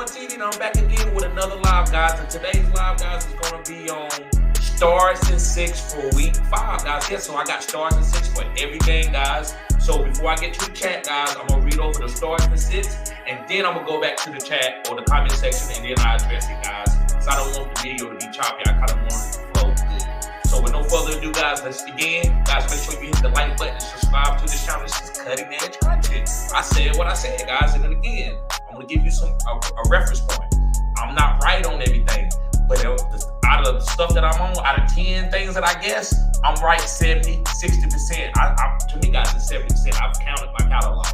One TD, and I'm back again with another live, guys. And today's live, guys, is going to be on starts and six for week 5, guys. Yeah, so I got starts and six for every game, guys. So before I get to the chat, guys, I'm going to read over the starts and six, and then I'm going to go back to the chat or the comment section, and then I address it, guys. Because I don't want the video to be choppy. I kind of want it to flow good. So with no further ado, guys, let's begin. Guys, make sure you hit the like button and subscribe to this channel. This is cutting edge content. I said what I said, guys, and then again, I'm going to give you a reference point. I'm not right on everything, but out of the stuff that I'm on, out of 10 things that I guess, I'm right 70, 60%. To me, guys, it's 70%. I've counted my catalog.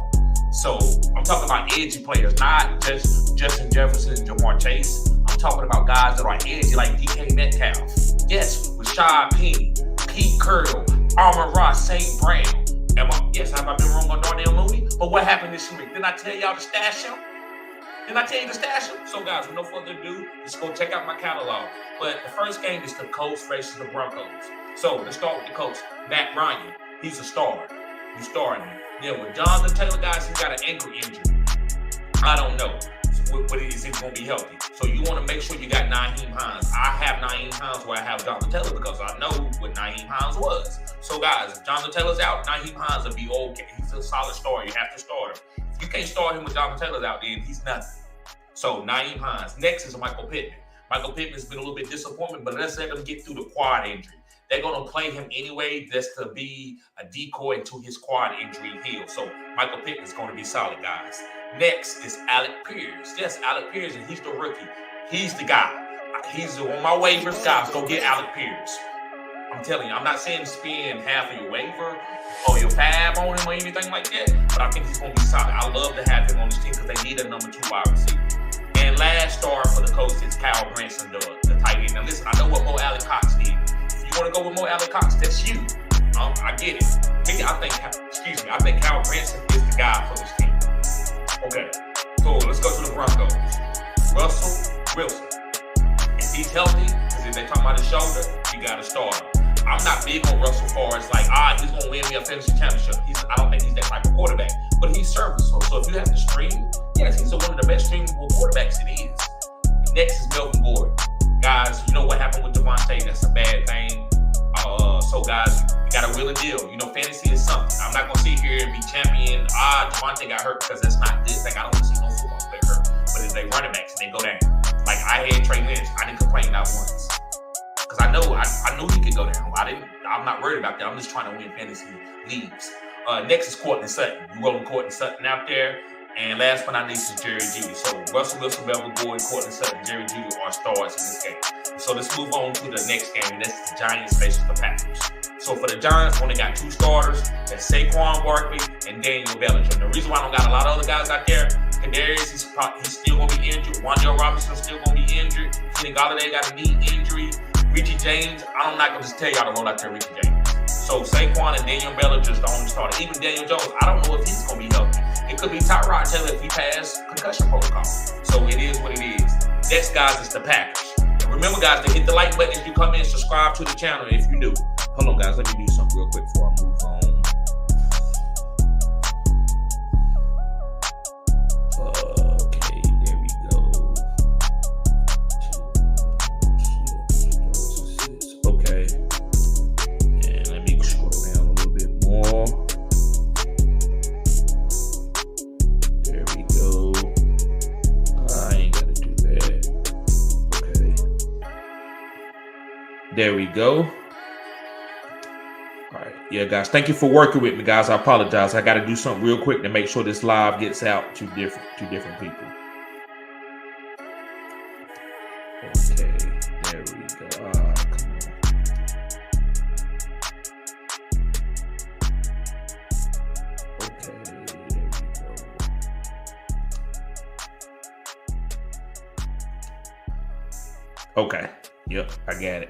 So I'm talking about edgy players, not just Justin Jefferson and Jamar Chase. I'm talking about guys that are edgy, like DK Metcalf. Yes, Rashad Penny, Pete Curdle, Amon Ross, St. Brown. Yes, have I been wrong on Darnell Mooney? But what happened this week? Didn't I tell y'all to stash him? Didn't I tell you to stash him? So, guys, with no further ado, let's go check out my catalog. But the first game is the Colts versus the Broncos. So, let's start with the Colts. Matt Ryan, he's a star. He's starting. Yeah, with Jonathan Taylor, guys, he's got an ankle injury. I don't know. So what is he going to be healthy? So, you want to make sure you got Nyheim Hines. I have Nyheim Hines where I have Jonathan Taylor because I know what Nyheim Hines was. So, guys, if Jonathan Taylor's out, Nyheim Hines will be okay. He's a solid star. You have to start him. If you can't start him with Jonathan Taylor out, then he's nothing. So, Nyheim Hines. Next is Michael Pittman. Michael Pittman's been a little bit disappointment, but let's let him get through the quad injury. They're going to play him anyway just to be a decoy until his quad injury heals. So, Michael Pittman's going to be solid, guys. Next is Alec Pearce. Yes, Alec Pearce, and he's the rookie. He's the guy. He's on my waivers. Guys, go get Alec Pearce. I'm telling you, I'm not saying spend half of your waiver or your fab on him or anything like that, but I think he's going to be solid. I love to have him on this team because they need a number 2 wide receiver. And last star for the Colts is Kyle Branson, the tight end. Now listen, I know what Mo Alec Cox did. If you want to go with Mo Alec Cox, that's you. I get it. I think Kyle Branson is the guy for this team. Okay, so let's go to the Broncos. Russell Wilson. If he's healthy, because if they talking about his shoulder, you got to start him. I'm not big on Russell far as like, he's going to win me a fantasy championship. I don't think he's that type of quarterback, but he's serviceable. So if you have to stream, yes, he's one of the best streamable quarterbacks it is. Next is Melvin Gordon. Guys, you know what happened with Devonte? That's a bad thing. So guys, you got a will and deal. You know, fantasy is something. I'm not going to sit here and be champion. Devonte got hurt because that's not a good thing. I don't want to see no football player hurt. But if they running backs and they go down, like I had Trey Lynch, I didn't complain not once. Because I knew he could go down. I'm not worried about that. I'm just trying to win fantasy leagues. Next is Courtland Sutton. You rolling Courtland Sutton out there. And last but not least is Jerry Jeudy. So Russell Wilson, Melvin Gordon, Courtland Sutton, Jerry Jeudy are stars in this game. So let's move on to the next game, and that's the Giants versus the Packers. So for the Giants, only got 2 starters. That's Saquon Barkley and Daniel Bellinger. The reason why I don't got a lot of other guys out there, Kadarius, he's still going to be injured. Wan'Dale Robinson's still going to be injured. Kenny Golladay got a knee injury. Richie James, I'm not going to just tell y'all to roll out there Richie James. So Saquon and Daniel Bellinger is the only starter. Even Daniel Jones, I don't know if he's going to be healthy. It could be Tyrod Taylor if he passed concussion protocol. So it is what it is. Next, guys, is the Packers. And remember, guys, to hit the like button if you come in, subscribe to the channel if you're new. Hold on, guys. Let me do something real quick before I move on. Okay, there we go. Okay. And let me scroll down a little bit more. There we go. I ain't got to do that. Okay. There we go. All right. Yeah, guys, thank you for working with me, guys. I apologize. I got to do something real quick to make sure this live gets out to different people. Okay, there we go. Come on. Okay, there we go. Okay. Yep, I got it.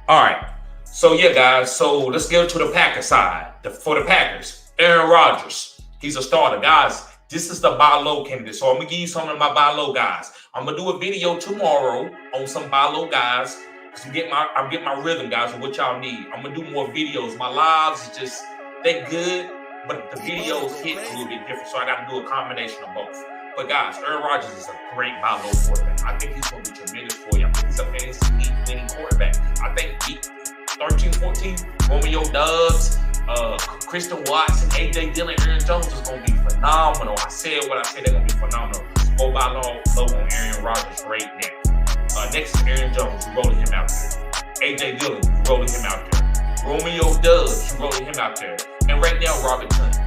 All right. So, yeah, guys, so let's get to the Packers side. For the Packers, Aaron Rodgers, he's a starter. Guys, this is the buy low candidate. So I'm going to give you some of my buy low guys. I'm going to do a video tomorrow on some buy low guys to get my rhythm, guys, of what y'all need. I'm going to do more videos. My lives is just, they good, but the videos hit a little bit different. So I got to do a combination of both. But guys, Aaron Rodgers is a great buy low quarterback. I think he's going to be tremendous for you. I think he's a fantasy winning quarterback. I think 13, 14, Romeo Doubs, Christian Watson, AJ Dillon, Aaron Jones is going to be phenomenal. I said what I said, they're going to be phenomenal. Go buy low on Aaron Rodgers right now. Next is Aaron Jones, you're rolling him out there. AJ Dillon, you're rolling him out there. Romeo Doubs, you're rolling him out there. And right now, Robert Tonyan.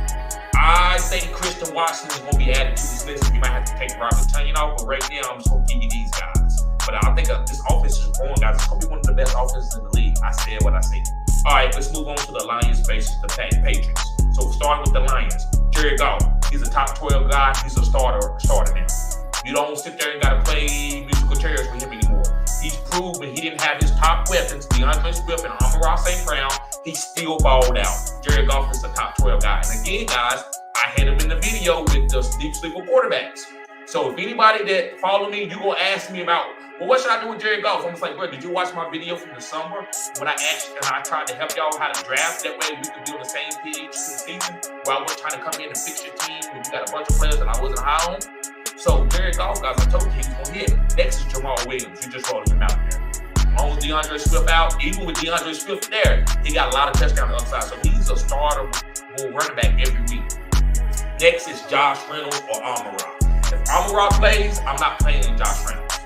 I think Christian Watson is going to be added to this list. You might have to take Robert Tonyan off, but right now, I'm just going to give you these guys. But I think this offense is growing, guys. It's going to be one of the best offenses in the league. I said what I said. All right, let's move on to the Lions versus the Patriots. So starting with the Lions, Jared Goff. He's a top 12 guy. He's a starter now. You don't sit there and got to play musical chairs with him anymore. He's proven he didn't have his top weapons, DeAndre Swift and Amon-Ra St. Brown. He still balled out. Jared Goff is a top 12 guy. And again, guys, I had him in the video with the deep sleeper quarterbacks. So if anybody that follow me, you're going to ask me about, well, what should I do with Jared Goff? I'm just like, bro, did you watch my video from the summer when I asked and I tried to help y'all how to draft? That way we could be on the same page through the season where I wasn't trying to come in and fix your team when you got a bunch of players that I wasn't high on. So Jared Goff, guys, I told you he's going to hit. Next is Jamal Williams. You just rolling him out there. Along with DeAndre Swift out, even with DeAndre Swift there, he got a lot of touchdowns on the upside. So he's a starter running back every week. Next is Josh Reynolds or Amon-Ra. If Amon-Ra plays, I'm not playing Josh Reynolds.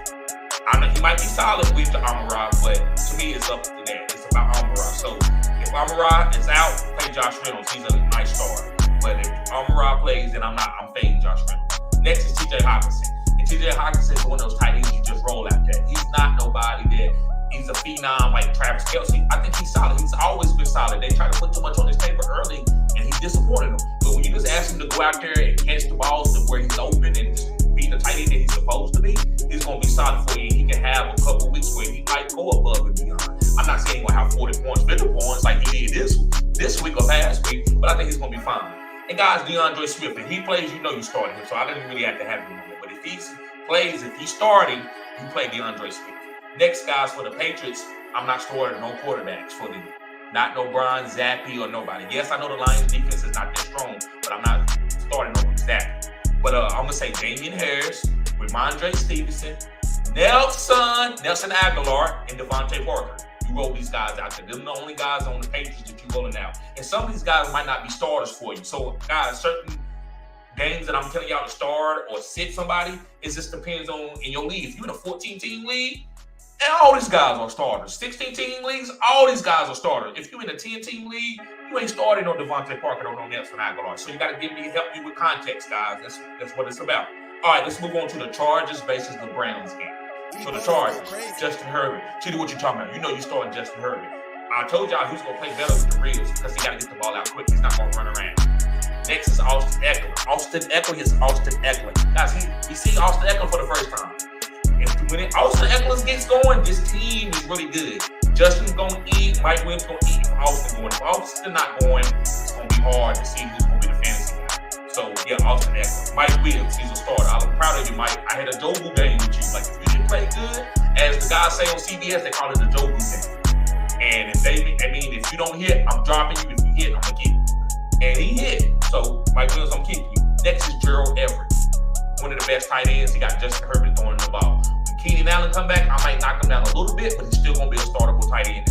I know he might be solid with the Amon-Ra, but to me, it's up to that. It's about Amon-Ra. So if Amon-Ra is out, play Josh Reynolds. He's a nice starter. But if Amon-Ra plays, then I'm fading Josh Reynolds. Next is T.J. Hockenson. And T.J. Hockenson is one of those tight ends you just roll out there. He's not nobody that he's a phenom like Travis Kelce. I think he's solid. He's always been solid. They try to put too much on his paper early, and he disappointed them. But when you just ask him to go out there and catch the balls to where he's open and just be the tight end that he's supposed to be, he's going to be solid for you. He can have a couple weeks where he might go above and beyond. I'm not saying he's going to have 40 points, 50 points like he did this week or last week, but I think he's going to be fine. And guys, DeAndre Swift, if he plays, you know you started him, so I didn't really have to have him in there. But if he plays, if he's starting, you play DeAndre Swift. Next, guys, for the Patriots, I'm not starting no quarterbacks for them. Not no Brian Zappi or nobody. Yes, I know the Lions defense is not that strong, but I'm not starting no Zappi. But I'm going to say Damian Harris, Ramondre Stevenson, Nelson Aguilar, and Devontae Parker. You roll these guys out there. They're the only guys on the Patriots that you're rolling out. And some of these guys might not be starters for you. So, guys, certain games that I'm telling y'all to start or sit somebody, it just depends on in your league. If you're in a 14-team league, and all these guys are starters. 16-team leagues, all these guys are starters. If you're in a 10-team league, you ain't starting on Devontae Parker or no Nelson Aguilar. So you got to help you with context, guys. That's what it's about. All right, let's move on to the Chargers versus the Browns game. So the Chargers, Justin Herbert. See what you're talking about. You know you're starting Justin Herbert. I told y'all he was going to play better with the Reds because he got to get the ball out quick. He's not going to run around. Next is Austin Eckler. Austin Eckler. Guys, he see Austin Eckler for the first time. And when Austin Eckler gets going, this team is really good. Justin's going to eat. Mike Williams going to eat. If Austin going. If Austin not going, it's going to be hard to see who's going to be the fantasy guy. So, yeah, Austin Eckler. Mike Williams, he's a starter. I'm proud of you, Mike. I had a Jobu game with you. Like, if you didn't play good, as the guys say on CBS, they call it the Jobu game. And if you don't hit, I'm dropping you. If you hit, I'm going to keep you. And he hit. So, Mike Williams, I'm keeping you. Next is Gerald Everett. One of the best tight ends. He got Justin Herbert throwing the ball. When Keenan Allen come back, I might knock him down a little bit, but he's still going to be a startable tight end.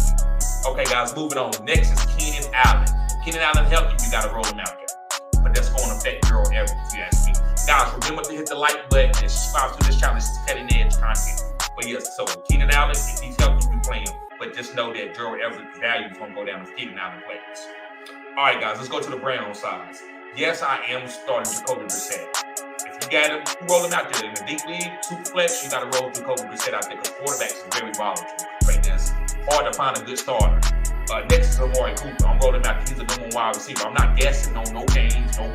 Okay, guys, moving on. Next is Keenan Allen. Keenan Allen help you got to roll him out there. But that's going to affect Gerald Everett, if you ask me. Guys, remember to hit the like button and subscribe to this channel. This is cutting edge content. But yes, so Keenan Allen, if he's healthy, you can play him. But just know that Gerald Everett's value is going to go down if Keenan Allen plays. All right, guys, let's go to the Browns side. Yes, I am starting Jacoby Brissett. If you got him, you roll him out there. In the deep league, super flex, you got to roll Jacoby Brissett out there because quarterbacks is very volatile. Right now, it's hard to find a good starter. Next is Amari Cooper. I'm rolling out. He's a number one wide receiver. I'm not guessing on no games, no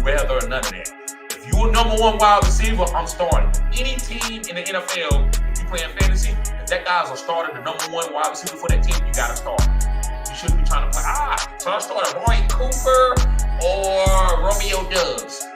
weather, or none of that. If you're a number one wide receiver, I'm starting. Any team in the NFL, if you're playing fantasy, if that guy's a starter, the number one wide receiver for that team, you got to start. You shouldn't be trying to play. So I start Amari Cooper or Romeo Doubs.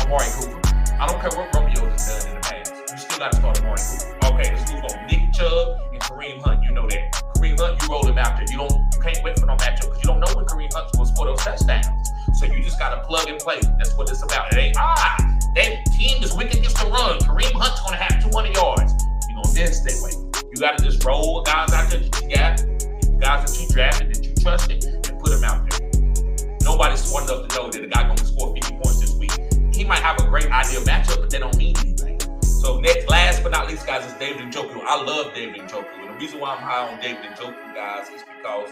Amari Cooper. I don't care what Romeo has done in the past. You still got to start Amari Cooper. Okay, let's move on. Nick Chubb and Kareem Hunt. You know that. Kareem Hunt, you roll him out there. You can't wait for no matchup because you don't know when Kareem Hunt's going to score those touchdowns. So you just got to plug and play. That's what it's about. It ain't, that team is wicked against the run. Kareem Hunt's going to have 200 yards. You're going to miss that way. You got to just roll guys out there that you got, guys that you drafted, that you trusted, and put them out there. Nobody's smart enough to know that the guy going to score 50 points this week. He might have a great ideal matchup, but they don't mean anything. So last but not least, guys, is David Njoku. I love David Njoku. And the reason why I'm high on David Njoku, guys, is because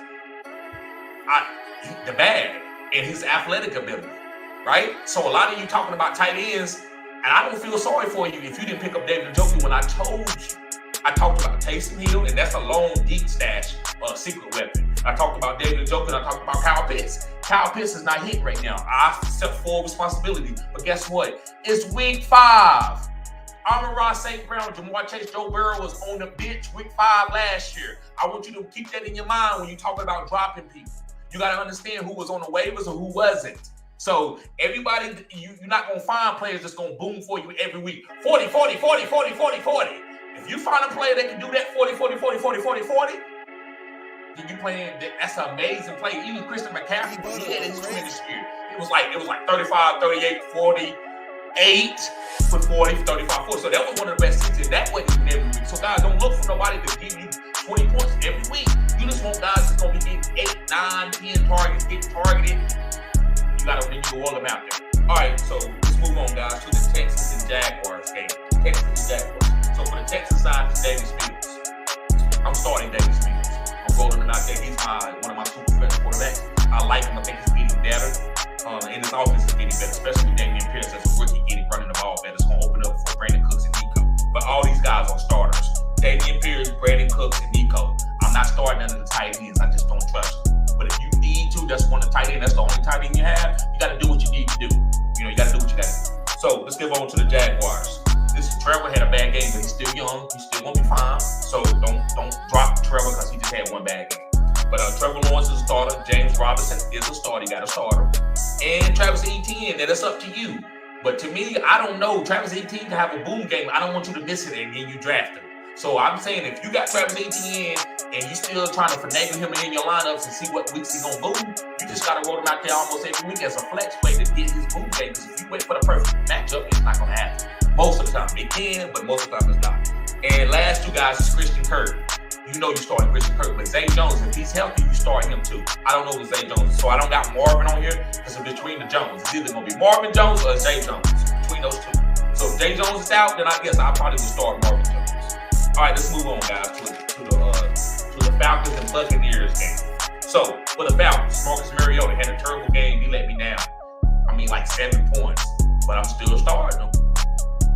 the bag and his athletic ability, right? So a lot of you talking about tight ends, and I don't feel sorry for you if you didn't pick up David Njoku when I told you. I talked about Taysom Hill, and that's a long, deep stash, secret weapon. I talked about David Njoku, and I talked about Kyle Pitts. Kyle Pitts is not hit right now. I accept full responsibility. But guess what? It's week 5. Amon-Ra St. Brown, Jamar Chase, Joe Burrow was on the bench week 5 last year. I want you to keep that in your mind when you talk about dropping people. You got to understand who was on the waivers or who wasn't. So everybody, you're not going to find players that's going to boom for you every week. 40, 40, 40, 40, 40, 40. If you find a player that can do that 40, 40, 40, 40, 40, 40, then you playing, that's an amazing play. Even Christian McCaffrey, he had his tremendous year. It was like 35, 38, 48, for 40, 35, 40. So that was one of the best seasons. That way you never week. So guys, don't look for nobody to give you 20 points every week. You just want guys that's going to be getting 8, 9, 10 targets, getting targeted. You got to bring you all them out there. All right, so let's move on, guys, to the Texans and Jaguars game. Texans and Jaguars. So for the Texans side, it's Davis Mills. I'm starting Davis Mills. I'm rolling him out there. He's one of my super best quarterbacks. I like him. I think he's getting better. And his offense is getting better, especially with Dameon Pierce as a rookie running the ball better. It's going to open up for Brandon Cooks and Nico. But all these guys are starters. Dameon Pierce, Brandon Cooks, and Nico. I'm not starting none of the tight ends. I just don't trust them. But if you need to, that's one of the tight ends. That's the only tight end you have. You got to do what you need to do. You got to do what you got to do. So let's get on to the Jaguars. Trevor had a bad game, but he's still young. He's still gonna be fine. So don't drop Trevor because he just had one bad game. But Trevor Lawrence is a starter. James Robinson is a starter. He got a starter. And Travis Etienne, that's up to you. But to me, I don't know. Travis Etienne can have a boom game. I don't want you to miss it and then you draft him. So I'm saying if you got Travis Etienne and you still trying to finagle him in your lineups and see what weeks he's gonna boom, you just gotta roll him out there almost every week as a flex play to get his boom game. Because if you wait for the perfect matchup, it's not gonna happen. Most of the time it can, but most of the time it's not. And last two guys is Christian Curt. You know you starting Christian Curt, but Zay Jones, if he's healthy, you start him too. I don't know who Zay Jones is, so I don't got Marvin on here because it's between the Jones. It's either gonna be Marvin Jones or Zay Jones. Between those two. So if Zay Jones is out, then I guess I probably would start Marvin Jones. All right, let's move on, guys, to the Falcons and Buccaneers game. So for the Falcons, Marcus Mariota had a terrible game. He let me down. I mean, like 7 points, but I'm still starting him.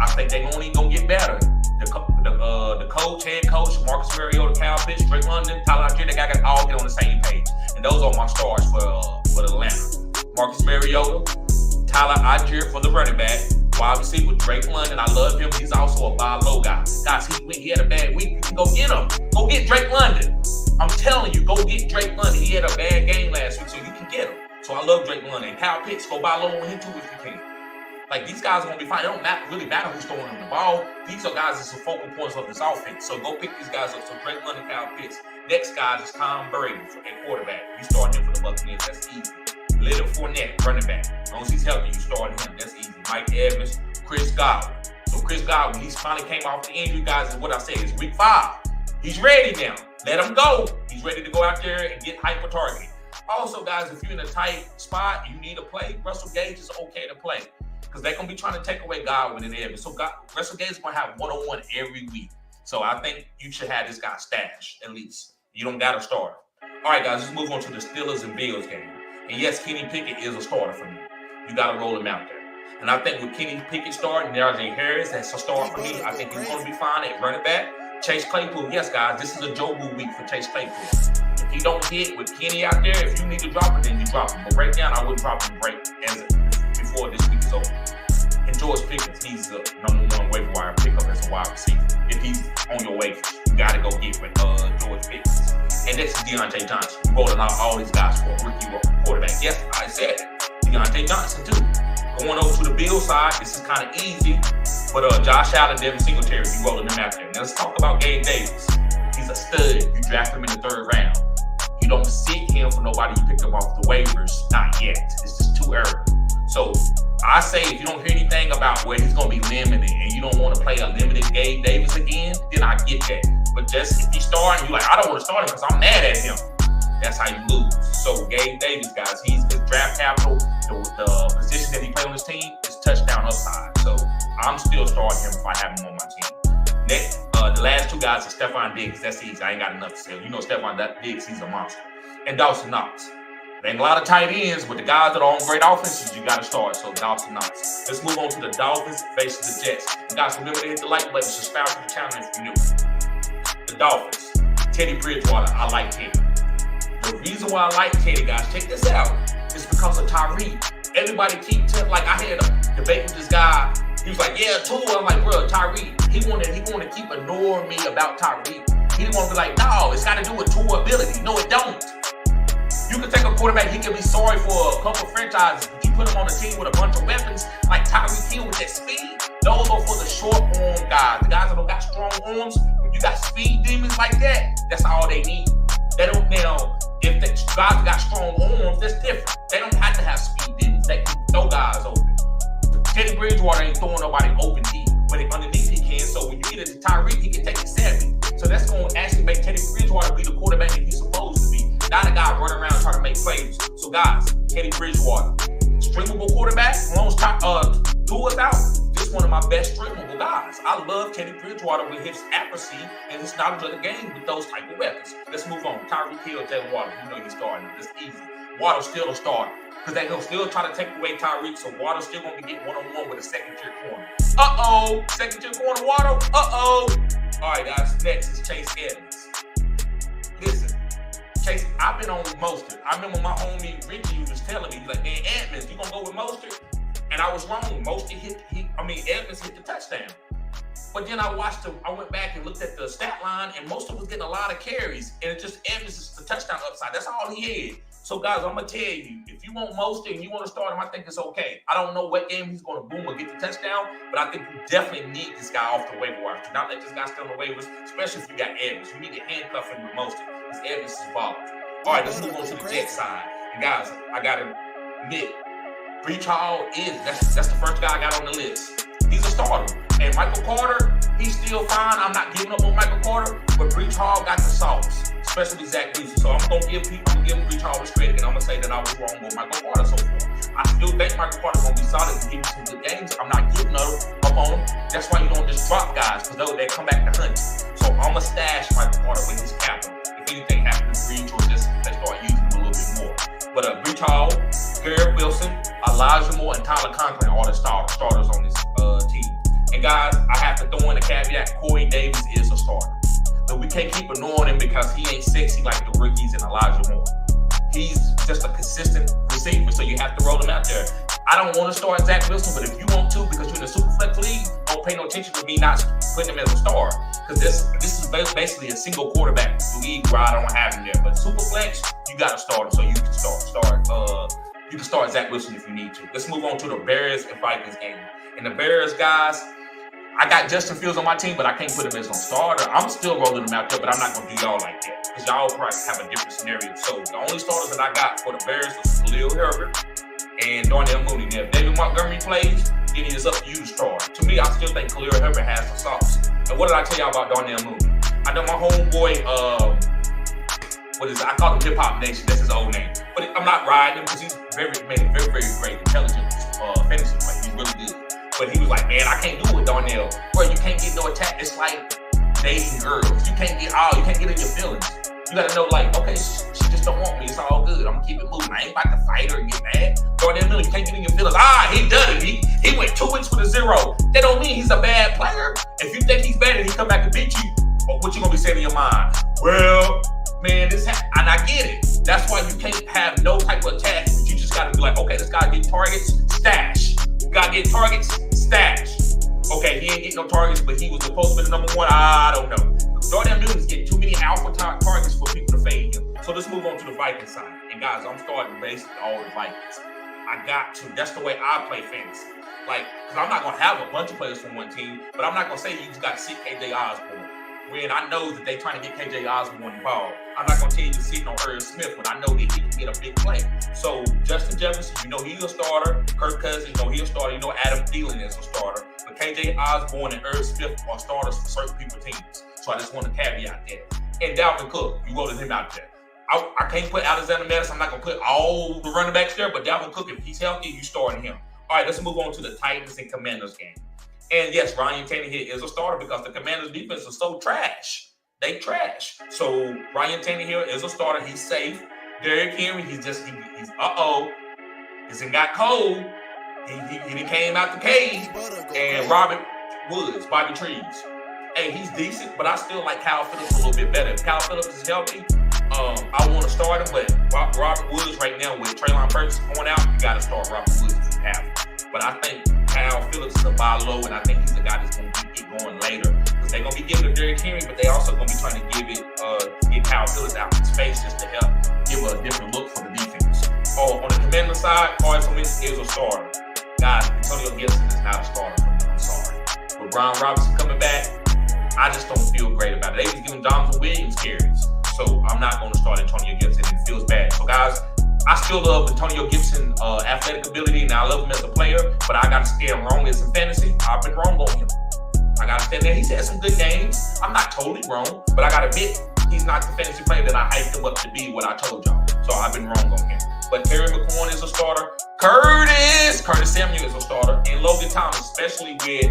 I think they're only gonna get better. The coach, head coach, Marcus Mariota, Kyle Pitts, Drake London, Tyler Algier, they got all get on the same page. And those are my stars for Atlanta. Marcus Mariota, Tyler Algier for the running back, wide receiver Drake London. I love him. He's also a buy low guy. Guys, he had a bad week. You can go get him. Go get Drake London. I'm telling you, go get Drake London. He had a bad game last week, so you can get him. So I love Drake London. Kyle Pitts, go buy low on him too if you can. Like, these guys are going to be fine. It don't really matter who's throwing them the ball. These are guys that's the focal points of this offense. So go pick these guys up. So Drake London, Kyle Pitts. Next guys is Tom Brady at quarterback. You start him for the Buccaneers. That's easy. Leonard Fournette, running back. As long as he's healthy, you start him. That's easy. Mike Evans, Chris Godwin. So Chris Godwin, he finally came off the injury, guys, is what I said. It's week 5. He's ready now. Let him go. He's ready to go out there and get hyper-targeted. Also, guys, if you're in a tight spot, you need a play, Russell Gage is okay to play. Because they're going to be trying to take away Godwin and Evans. So Russell Gage is going to have one-on-one every week. So I think you should have this guy stashed, at least. You don't got to start. All right, guys, let's move on to the Steelers and Bills game. And yes, Kenny Pickett is a starter for me. You got to roll him out there. And I think with Kenny Pickett starting, Najee Harris, that's a start for me. I think he's going to be fine at running back. Chase Claypool, yes, guys, this is a Joe Boo week for Chase Claypool. If he don't hit with Kenny out there, if you need to drop it, then you drop him. But right now, I wouldn't drop him before this week is over. And George Pickens, he's the #1 waiver wire pickup as a wide receiver. If he's on your waivers, you got to go get with George Pickens. And next is Deontay Johnson. You're rolling out all these guys for a rookie quarterback. Yes, I said it. Deontay Johnson, too. Going over to the Bills side, this is kind of easy. But Josh Allen, Devin Singletary, you rolling them out there. Now let's talk about Gabe Davis. He's a stud. You draft him in the 3rd round. You don't sit him for nobody you picked up off the waivers. Not yet. It's just too too early. So I say if you don't hear anything about where he's going to be limited and you don't want to play a limited Gabe Davis again, then I get that. But just if he's starting, you're like, I don't want to start him because I'm mad at him. That's how you lose. So Gabe Davis, guys, he's his draft capital. The position that he played on his team is touchdown upside. So I'm still starting him if I have him on my team. Next, the last two guys are Stephon Diggs. That's easy. I ain't got enough to say. You know Stephon Diggs, he's a monster. And Dawson Knox. There ain't a lot of tight ends, but the guys that are on great offenses, you got to start. So Dawson Knox. Let's move on to the Dolphins versus the Jets. You guys remember to hit the like button, subscribe to the channel if you're new. The Dolphins. Teddy Bridgewater. I like Teddy. The reason why I like Teddy, guys, check this out, is because of Tyreek. Everybody keep telling, like I had a debate with this guy. He was like, yeah, Tua. I'm like, bro, Tyreek. He wanted to keep ignoring me about Tyreek. He didn't want to be like, no, it's got to do with Tua ability. No, it don't. You can take a quarterback, he can be sorry for a couple of franchises, but you put him on a team with a bunch of weapons, like Tyreek Hill with that speed, those are for the short arm guys. The guys that don't got strong arms, when you got speed demons like that, that's all they need. They don't now, if the guys got strong arms, that's different. They don't have to have speed demons. They can throw guys open. Teddy Bridgewater ain't throwing nobody open deep, but underneath he can. So when you get it to Tyreek, he can take it 70. So that's going to actually make Teddy Bridgewater be the quarterback that he's supposed to be. Not a guy running around trying to make plays. So guys, Teddy Bridgewater, streamable quarterback. Once Tua's out, just one of my best streamable guys. I love Teddy Bridgewater with his accuracy and his knowledge of the game with those type of weapons. Let's move on. Tyreek Hill, Jalen Waddle. You know he's starting. It's easy. Waddle's still a starter because they're going to still try to take away Tyreek. So Waddle's still going to be getting one-on-one with a second-tier corner. Uh-oh. Second-tier corner Waddle. Uh-oh. All right, guys. Next is Chase Edmonds. Listen. Chase, I've been on with Mostert. I remember my homie Richie was telling me, he's like, man, Edmonds, you gonna go with Mostert? And I was wrong. Edmonds hit the touchdown. But then I went back and looked at the stat line, and Mostert was getting a lot of carries, and it just Edmonds is the touchdown upside. That's all he had. So guys, I'm gonna tell you, if you want Mostert and you want to start him, I think it's okay. I don't know what game he's gonna boom or get the touchdown, but I think you definitely need this guy off the waiver wire. Do not let this guy stay on the waivers, especially if you got Edmonds. You need to handcuff him with Mostert. Because Edmonds is volatile. All right, let's move on to the Jets side. And guys, I gotta admit, Breach Hall that's the first guy I got on the list. He's a starter. And Michael Carter, he's still fine. I'm not giving up on Michael Carter, but Breach Hall got the sauce, especially Zach Wilson. So I'm gonna give Breach Hall his credit, and I'm gonna say that I was wrong with Michael Carter so far. I still think Michael Carter's gonna be solid and give you some good games. I'm not giving up on him. That's why you don't just drop guys, because they come back to hunt you. So I'm gonna stash Michael Carter with his capital. If anything happens to Breach, or just they start using him a little bit more. But Breach Hall, Garrett Wilson, Elijah Moore, and Tyler Conklin are the starters on this team. And guys, I have to throw in a caveat, Corey Davis is a starter. But we can't keep ignoring him because he ain't sexy like the rookies and Elijah Moore. He's just a consistent receiver, so you have to roll him out there. I don't want to start Zach Wilson, but if you want to, because you're in a super flex league, don't pay no attention to me not putting him as a star. Because this is basically a single quarterback league where I don't have him there. But super flex, you got to start him, so you can start Zach Wilson if you need to. Let's move on to the Bears and Vikings game. And the Bears, guys, I got Justin Fields on my team, but I can't put him as a starter. I'm still rolling him out there, but I'm not going to do y'all like that because y'all probably have a different scenario. So the only starters that I got for the Bears was Khalil Herbert and Darnell Mooney. Now, if David Montgomery plays, then it is up to you to start. To me, I still think Khalil Herbert has the sauce. And what did I tell y'all about Darnell Mooney? I know my homeboy, I call him Hip Hop Nation. That's his old name. But I'm not riding him because he's very, very great, intelligent fantasy player. He's really good. But he was like, man, I can't do it with Darnell. Bro, you can't get no attack. It's like dating girls. You can't get in your feelings. You gotta know, like, okay, she just don't want me. It's all good. I'm gonna keep it moving. I ain't about to fight her and get mad. Darnell Mooney, you can't get in your feelings. He done it. He went 2 weeks with a 0. That don't mean he's a bad player. If you think he's bad and he come back and beat you, what you gonna be saying in your mind? Well, man, and I get it. That's why you can't have no type of attack. You just gotta be like, okay, this guy get targets, stash. You gotta get targets, stash. Okay, he ain't getting no targets, but he was supposed to be the number one. I don't know. Darnell Mooney's getting too many alpha targets for people to fade him. So let's move on to the Vikings side. And guys, I'm starting basically all the Vikings. I got to. That's the way I play fantasy. Like, because I'm not going to have a bunch of players from one team, but I'm not going to say you just got to sit KJ Osborne. when I know that they trying to get KJ Osborne involved. I'm not going to tell you to sit on Irv Smith when I know that he can get a big play. So Justin Jefferson, you know he's a starter. Kirk Cousins, you know he's a starter. You know Adam Thielen is a starter. But KJ Osborne and Irv Smith are starters for certain people's teams. So I just want to caveat that. And Dalvin Cook, you wrote him out there. I can't put Alexander Madison. I'm not going to put all the running backs there, but Dalvin Cook, if he's healthy, you starting him. All right, let's move on to the Titans and Commanders game. And yes, Ryan Tannehill is a starter because the Commanders' defense is so trash. They trash. So Ryan Tannehill is a starter. He's safe. Derrick Henry, he's It's got cold. He came out the cage. And Robert Woods, Bobby Trees. Hey, he's decent, but I still like Kyle Phillips a little bit better. If Kyle Phillips is healthy, I want to start him, but Robert Woods right now with Treylon Burks going out, you got to start Robert Woods if you have him. But I think Kyle Phillips is a buy low, and I think he's the guy that's going to get going later. Because they're going to be giving it to Derrick Henry, but they also going to be trying to get Kyle Phillips out in space just to help give a different look for the defense. On the Commander side, Carson Wentz is a starter. Guys, Antonio Gibson is not a starter for me. I'm sorry. With Brian Robinson coming back, I just don't feel great about it. They was giving Jamal Williams carries. So I'm not going to start Antonio Gibson. It feels bad. So, guys, I still love Antonio Gibson's athletic ability, and I love him as a player, but I got to stay wrong in some fantasy. I've been wrong on him. I got to stand there. He's had some good games. I'm not totally wrong, but I got to admit, he's not the fantasy player that I hyped him up to be what I told y'all. So I've been wrong on him. But Terry McLaurin is a starter. Curtis Samuel is a starter. And Logan Thomas, especially with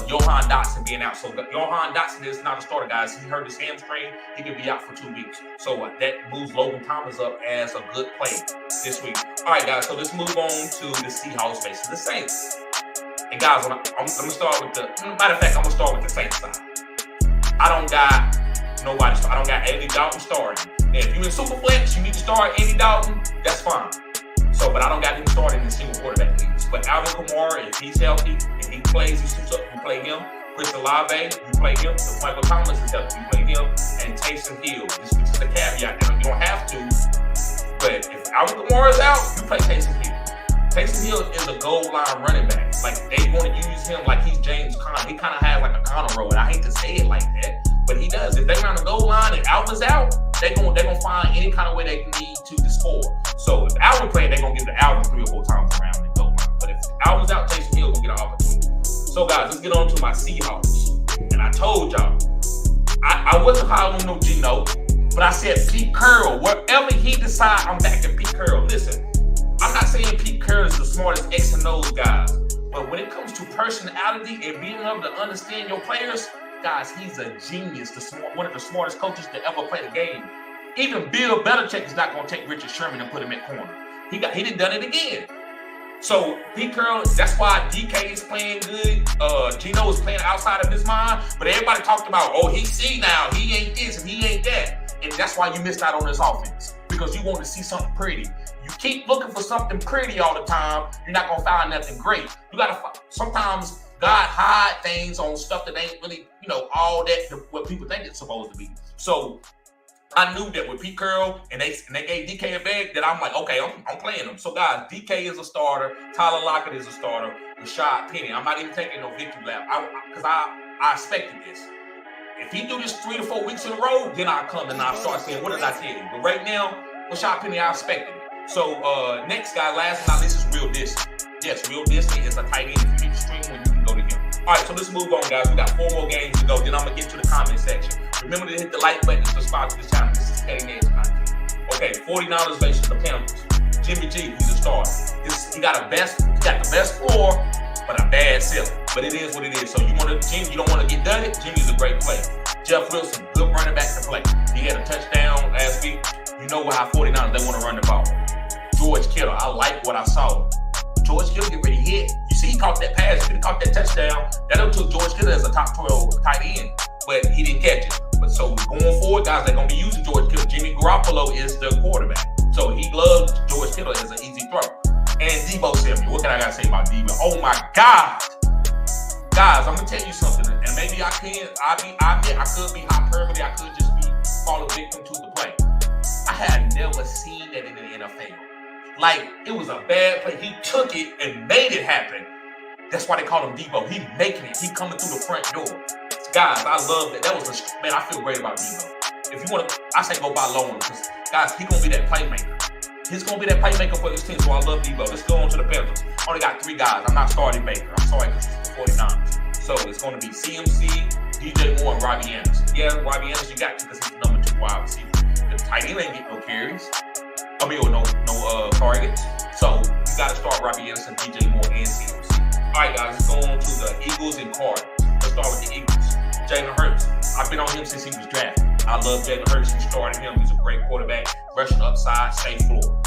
Johan Dotson being out. So Johan Dotson is not a starter, guys. He hurt his hamstring. He could be out for 2 weeks. So that moves Logan Thomas up as a good play this week. All right, guys. So let's move on to the Seahawks versus the Saints. And guys, I'm going to start with matter of fact, I'm going to start with the Saints side. I don't got nobody. I don't got Andy Dalton starting. Now, if you're in Superflex, you need to start Andy Dalton. That's fine. So, but I don't got him starting in single quarterback leagues. But Alvin Kamara, if he's healthy and he plays, he suits up, you play him. Chris Olave, you play him. If Michael Thomas is healthy, you play him. And Taysom Hill. This is the caveat. You don't have to. But if Alvin Kamara is out, you play Taysom Hill. Taysom Hill is a goal line running back. Like, they want to use him like he's James Conner. He kind of has like a Conner role, and I hate to say it like that, but he does. If they run the goal line and Alvin's out, they're gonna find any kind of way they can need to score. So if Alvin playing, they're gonna give the Alvin 3 or 4 times around the goal line. But if Alvin's out, Taysom Hill gonna get an opportunity. So guys, let's get on to my Seahawks. And I told y'all, I wasn't high on no Geno, but I said Pete Carroll. Wherever he decides, I'm backing Pete Carroll. Listen, I'm not saying Pete Carroll is the smartest X and O's guys, but when it comes to personality and being able to understand your players, guys, he's a genius, one of the smartest coaches to ever play the game. Even Bill Belichick is not going to take Richard Sherman and put him at corner. He done it again. So Pete Carroll, that's why DK is playing good. Geno is playing outside of his mind, but everybody talked about, oh, he see now, he ain't this and he ain't that, and that's why you missed out on this offense, because you want to see something pretty. You keep looking for something pretty all the time, you're not going to find nothing great. You got to sometimes God hide things on stuff that ain't really, all that what people think it's supposed to be. So I knew that with Pete Carroll and they gave DK a bag, that I'm like, okay, I'm playing him. So guys, DK is a starter. Tyler Lockett is a starter. Rashad Penny. I'm not even taking no victory lap because I expected this. If he do this 3 to 4 weeks in a row, then I'll come and I'll start saying, what did I tell you? But right now, Rashad Penny, I expected it. So next guy, last but not least, is Real Disney. Yes, Real Disney is a tight end. If you need to stream when you can go to him. All right, so let's move on, guys. We got 4 more games to go. Then I'm going to get to the comment section. Remember to hit the like button to subscribe to this channel. This is cutting edge content. Okay, 49ers versus the Panthers. Jimmy G, he's a starter. He got the best floor, but a bad ceiling. But it is what it is. So you don't want to get done it. Jimmy's a great player. Jeff Wilson, good running back to play. He had a touchdown last week. You know how 49ers, they want to run the ball. George Kittle, I like what I saw. George Kittle get ready to hit. You see, he caught that pass. He could have caught that touchdown. That took George Kittle as a top 12 tight end, but he didn't catch it. But so going forward, guys, they're going to be using George Kittle. Jimmy Garoppolo is the quarterback. So he loves George Kittle as an easy throw. And Deebo Samuel. What can I got to say about Deebo? Oh, my God. Guys, I'm going to tell you something. And maybe I could be hyperbole. I could just be falling victim to the play. I had never seen that in the NFL. Like, it was a bad play. He took it and made it happen. That's why they call him Deebo. He making it. He coming through the front door. Guys, I love that. That was man, I feel great about Debo. If you want to, I say go buy low because, guys, he's going to be that playmaker. He's going to be that playmaker for this team, so I love Debo. Let's go on to the Panthers. Only got 3 guys. I'm not starting Baker. I'm sorry because it's the 49ers. So it's going to be CMC, DJ Moore, and Robbie Anderson. Yeah, Robbie Anderson you got to because he's the number 2 wide receiver. The tight end ain't getting no carries. I mean, or no targets. So you got to start Robbie Anderson, DJ Moore, and CMC. All right, guys, let's go on to the Eagles and Cardinals. Let's start with the Eagles. Jalen Hurts. I've been on him since he was drafted. I love Jalen Hurts. We started him. He's a great quarterback. Rushing upside, safe floor.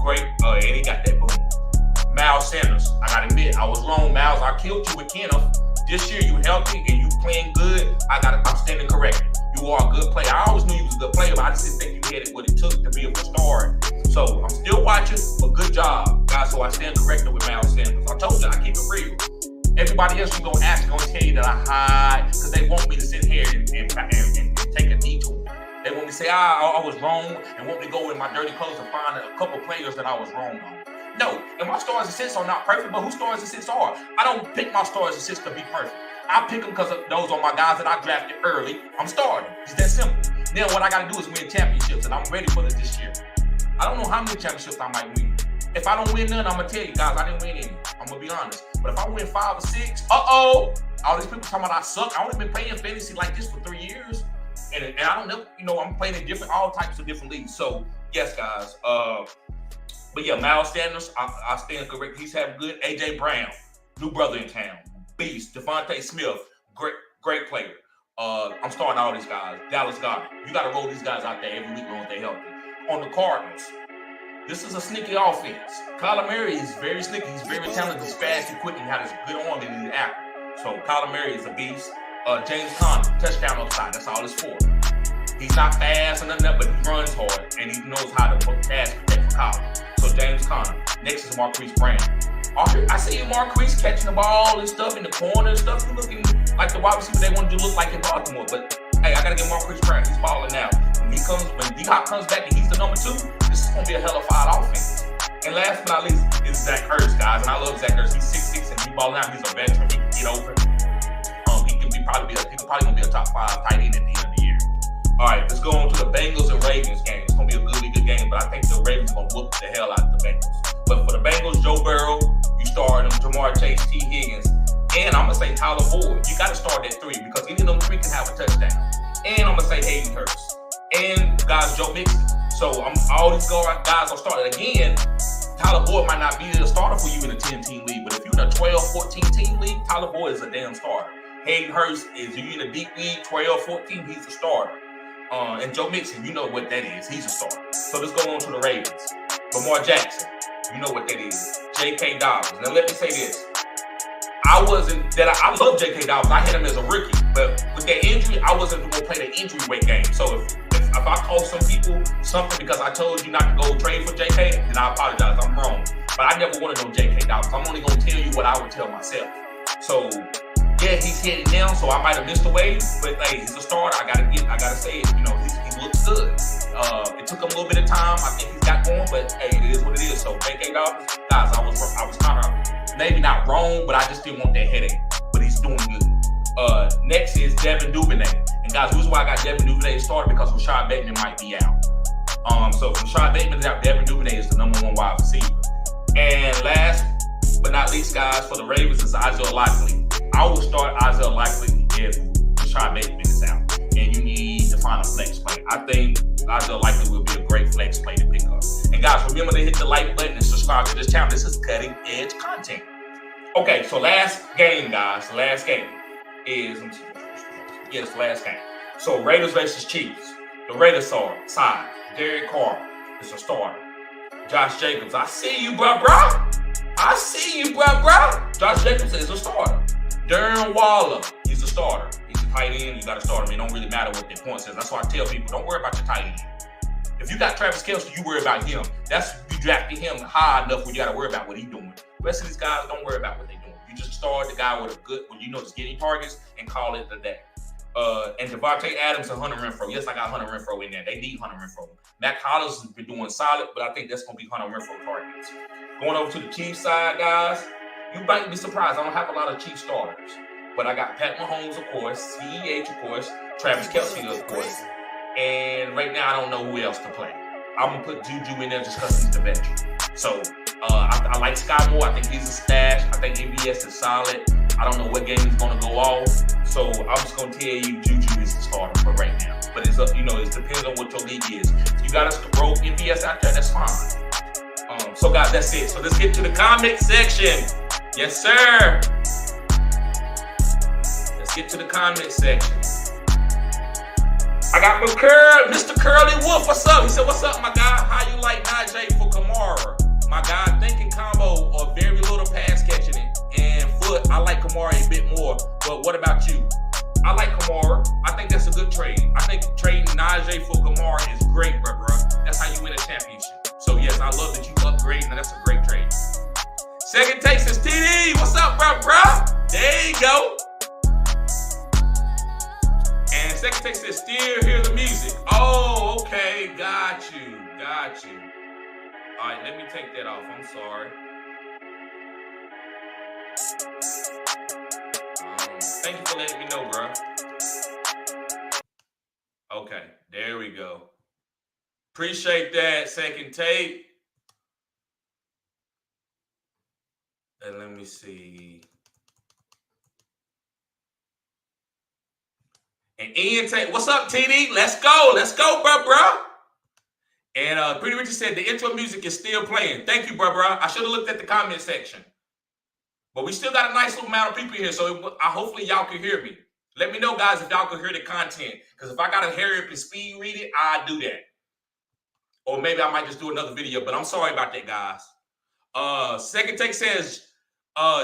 Great. And he got that boom. Miles Sanders. I got to admit, I was wrong, Miles. I killed you with Kenneth. This year, you healthy and you playing good. I'm standing corrected. You are a good player. I always knew you was a good player, but I just didn't think you had it what it took to be a star. So I'm still watching, but good job, guys. So I stand corrected with Miles Sanders. I told you, I keep it real. Everybody else is going to tell you that I hide because they want me to sit here and take a detour. They want me to say, I was wrong and want me to go in my dirty clothes and find a couple players that I was wrong on. No, and my stars and sits are not perfect, but who stars and sits are? I don't pick my stars and sits to be perfect. I pick them because those are my guys that I drafted early. I'm starting. It's that simple. Then what I got to do is win championships, and I'm ready for it this year. I don't know how many championships I might win. If I don't win none, I'm going to tell you, guys, I didn't win any. I'm going to be honest. But if I win 5 or 6, all these people talking about I suck. I only been playing fantasy like this for 3 years. And I don't know, I'm playing in all types of different leagues. So, yes, guys. But yeah, Miles Sanders, I stand correct. He's having good. A.J. Brown, new brother in town. Beast. Devonte Smith, great player. I'm starting all these guys. Dallas Goedert. You got to roll these guys out there every week when they're healthy. On the Cardinals, this is a sneaky offense. Kyler Murray is very sneaky. He's very talented. He's fast and quick and has a good arm and he's accurate. So Kyler Murray is a beast. James Conner, touchdown upside. That's all it's for. He's not fast or nothing, but he runs hard and he knows how to pass protect for Kyler. So James Conner. Next is Marquise Brown. I see you, Marquise, catching the ball and stuff in the corner and stuff. You looking like the wide receiver they wanted to look like in Baltimore. But hey, I gotta get Marquise Brown. He's balling now. When D-Hop comes back and he's the number 2, this is gonna be a hell of a offense. And last but not least is Zach Ertz, guys. And I love Zach Ertz. He's 6'6" and he's balling out. He's a veteran. He can get over. He's probably gonna be a top 5 tight end at the end of the year. All right, let's go on to the Bengals and Ravens game. It's gonna be a really good game, but I think the Ravens are gonna whoop the hell out of the Bengals. But for the Bengals, Joe Burrow, you start them, Jamar Chase, T. Higgins, and I'm gonna say Tyler Boyd. You gotta start at 3 because any of them 3 can have a touchdown. And I'm gonna say Hayden Hurst. And guys, Joe Mixon. So all these guys are starting again. Tyler Boyd might not be the starter for you in a 10-team league, but if you're in a 12, 14-team league, Tyler Boyd is a damn starter. Hayden Hurst is you in a deep league, 12, 14, he's a starter. And Joe Mixon, you know what that is. He's a starter. So let's go on to the Ravens. Lamar Jackson, you know what that is. J.K. Dobbins. Now let me say this. I love J.K. Dobbins. I had him as a rookie, but with that injury, I wasn't going to play the injury weight game. So if I cost some people something because I told you not to go trade for J.K., then I apologize. I'm wrong. But I never wanted no J.K. Dobbins. I'm only going to tell you what I would tell myself. So yeah, he's headed down, so I might have missed the wave, but hey, he's a starter. I gotta say it. You know, he looks good. It took him a little bit of time. I think he's got going, but hey, it is what it is. So J.K. Dobbins, guys, I was kind of maybe not wrong, but I just didn't want that headache. But he's doing good. Next is Devin Duvernay, and guys, the reason why I got Devin Duvernay started because Rashad Bateman might be out. So if Rashad Bateman is out, Devin Duvernay is the number 1 wide receiver. And last but not least, guys, for the Ravens is Isaiah Likely. I will start Isaiah Likely if Rashad Bateman is out. And you need to find a flex play. I think Isaiah Likely will be a great flex play to pick up. And guys, remember to hit the like button and subscribe to this channel. This is cutting edge content. Okay, so last game, guys. The last game is, yes, last game. So Raiders versus Chiefs. The Raiders side, Derek Carr is a starter. Josh Jacobs, I see you, bro. I see you, bro. Josh Jacobs is a starter. Darren Waller, he's a starter. He's a tight end. You got to start him. It don't really matter what their point says. That's why I tell people, don't worry about your tight end. If you got Travis Kelce, you worry about him. That's you drafted him high enough where you got to worry about what he's doing. The rest of these guys, don't worry about what they're doing. You just start the guy with a good, just getting targets and call it a day. And Devonte Adams and Hunter Renfrow. Yes, I got Hunter Renfrow in there. They need Hunter Renfrow. Matt Collins has been doing solid, but I think that's going to be Hunter Renfrow targets. Going over to the Chiefs side, guys, you might be surprised. I don't have a lot of Chiefs starters. But I got Pat Mahomes, of course, CEH, of course, Travis Kelce, of course. And right now, I don't know who else to play. I'm going to put Juju in there just because he's the veteran. So I like Sky Moore. I think he's a stash. I think MVS is solid. I don't know what game he's going to go off. So I'm just going to tell you Juju is the starter for right now. But it's up, it depends on what your league is. If you got to roll MVS out there, that's fine. So guys, that's it. So let's get to the comment section. Yes, sir. Let's get to the comment section. I got Mr. Curly Wolf. What's up? He said, what's up, my guy? How you like Najee for Kamara? My guy, thinking combo of very little pass catching it. And foot, I like Kamara a bit more. But what about you? I like Kamara. I think that's a good trade. I think trading Najee for Kamara is great, bro. That's how you win a championship. So, yes, I love that you upgrade, and that's a great trade. Second take says, TD, what's up, bro? There you go. And second take says, still hear the music. Oh, okay. Got you. All right, let me take that off. I'm sorry. Thank you for letting me know, bro. Okay, there we go. Appreciate that, second take. And let me see. And Ian take, what's up, TD? Let's go, bro. And Pretty Richard said the intro music is still playing. Thank you, bro. I should have looked at the comment section. But we still got a nice little amount of people here, so hopefully y'all can hear me. Let me know, guys, if y'all can hear the content. Because if I got to hurry up and speed read it, I'll do that. Or maybe I might just do another video, but I'm sorry about that, guys. Second take says,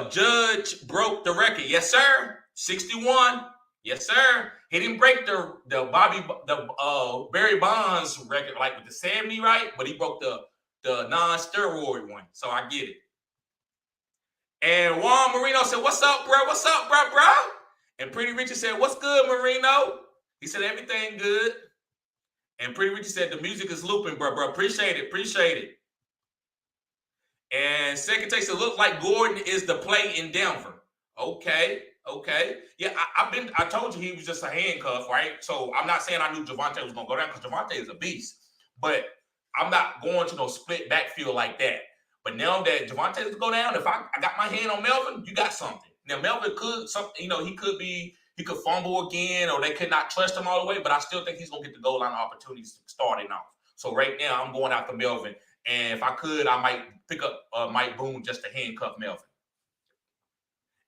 Judge broke the record. Yes, sir. 61. Yes, sir. He didn't break the Barry Bonds record, like with the 70, right? But he broke the non-steroid one. So I get it. And Juan Marino said, what's up, bro? And Pretty Richard said, what's good, Marino? He said, everything good. And Pretty Richard said, the music is looping, bro. Appreciate it. And second take said, look like Gordon is the play in Denver. Okay. Yeah, I told you he was just a handcuff, right? So I'm not saying I knew Devonte was going to go down because Devonte is a beast. But I'm not going to no split backfield like that. But now that Devonte is go down, if I got my hand on Melvin, you got something. Now Melvin he could fumble again, or they could not trust him all the way. But I still think he's gonna get the goal line opportunities starting off. So right now I'm going after Melvin, and if I could, I might pick up Mike Boone just to handcuff Melvin.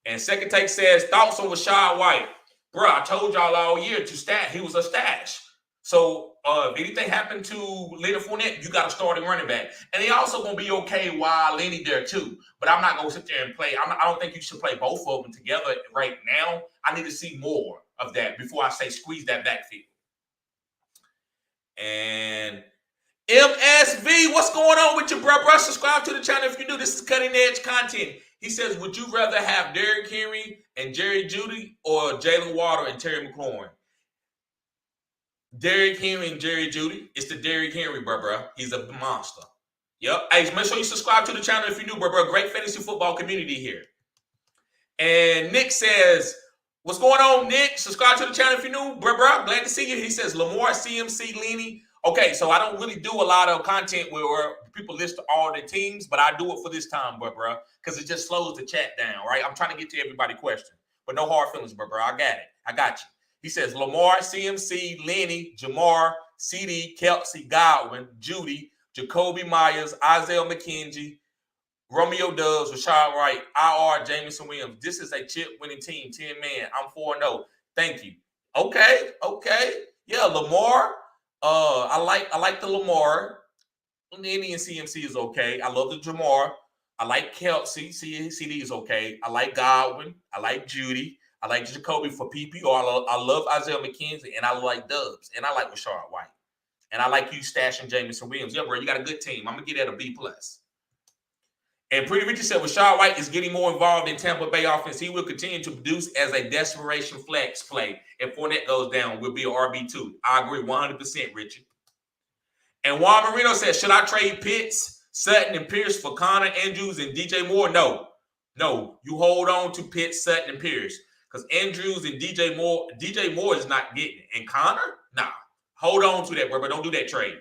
And second take says thoughts on Rachaad White, bro. I told y'all all year he was a stash. So if anything happened to Leonard Fournette, you got a starting running back. And they also going to be okay while Lenny there too. But I'm not going to sit there and play. I don't think you should play both of them together right now. I need to see more of that before I say squeeze that backfield. And MSV, what's going on with you, bro? Subscribe to the channel if you're new. This is cutting edge content. He says, would you rather have Derrick Henry and Jerry Jeudy or Jalen Waddle and Terry McLaurin? Derrick Henry and Jerry Jeudy. It's the Derrick Henry, bro. He's a monster. Yep. Hey, make sure you subscribe to the channel if you're new, bro. Great fantasy football community here. And Nick says, what's going on, Nick? Subscribe to the channel if you're new, bro. Glad to see you. He says, Lamar, CMC, Lenny. Okay, so I don't really do a lot of content where people list all the teams, but I do it for this time, bro, because it just slows the chat down, right? I'm trying to get to everybody's question, but no hard feelings, bro. I got it. I got you. He says, Lamar, CMC, Lenny, Jamar, CD, Kelce, Godwin, Judy, Jacoby Myers, Isaiah McKenzie, Romeo Doubs, Rachaad White, IR, Jamison Williams. This is a chip-winning team, 10-man. I'm 4-0. Thank you. Okay. Yeah, Lamar. I like the Lamar. Lenny and CMC is okay. I love the Jamar. I like Kelce. CD is okay. I like Godwin. I like Judy. I like Jacoby for PPR. I love Isaiah McKenzie, and I like Doubs, and I like Rachaad White, and I like you stashing Jamison Williams. Yeah, bro, you got a good team. I'm gonna get that a B+. And Pretty Richard said Rachaad White is getting more involved in Tampa Bay offense. He will continue to produce as a desperation flex play. If Fournette goes down, will be an RB2. I agree 100%, Richard. And Juan Marino says, should I trade Pitts, Sutton, and Pierce for Connor, Andrews, and DJ Moore? No. You hold on to Pitts, Sutton, and Pierce. Because Andrews and DJ Moore is not getting it. And Connor, nah. Hold on to that, bro, but don't do that trade.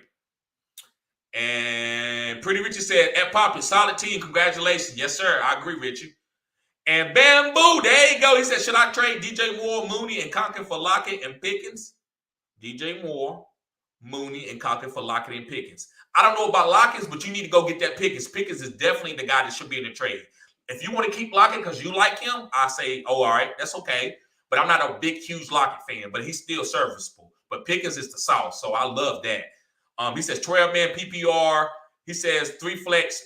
And Pretty Richie said, at Poppy, solid team, congratulations. Yes, sir. I agree, Richie. And Bamboo, there you go. He said, should I trade DJ Moore, Mooney, and Conklin for Lockett and Pickens? DJ Moore, Mooney, and Conklin for Lockett and Pickens. I don't know about Lockett, but you need to go get that Pickens. Pickens is definitely the guy that should be in the trade. If you want to keep Lockett because you like him, I say, oh, all right, that's okay. But I'm not a big, huge Lockett fan, but he's still serviceable. But Pickens is the sauce, so I love that. He says 12-man PPR. He says 3 flex.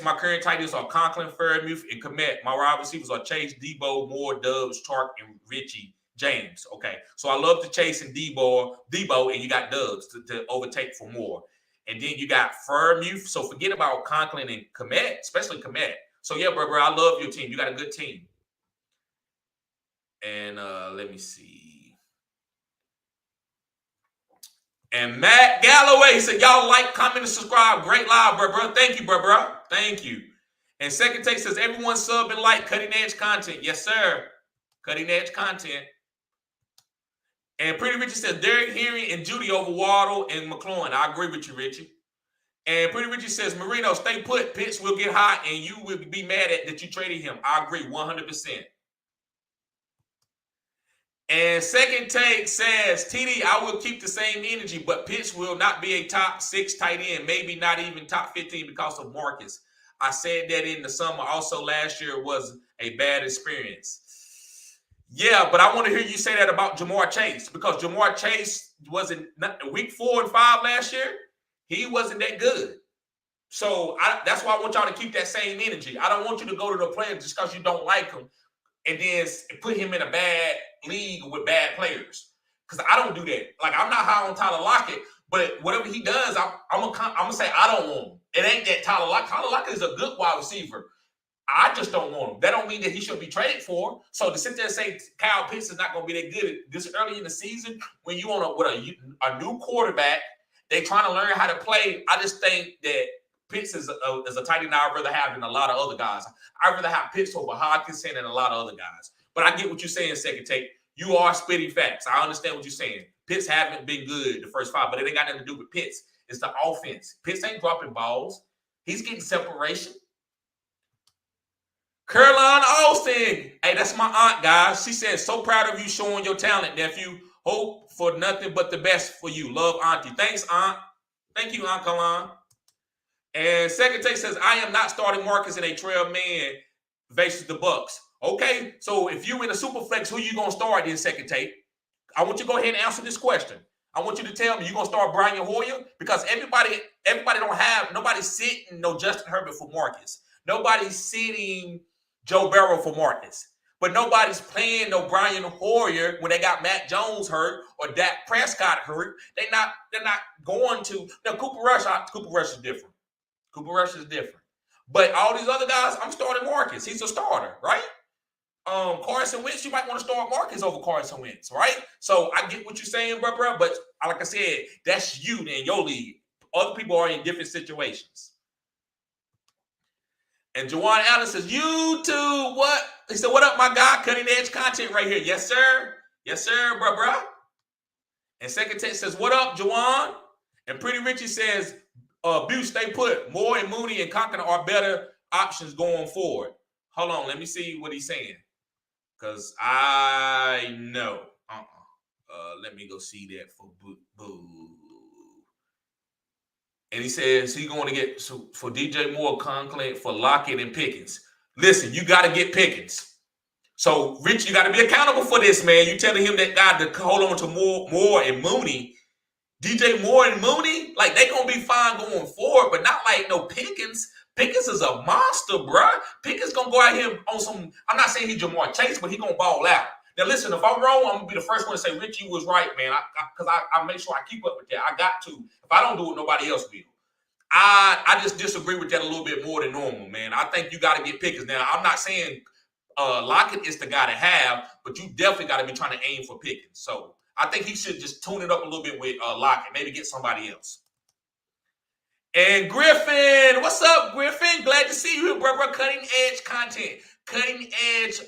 My current tight ends are Conklin, Fairmouth, and Komet. My wide receivers are Chase, Debo, Moore, Dubs, Chark, and Richie James. Okay, so I love to Chase and Debo, and you got Dubs to overtake for Moore. And then you got Fairmouth. So forget about Conklin and Komet, especially Komet. So yeah, bro, I love your team. You got a good team. And let me see. And Matt Galloway, he said, y'all like, comment, and subscribe. Great live, bro. Thank you, bro. Thank you. And Second Take says, everyone sub and like cutting edge content. Yes, sir. Cutting edge content. And Pretty Richie says, Derek Henry and Judy over Waddle and McLaurin. I agree with you, Richie. And Pretty Richie says, Marino, stay put. Pitts will get hot, and you will be mad at that you traded him. I agree 100%. And Second Take says, TD, I will keep the same energy, but Pitts will not be a top 6 tight end, maybe not even top 15 because of Marcus. I said that in the summer. Also, last year was a bad experience. Yeah, but I want to hear you say that about Jamar Chase, because Jamar Chase wasn't week 4 and 5 last year. He wasn't that good. So that's why I want y'all to keep that same energy. I don't want you to go to the player just because you don't like him and then put him in a bad league with bad players. Because I don't do that. Like, I'm not high on Tyler Lockett, but whatever he does, I'm gonna say I don't want him. It ain't that Tyler Lockett. Tyler Lockett is a good wide receiver. I just don't want him. That don't mean that he should be traded for. So to sit there and say Kyle Pitts is not going to be that good this early in the season when you on with a new quarterback, they trying to learn how to play. I just think that Pitts is a tight end I'd rather have than a lot of other guys. I'd rather have Pitts over Hockenson and a lot of other guys. But I get what you're saying, Second Take. You are spitting facts. I understand what you're saying. Pitts haven't been good the first 5, but it ain't got nothing to do with Pitts. It's the offense. Pitts ain't dropping balls. He's getting separation. Caroline Austin. Hey, that's my aunt, guys. She said, so proud of you showing your talent, nephew. Hope for nothing but the best for you. Love, Auntie. Thanks, Aunt. Thank you, Aunt Caroline. And Second Take says, I am not starting Marcus in a 12-man versus the Bucks. Okay, so if you in a super flex, who you going to start in Second Take? I want you to go ahead and answer this question. I want you to tell me, you going to start Brian Hoyer? Because everybody don't have, nobody's sitting no Justin Herbert for Marcus. Nobody's sitting Joe Burrow for Marcus. But nobody's playing no Brian Hoyer when they got Matt Jones hurt or Dak Prescott hurt. They're not going to. Now, Cooper Rush is different. Cooper Rush is different. But all these other guys, I'm starting Marcus. He's a starter, right? Carson Wentz, you might want to start Marcus over Carson Wentz, right? So I get what you're saying, bro. But like I said, that's you in your league. Other people are in different situations. And Jawan Allen says, YouTube, what? He said, what up, my guy? Cutting edge content right here. Yes, sir. Yes, sir, bro. And Second Take says, what up, Jawan? And Pretty Richie says, Buse, stay put. Moore and Mooney and Conklin are better options going forward. Hold on. Let me see what he's saying. Because I know. Let me go see that for Boo. And he says he's going to get for DJ Moore, Conklin, for Lockett and Pickens. Listen, you got to get Pickens. So, Rich, you got to be accountable for this, man. You telling him that guy to hold on to Moore and Mooney. DJ Moore and Mooney, like, they going to be fine going forward, but not like no Pickens. Pickens is a monster, bro. Pickens going to go out here on some, I'm not saying he's Jamar Chase, but he going to ball out. Now, listen, if I'm wrong, I'm going to be the first one to say, Rich, you was right, man, because I make sure I keep up with that. I got to. If I don't do it, nobody else will. I just disagree with that a little bit more than normal, man. I think you got to get Pickens. Now, I'm not saying Lockett is the guy to have, but you definitely got to be trying to aim for Pickens. So I think he should just tune it up a little bit with Lockett, maybe get somebody else. And Griffin, what's up, Griffin? Glad to see you here, bro. Cutting edge content. cutting edge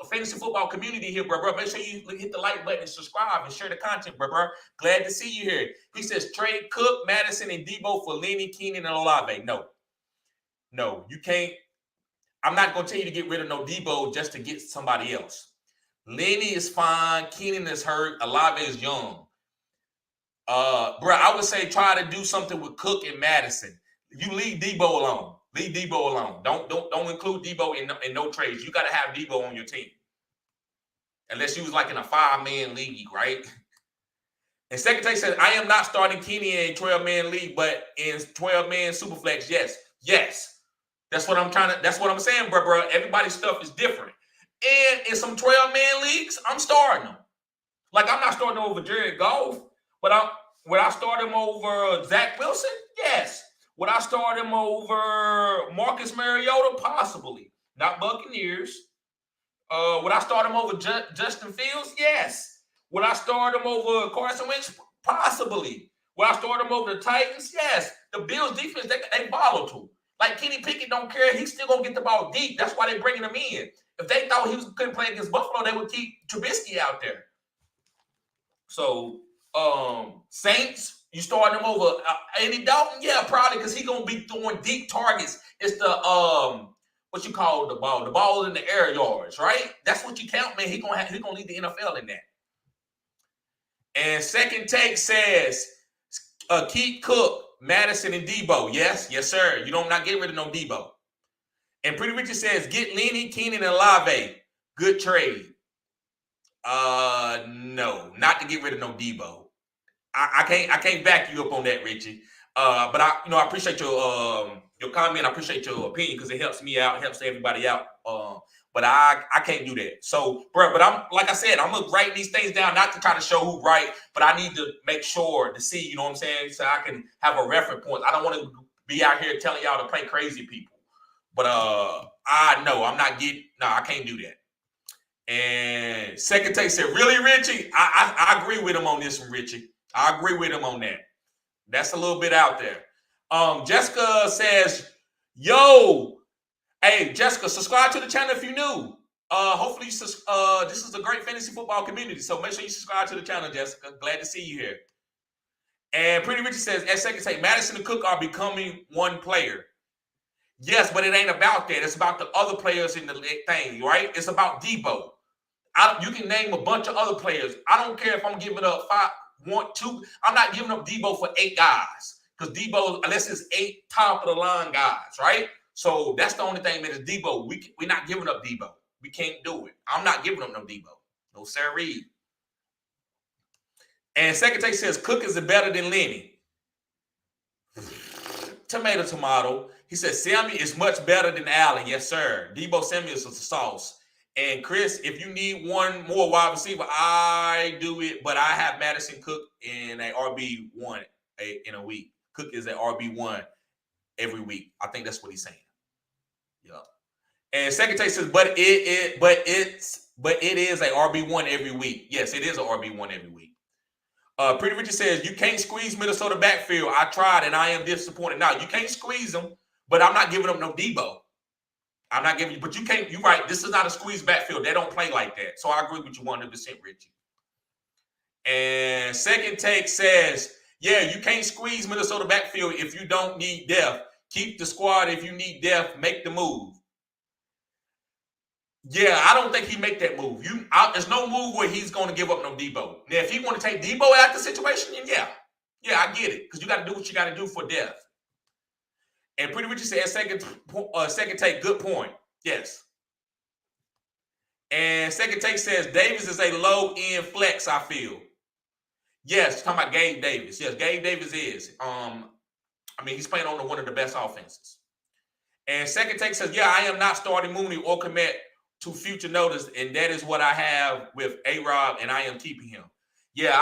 fantasy football community here, bro. Make sure you hit the like button and subscribe and share the content, bro. Glad to see you here. He says trade Cook, Madison, and Debo for Lenny, Keenan, and Olave. No, you can't. I'm not going to tell you to get rid of no Debo just to get somebody else. Lenny is fine. Keenan is hurt. Olave is young. Bro, I would say try to do something with Cook and Madison. You leave Debo alone. Leave Debo alone. Don't include Debo in no trades. You got to have Debo on your team. Unless you was like in a 5-man league, right? And Second Take says, I am not starting Kenny in a 12-man league, but in 12-man Superflex, yes. That's what I'm saying, bro. Everybody's stuff is different. And in some 12-man leagues, I'm starting them. Like, I'm not starting over Jared Goff, but would I start him over Zach Wilson? Yes. Would I start him over Marcus Mariota? Possibly. Not Buccaneers. Would I start him over Justin Fields? Yes. Would I start him over Carson Wentz? Possibly. Would I start him over the Titans? Yes. The Bills defense, they volatile. Like Kenny Pickett don't care. He's still going to get the ball deep. That's why they're bringing him in. If they thought he couldn't play against Buffalo, they would keep Trubisky out there. So, Saints, you start him over Andy Dalton? Yeah, probably, because he's going to be throwing deep targets. It's the, what you call the ball in the air yards, right? That's what you count, man. He's going to lead the NFL in that. And Second Take says, keep Cook, Madison, and Debo. Yes, sir. You don't not get rid of no Debo. And Pretty Richard says, get Lenny, Keenan, and Olave. Good trade. No, not to get rid of no Debo. I can't back you up on that, Richie. But I appreciate your comment. I appreciate your opinion because it helps me out, helps everybody out. But I can't do that. So, bro, but I'm like I said, I'm gonna write these things down not to try to show who right, but I need to make sure to see, you know what I'm saying, so I can have a reference point. I don't want to be out here telling y'all to play crazy people. But I can't do that. And Second Take said, really, Richie? I agree with him on this one, Richie. I agree with him on that. That's a little bit out there. Jessica says, yo, hey, Jessica, subscribe to the channel if you're new. Hopefully, this is a great fantasy football community. So make sure you subscribe to the channel, Jessica. Glad to see you here. And Pretty Richard says, at Second Take, Madison and Cook are becoming one player. Yes, but it ain't about that. It's about the other players in the thing, right? It's about Debo. You can name a bunch of other players. I don't care if I'm giving up 5, 1, 2. I'm not giving up Debo for 8 guys. Because Debo, unless it's 8 top-of-the-line guys, right? So that's the only thing that is Debo. We're not giving up Debo. We can't do it. I'm not giving up no Debo. No sirree. And Second Take says, Cook is better than Lenny. Tomato. He says, Sammy is much better than Allen. Yes, sir. Debo Samuel is a sauce. And Chris, if you need one more wide receiver, I do it. But I have Madison Cook in a RB1 in a week. Cook is an RB1 every week. I think that's what he's saying. Yeah. And Second Take says, but it is a RB1 every week. Yes, it is an RB1 every week. Pretty Richard says, you can't squeeze Minnesota backfield. I tried and I am disappointed. Now, you can't squeeze them, but I'm not giving up no Debo. I'm not giving you, but you can't, you're right. This is not a squeeze backfield. They don't play like that. So I agree with you 100%, Richie. And Second Take says, yeah, you can't squeeze Minnesota backfield if you don't need depth. Keep the squad if you need depth. Make the move. Yeah, I don't think he make that move. There's no move where he's going to give up no Debo. Now, if he want to take Debo out of the situation, then yeah, I get it, because you got to do what you got to do for depth. And Pretty Richard said, Second Take, good point. Yes. And Second Take says, Davis is a low-end flex, I feel. Yes, talking about Gabe Davis. Yes, Gabe Davis is. He's playing on one of the best offenses. And Second Take says, yeah, I am not starting Mooney or Komet to future notice, and that is what I have with A-Rob, and I am keeping him. Yeah,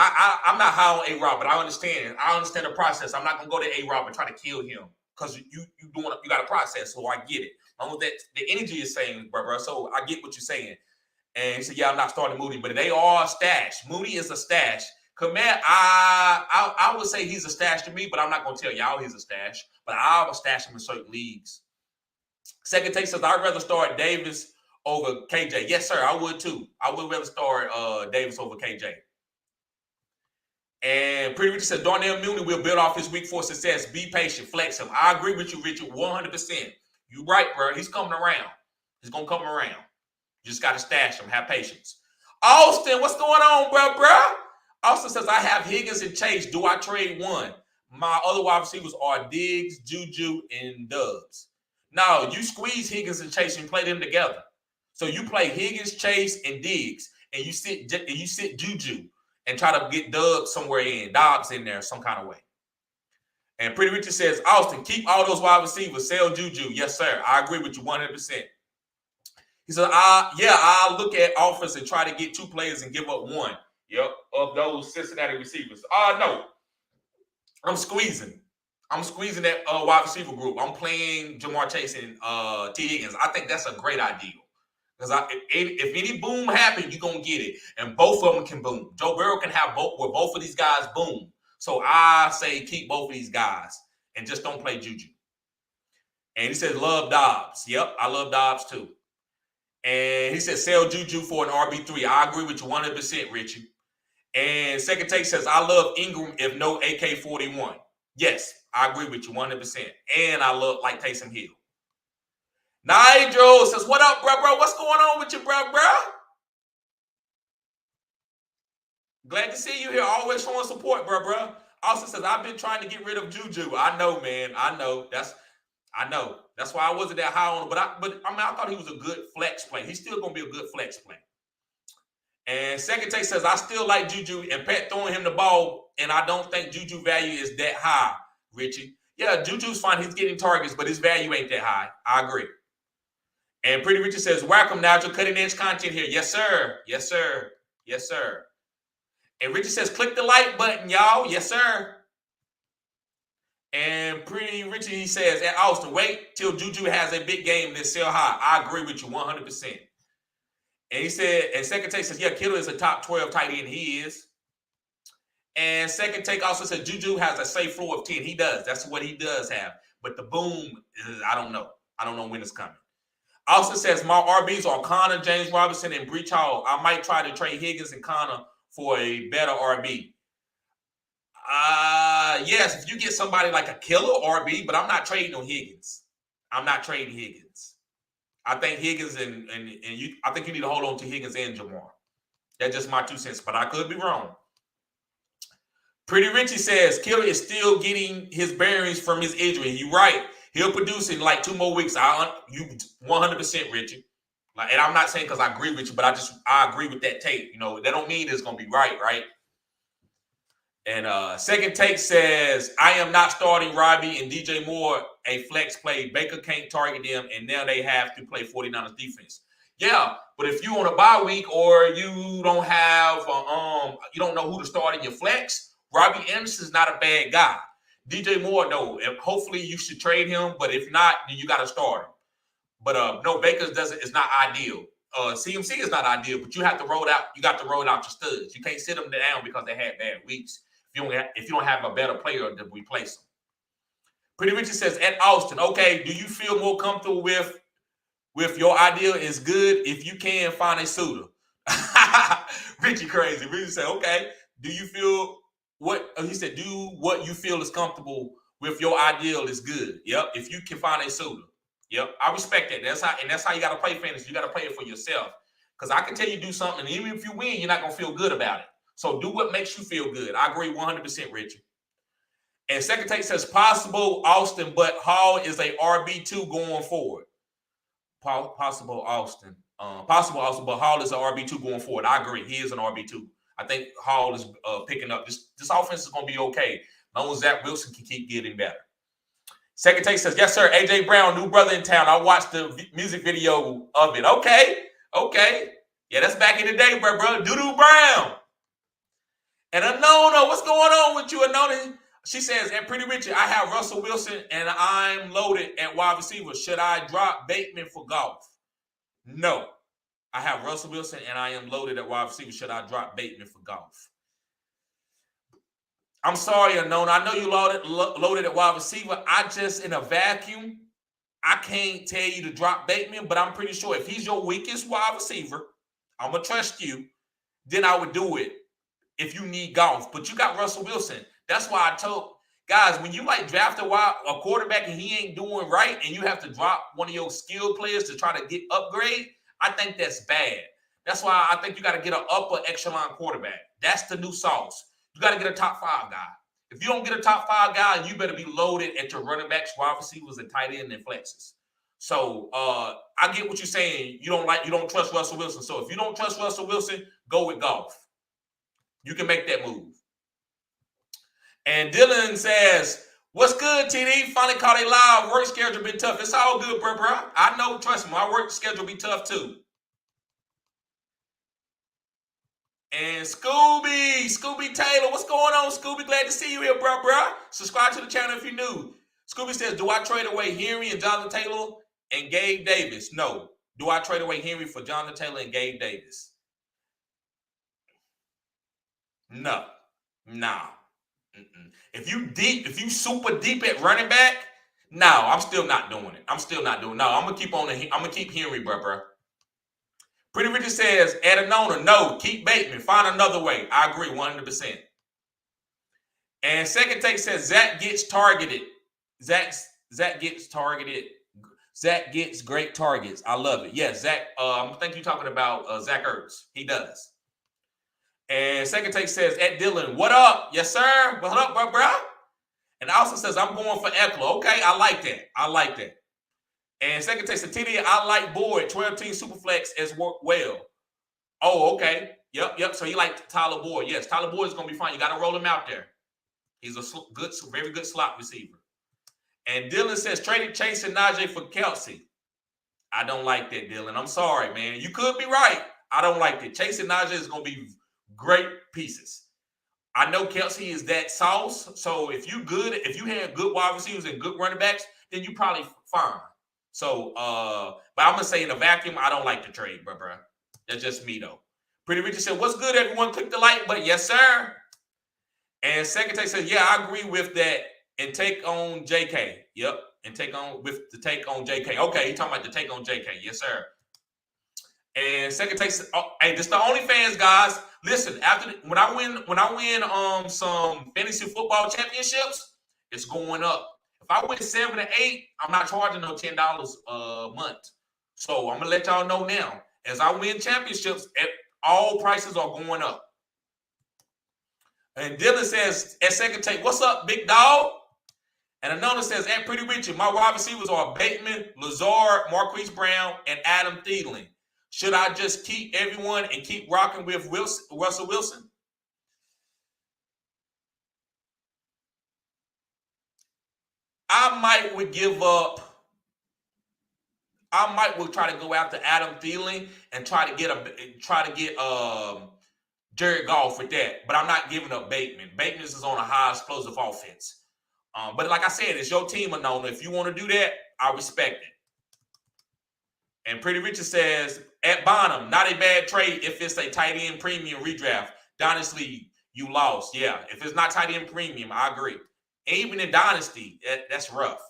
I'm not high on A-Rob, but I understand. I understand the process. I'm not going to go to A-Rob and try to kill him because you got a process, so I get it. As long as that the energy is saying, bro, so I get what you're saying. And he said, yeah, I'm not starting Mooney, but they are a stash. Mooney is a stash. Komet, I would say he's a stash to me, but I'm not going to tell y'all he's a stash. But I'll stash him in certain leagues. Second Take says, I'd rather start Davis over KJ. Yes, sir. I would too. I would rather start Davis over KJ. And Pretty Richard said, Darnell Mooney will build off his week 4 success. Be patient. Flex him. I agree with you, Richard, 100%. You right, bro. He's coming around. He's going to come around. You just got to stash him. Have patience. Austin, what's going on, bro? Austin says, I have Higgins and Chase. Do I trade one? My other wide receivers are Diggs, Juju, and Dubs. No, you squeeze Higgins and Chase and play them together. So you play Higgins, Chase, and Diggs, and you sit Juju and try to get Dobbs in there some kind of way. And Pretty Richard says, Austin, keep all those wide receivers. Sell Juju. Yes, sir. I agree with you 100%. He said, I'll look at offense and try to get 2 players and give up 1. Yep, of those Cincinnati receivers. No. I'm squeezing that wide receiver group. I'm playing Jamar Chase and T. Higgins. I think that's a great idea. Because if any boom happens, you're going to get it. And both of them can boom. Joe Burrow can have both of these guys boom. So I say keep both of these guys and just don't play Juju. And he says, love Dobbs. Yep, I love Dobbs too. And he says, sell Juju for an RB3. I agree with you 100%, Richie. And Second Take says, I love Ingram if no AK-41. Yes, I agree with you 100%. And I like Taysom Hill. Nigel says, what up, bro? What's going on with you, bro? Glad to see you here. Always showing support, bro. Also says, I've been trying to get rid of Juju. I know, man. I know. That's why I wasn't that high on him. But I thought he was a good flex play. He's still going to be a good flex play. And Second Take says, I still like Juju and Pat throwing him the ball, and I don't think Juju value is that high, Richie. Yeah, Juju's fine. He's getting targets, but his value ain't that high. I agree. And Pretty Richard says, welcome, Nigel. Cutting edge content here. Yes, sir. Yes, sir. Yes, sir. And Richard says, click the like button, y'all. Yes, sir. And Pretty Richard, he says, at Austin, wait till Juju has a big game and then sell high. I agree with you 100%. And he said, and Second Take says, yeah, Kittle is a top 12 tight end. He is. And Second Take also said Juju has a safe floor of 10. He does. That's what he does have. But the boom, I don't know. I don't know when it's coming. Also says, my RBs are Connor, James Robinson, and Breach Hall. I might try to trade Higgins and Connor for a better RB. Yes, if you get somebody like a killer RB, but I'm not trading on Higgins. I'm not trading Higgins. I think Higgins and you. I think you need to hold on to Higgins and Jamar. That's just my 2 cents, but I could be wrong. Pretty Richie says Kittle is still getting his bearings from his injury. You're right. He'll produce in like 2 more weeks. You 100%, Richie. And I'm not saying because I agree with you, but I agree with that take. You know, that don't mean it's gonna be right? And Second Take says, I am not starting Robbie and DJ Moore a flex play. Baker can't target them, and now they have to play 49ers defense. Yeah, but if you on a bye week or you don't have you don't know who to start in your flex, Robbie Anderson is not a bad guy. DJ Moore, no, hopefully you should trade him, but if not, then you got to start him. But no, Baker's is not ideal. CMC is not ideal, but you have to roll out. You got to roll out your studs. You can't sit them down because they had bad weeks. If you don't have a better player to replace them. Pretty Richard says at Austin, okay, do you feel more comfortable with your idea is good if you can find a suitor? Richie crazy. Richie said, okay, do you feel what he said? Do what you feel is comfortable with your ideal is good. Yep, if you can find a suitor. Yep, I respect that. That's how you got to play fantasy. You got to play it for yourself. Because I can tell you do something, and even if you win, you're not gonna feel good about it. So do what makes you feel good. I agree 100%, Richard. And Second Take says possible Austin, but Hall is a RB2 going forward. Possible Austin, but Hall is an RB2 going forward. I agree. He is an RB2. I think Hall is picking up. This offense is going to be okay. As long as Zach Wilson can keep getting better. Second Take says, yes, sir. AJ Brown, new brother in town. I watched the music video of it. Okay. Yeah, that's back in the day, bro. Doo-Doo Brown. And Anona, what's going on with you, Anona? She says, and Pretty Richard, I have Russell Wilson and I'm loaded at wide receiver. Should I drop Bateman for golf? No. I have Russell Wilson and I am loaded at wide receiver. Should I drop Bateman for golf? I'm sorry, Anona. I know you loaded at wide receiver. I just, in a vacuum, I can't tell you to drop Bateman, but I'm pretty sure if he's your weakest wide receiver, I'm going to trust you, then I would do it if you need golf. But you got Russell Wilson. That's why I told guys, when you like draft a quarterback and he ain't doing right and you have to drop one of your skilled players to try to get upgrade, I think that's bad. That's why I think you got to get an upper echelon quarterback. That's the new sauce. You got to get a top 5 guy. If you don't get a top 5 guy, you better be loaded at your running backs, wide receivers, and tight end and flexes. So I get what you're saying. You don't trust Russell Wilson. So if you don't trust Russell Wilson, go with golf. You can make that move. And Dylan says, "What's good, TD? Finally caught a live. Work schedule been tough. It's all good, bro. I know. Trust me, my work schedule be tough too." And Scooby Taylor, what's going on, Scooby? Glad to see you here, bro. Subscribe to the channel if you're new. Scooby says, "Do I trade away Henry and Jonathan Taylor and Gabe Davis?" No. Do I trade away Henry for Jonathan Taylor and Gabe Davis? No. Nah. If you super deep at running back, no, I'm still not doing it. No, I'm gonna keep Henry, bro. Pretty Richard says, "Add a Nona, no, keep Bateman, find another way." I agree 100%. And Second Take says Zach gets targeted. Zach gets targeted. Zach gets great targets. I love it. Yes, Zach. I think you're talking about Zach Ertz. He does. And Second Take says, "At Dylan, what up? Yes, sir. What up, bro? And also says, "I'm going for Eckler." Okay, I like that. And Second Take says, "TD, I like Boyd, 12-team Superflex as well." Oh, okay. Yep. So you like Tyler Boyd. Yes, Tyler Boyd is going to be fine. You got to roll him out there. He's a very good slot receiver. And Dylan says, "Traded Chase and Najee for Kelsey." I don't like that, Dylan. I'm sorry, man. You could be right. I don't like that. Chase and Najee is going to be great pieces. I know Kelsey is that sauce. So if you have good wide receivers and good running backs, then you probably fine. So, but I'm gonna say in a vacuum, I don't like the trade, bro. That's just me though. Pretty Richard said, "What's good, everyone? Click the like button." Yes, sir. And Second Take says, "Yeah, I agree with that." And take on JK. Yep. And take on JK. Okay, you talking about the take on JK? Yes, sir. And Second Take says, "Oh, hey, this the OnlyFans, guys. Listen, when I win some fantasy football championships, it's going up. If I win 7 to 8, I'm not charging no $10 a month. So I'm gonna let y'all know now. As I win championships, all prices are going up." And Dylan says, at Second Take, "What's up, big dog?" And another says, "At Pretty Richard, my wide receivers are Bateman, Lazard, Marquise Brown, and Adam Thielen. Should I just keep everyone and keep rocking with Russell Wilson?" I might try to go after Adam Thielen and try to get Jared Goff with that. But I'm not giving up Bateman. Bateman is on a high explosive offense. But like I said, it's your team, Anona. If you want to do that, I respect it. And Pretty Richard says, "At Bonham, not a bad trade if it's a tight end premium redraft. Dynasty, you lost." Yeah, if it's not tight end premium, I agree. Even in Dynasty, that's rough.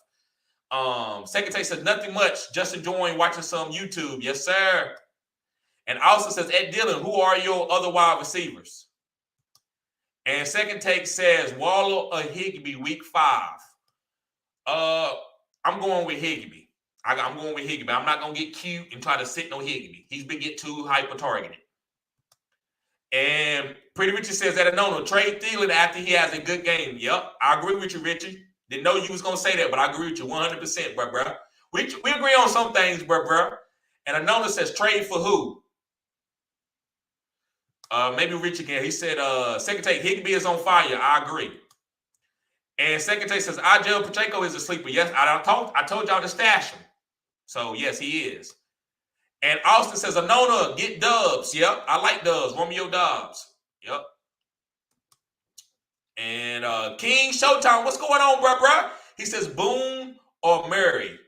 Second Take says, "Nothing much. Just enjoying watching some YouTube." Yes, sir. And also says, "At Dylan, who are your other wide receivers?" And Second Take says, "Waller or Higbee week 5. I'm going with Higbee. I'm going with Higbee. I'm not going to get cute and try to sit no Higbee. He's been get too hyper-targeted. And Pretty Richard says that Anona, trade Thielen after he has a good game. Yep, I agree with you, Richard. Didn't know you was going to say that, but I agree with you 100%, bro. We agree on some things, bro. And Anona says, "Trade for who?" Maybe Richard can. He said, Second Take, Higbee is on fire. I agree. And Second Take says, "Ajel Pacheco is a sleeper." Yes, I told y'all to stash him. So, yes, he is. And Austin says, "Anona, get Dubs." Yep, I like Dubs. Romeo Dobbs. Yep. And King Showtime, what's going on, bro? He says, "Boone or Murray?"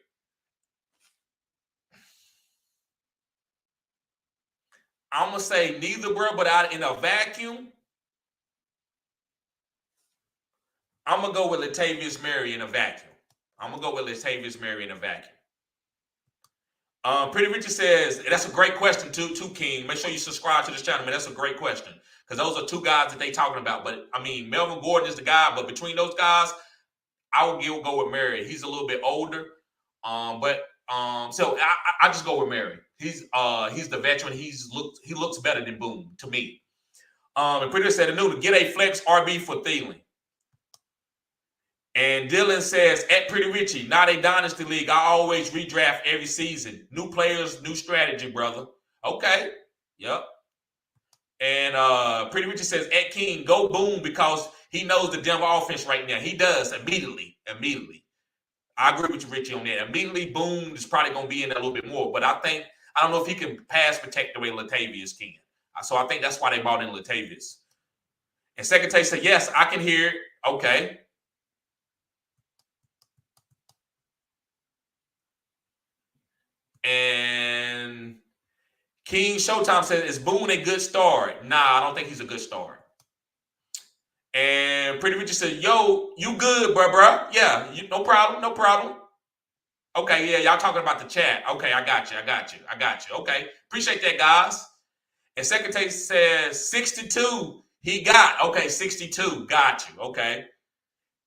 I'm going to say neither, bro, but out in a vacuum, I'm going to go with Latavius Murray in a vacuum. Pretty Richard says, that's a great question too, King. Make sure you subscribe to this channel, man. That's a great question. Because those are two guys that they talking about. But, I mean, Melvin Gordon is the guy. But between those guys, I would go with Murray. He's a little bit older. So I just go with Murray. He's the veteran. He looks better than Boone to me. And Pretty said, to get a flex RB for Thielen. And Dylan says, at Pretty Richie, not a dynasty league. I always redraft every season. New players, new strategy, brother. Okay. Yep. And Pretty Richie says, at King, go Boone because he knows the Denver offense right now. He does immediately. I agree with you, Richie, on that. Immediately, Boone is probably going to be in there a little bit more. But I don't know if he can pass protect the way Latavius can. So I think that's why they brought in Latavius. And Second Take said, yes, I can hear it. Okay. And King Showtime says, is Boone a good start? Nah, I don't think he's a good start. And Pretty Richard said, yo, you good, bro? Yeah, no problem. Okay, yeah, y'all talking about the chat. Okay, I got you. Okay, appreciate that, guys. And Second Take says, 62, he got. Okay, 62, got you. Okay.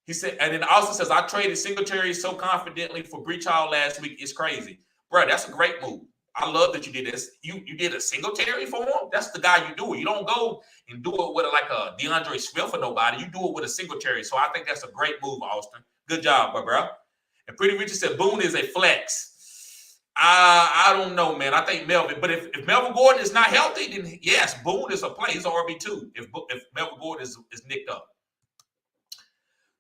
He said, and then also says, I traded Singletary so confidently for Breachall last week. It's crazy. Bro, that's a great move. I love that you did this. You did a Singletary for him? That's the guy you do it. You don't go and do it with like a DeAndre Swift or nobody. You do it with a Singletary. So I think that's a great move, Austin. Good job, bro. And Pretty Richard said, Boone is a flex. I don't know, man. I think Melvin. But if Melvin Gordon is not healthy, then yes, Boone is a play. He's an RB2 if Melvin Gordon is nicked up.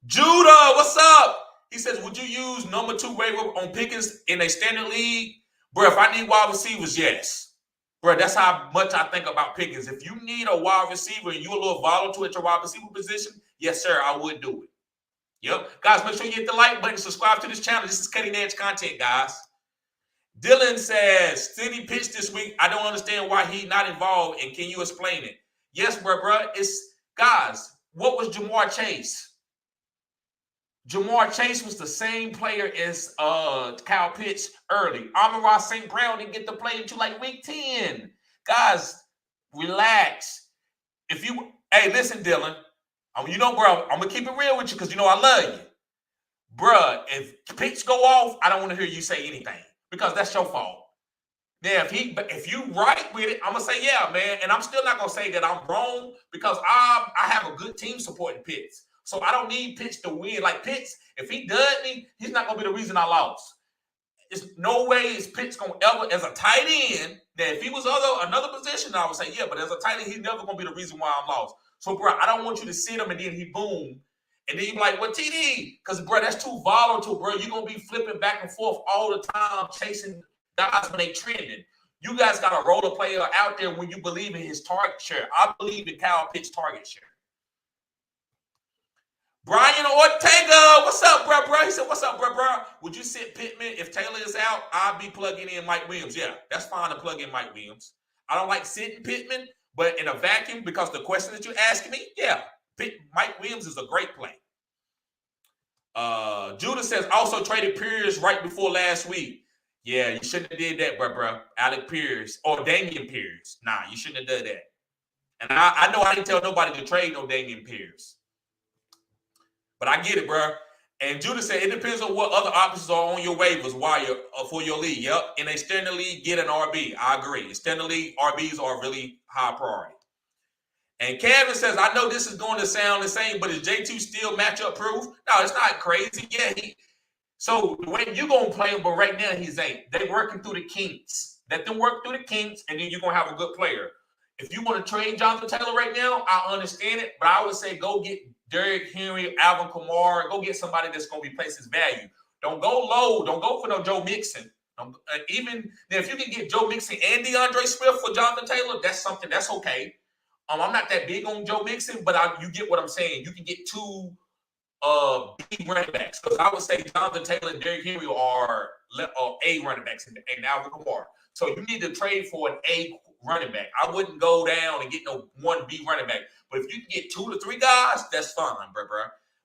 Judah, what's up? He says, would you use number 2 waiver on Pickens in a standard league? Bro, if I need wide receivers, yes. Bro, that's how much I think about Pickens. If you need a wide receiver and you're a little volatile at your wide receiver position, yes, sir, I would do it. Yep. Guys, make sure you hit the like button, subscribe to this channel. This is cutting edge content, guys. Dylan says, Cindy pitched this week. I don't understand why he's not involved, and can you explain it? Yes, bro. Guys, what was Jamar Chase? Jamar Chase was the same player as Kyle Pitts early. Amon-Ra St. Brown didn't get to play until like week 10. Guys, relax. Hey, listen, Dylan. You know, bro, I'm going to keep it real with you because you know I love you. Bruh, if Pitts go off, I don't want to hear you say anything because that's your fault. Now, if you right with it, I'm going to say, yeah, man. And I'm still not going to say that I'm wrong because I have a good team supporting Pitts. So I don't need Pitts to win. Like Pitts, if he does me, he's not going to be the reason I lost. There's no way is Pitts going to ever, as a tight end, that if he was another position, I would say, yeah, but as a tight end, he's never going to be the reason why I'm lost. So, bro, I don't want you to sit him and then he boom. And then you be like, well, TD, because, bro, that's too volatile, bro. You're going to be flipping back and forth all the time, chasing guys when they trending. You guys got to roll a player out there when you believe in his target share. I believe in Kyle Pitts' target share. Brian Ortega, what's up, bro? He said, what's up, bro? Would you sit Pittman if Taylor is out? I'll be plugging in Mike Williams. Yeah, that's fine to plug in Mike Williams. I don't like sitting Pittman, but in a vacuum, because the question that you're asking me, yeah, Mike Williams is a great play. Judah says, also traded Pearce right before last week. Yeah, you shouldn't have did that, bro. Alec Pearce or Damian Pearce. Nah, you shouldn't have done that. And I know I didn't tell nobody to trade no Damian Pearce. But I get it, bro. And Judah said, it depends on what other options are on your waivers for your league. Yep. In a standard league, get an RB. I agree. In standard league, RBs are really high priority. And Kevin says, I know this is going to sound the same, but is J2 still matchup proof? No, it's not crazy. Yeah. So the way you're going to play him, but right now he's ain't. They're working through the kinks. Let them work through the kinks, and then you're going to have a good player. If you want to trade Jonathan Taylor right now, I understand it, but I would say go get Derrick Henry, Alvin Kamara. Go get somebody that's going to replace his value. Don't go low. Don't go for no Joe Mixon. Even if you can get Joe Mixon and DeAndre Swift for Jonathan Taylor, that's something that's okay. I'm not that big on Joe Mixon, but you get what I'm saying. You can get two big running backs because I would say Jonathan Taylor and Derrick Henry are A running backs and Alvin Kamara. So you need to trade for an A running back. I wouldn't go down and get no 1B running back. But if you can get 2 to 3 guys, that's fine, bro.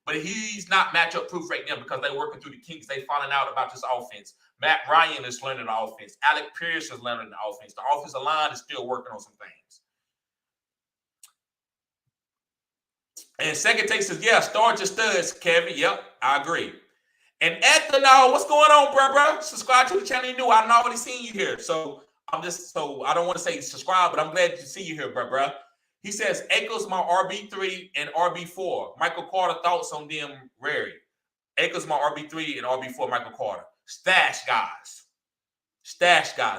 But he's not matchup proof right now because they're working through the kinks. They finding out about this offense. Matt Ryan is learning the offense. Alec Pearce is learning the offense. The offensive line is still working on some things. And second take says, yeah, start your studs, Kevin. Yep, I agree. And Ethanol, what's going on, bro? Subscribe to the channel. You knew I've already seen you here. So I don't want to say subscribe, but I'm glad to see you here, bro. He says, Akers my RB3 and RB4. Michael Carter, thoughts on them, Rary. Akers my RB3 and RB4, Michael Carter. Stash guys.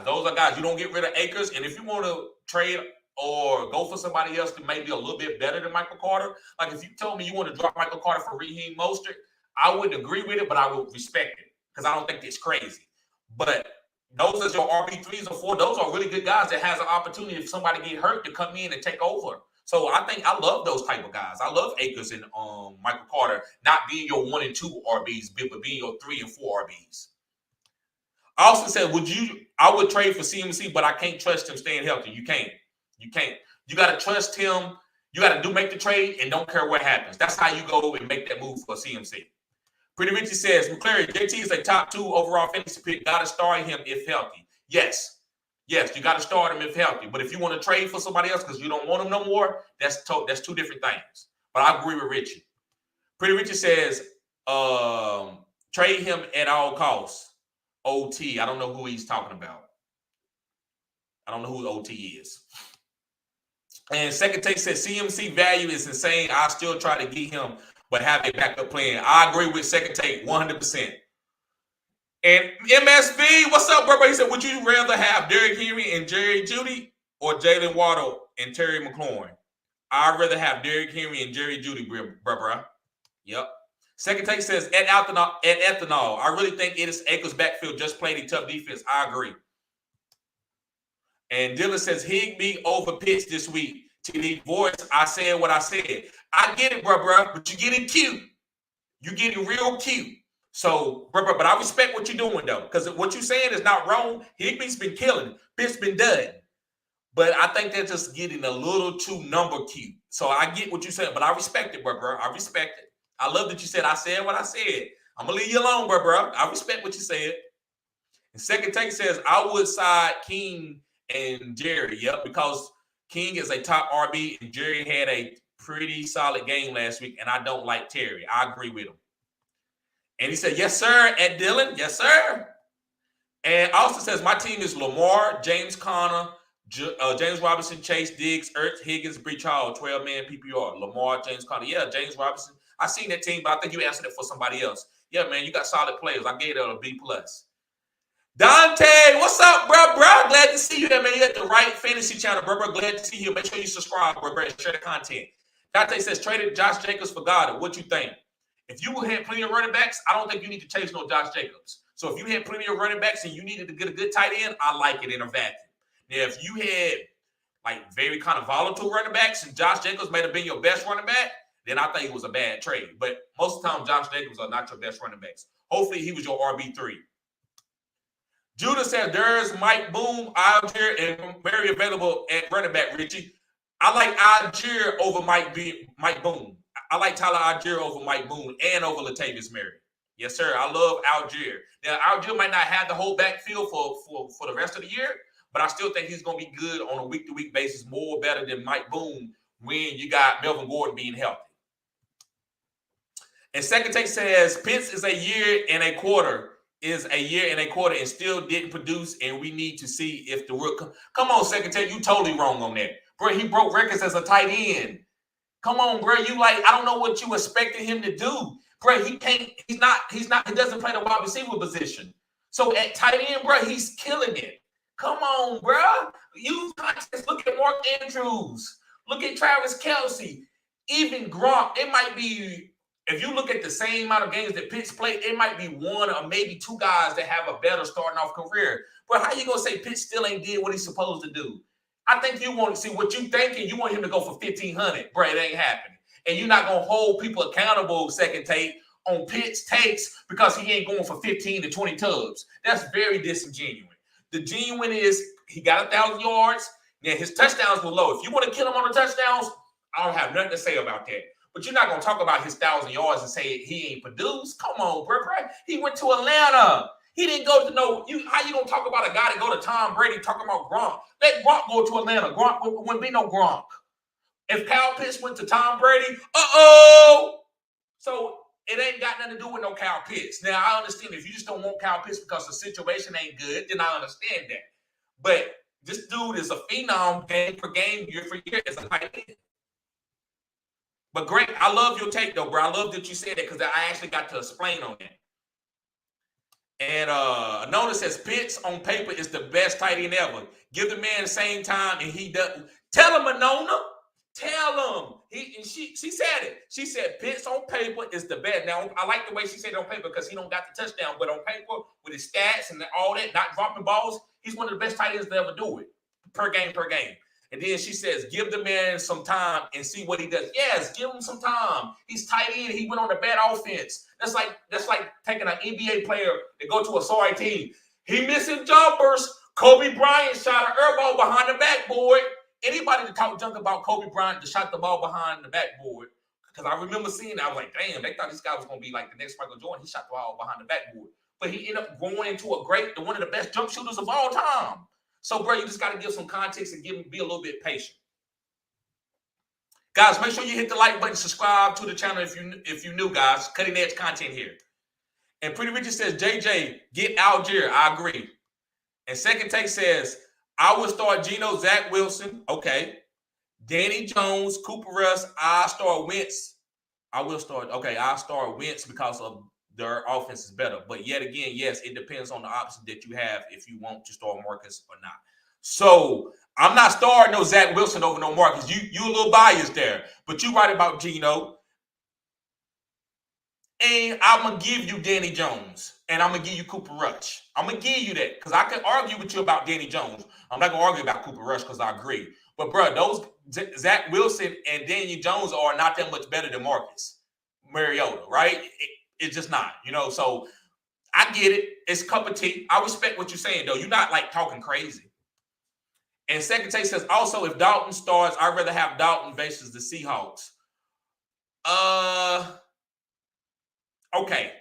Those are guys. You don't get rid of Akers. And if you want to trade or go for somebody else that may be a little bit better than Michael Carter, like if you told me you want to drop Michael Carter for Raheem Mostert, I wouldn't agree with it, but I would respect it because I don't think it's crazy. But those are your RB3s or 4. Those are really good guys that has an opportunity if somebody get hurt to come in and take over. So I think I love those type of guys. I love Akers and Michael Carter not being your 1 and 2 RBs, but being your 3 and 4 RBs. Austin said, I would trade for CMC, but I can't trust him staying healthy. You can't. You got to trust him. You got to make the trade and don't care what happens. That's how you go and make that move for CMC. Pretty Richie says, McClary, JT is a top 2 overall fantasy pick. Got to start him if healthy. Yes, you got to start him if healthy. But if you want to trade for somebody else because you don't want him no more, that's 2 different things. But I agree with Richie. Pretty Richie says, trade him at all costs. OT. I don't know who he's talking about. I don't know who OT is. And second take says, CMC value is insane. I still try to get him, but have a backup plan. I agree with second take 100%. And MSV, what's up, bro? He said, would you rather have Derrick Henry and Jerry Jeudy or Jalen Waddle and Terry McLaurin? I'd rather have Derrick Henry and Jerry Jeudy, bro. Yep. Second take says, at ethanol, I really think it is Akers' backfield just played a tough defense. I agree. And Dylan says, Higbee over Pitts this week. TD voice, I said what I said. I get it, bro, but you're getting cute. You're getting real cute. So, bro, but I respect what you're doing, though, because what you're saying is not wrong. Higbee's been killing. Pitts been done. But I think they're just getting a little too number cute. So I get what you're saying, but I respect it, bro. I respect it. I love that you said, I said what I said. I'm going to leave you alone, bro. I respect what you said. And second take says, I would side King and Jerry. Yep, because King is a top RB and Jerry had a pretty solid game last week, and I don't like Terry. I agree with him. And he said, yes, sir, at Dylan. Yes, sir. And Austin says, my team is Lamar, James Conner, James Robinson, Chase, Diggs, Ertz, Higgins, Breach Hall, 12-man PPR. Lamar, James Conner. Yeah, James Robinson. I seen that team, but I think you answered it for somebody else. Yeah, man, you got solid players. I gave that a B+. Dante, what's up, bro? Glad to see you there, man. You at the right fantasy channel, bro. Glad to see you. Make sure you subscribe, bro, and share the content. Dante says, traded Josh Jacobs for Goddard. What you think? If you had plenty of running backs, I don't think you need to chase no Josh Jacobs. So if you had plenty of running backs and you needed to get a good tight end, I like it in a vacuum. Now, if you had like very kind of volatile running backs and Josh Jacobs may have been your best running back, then I think it was a bad trade. But most of the time, Josh Jacobs are not your best running backs. Hopefully, he was your RB3. Judah said, there's Mike Boone, Algier, and very available at running back, Richie. I like Algier over Mike Boone. I like Tyler Algier over Mike Boone and over Latavius Murray. Yes, sir. I love Algier. Now, Algier might not have the whole backfield for the rest of the year, but I still think he's going to be good on a week-to-week basis, more better than Mike Boone when you got Melvin Gordon being healthy. And second take says, Pitts is a year and a quarter and still didn't produce, and we need to see if the work come on, second take, you totally wrong on that. Bro, he broke records as a tight end. Come on, bro. You I don't know what you expected him to do. Bro, he doesn't play the wide receiver position. So at tight end, bro, he's killing it. Come on, bro. Use context. Look at Mark Andrews. Look at Travis Kelce. Even Gronk. It might be, if you look at the same amount of games that Pitts played, it might be one or maybe two guys that have a better starting off career. But how you going to say Pitts still ain't did what he's supposed to do? I think you want to see what you thinking. You want him to go for 1,500. Bro, it ain't happening. And you're not going to hold people accountable, second take, on Pitts takes because he ain't going for 15 to 20 tubs. That's very disingenuous. The genuine is he got 1,000 yards. Now, his touchdowns were low. If you want to kill him on the touchdowns, I don't have nothing to say about that. But you're not going to talk about his 1,000 yards and say he ain't produced. Come on, bro. He went to Atlanta. He didn't go to no. How you gonna talk about a guy that go to Tom Brady talking about Gronk? Let Gronk go to Atlanta. Gronk wouldn't be no Gronk. If Kyle Pitts went to Tom Brady, So it ain't got nothing to do with no Kyle Pitts. Now I understand if you just don't want Kyle Pitts because the situation ain't good, then I understand that. But this dude is a phenom game per game, year for year as a tight end. But Greg, I love your take though, bro. I love that you said that because I actually got to explain on that. And Anona says Pitts on paper is the best tight end ever. Give the man the same time and he doesn't. Tell him, Anona. Tell him. She said it. She said Pitts on paper is the best. Now, I like the way she said it on paper because he don't got the touchdown. But on paper, with his stats and all that, not dropping balls, he's one of the best tight ends to ever do it. Per game. And then she says, give the man some time and see what he does. Yes, give him some time. He's tight end. He went on a bad offense. That's like taking an NBA player to go to a sorry team. He missing jumpers. Kobe Bryant shot an air ball behind the backboard. Anybody to talk junk about Kobe Bryant to shot the ball behind the backboard, because I remember seeing that, I was like, damn, they thought this guy was going to be like the next Michael Jordan. He shot the ball behind the backboard. But he ended up growing into one of the best jump shooters of all time. So, bro, you just got to give some context and be a little bit patient. Guys, make sure you hit the like button, subscribe to the channel if you new, guys. Cutting edge content here. And Pretty Richard says, JJ, get Algier. I agree. And Second Take says, I will start Geno, Zach Wilson. Okay. Danny Jones, Cooper Rush. I'll start Wentz. I'll start Wentz because of their offense is better. But yet again, yes, it depends on the option that you have if you want to start Marcus or not. So I'm not starting no Zach Wilson over no Marcus. You a little biased there. But you right about Geno. And I'm going to give you Danny Jones. And I'm going to give you Cooper Rush. I'm going to give you that because I can argue with you about Danny Jones. I'm not going to argue about Cooper Rush because I agree. But, bro, those Zach Wilson and Danny Jones are not that much better than Marcus Mariota, right? It's just not, So I get it. It's a cup of tea. I respect what you're saying, though. You're not, talking crazy. And Second Take says, also, if Dalton starts, I'd rather have Dalton versus the Seahawks. Okay.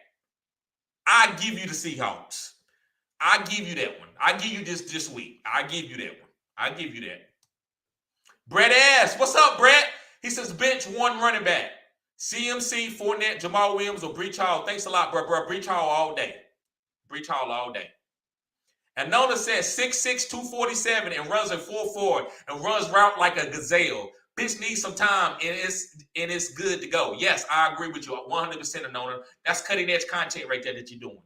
I give you the Seahawks. I give you that one. I give you this week. I give you that one. I give you that. Brett S. What's up, Brett? He says bench one running back. CMC, Fournette, Jamal Williams, or Breach Hall. Thanks a lot, bro. Breach Hall all day. Breach Hall all day. And Nona says 6'6", 247 and runs a 4.4 and runs route like a gazelle. Bitch needs some time and it's good to go. Yes, I agree with you 100%, Nona. That's cutting edge content right there that you're doing.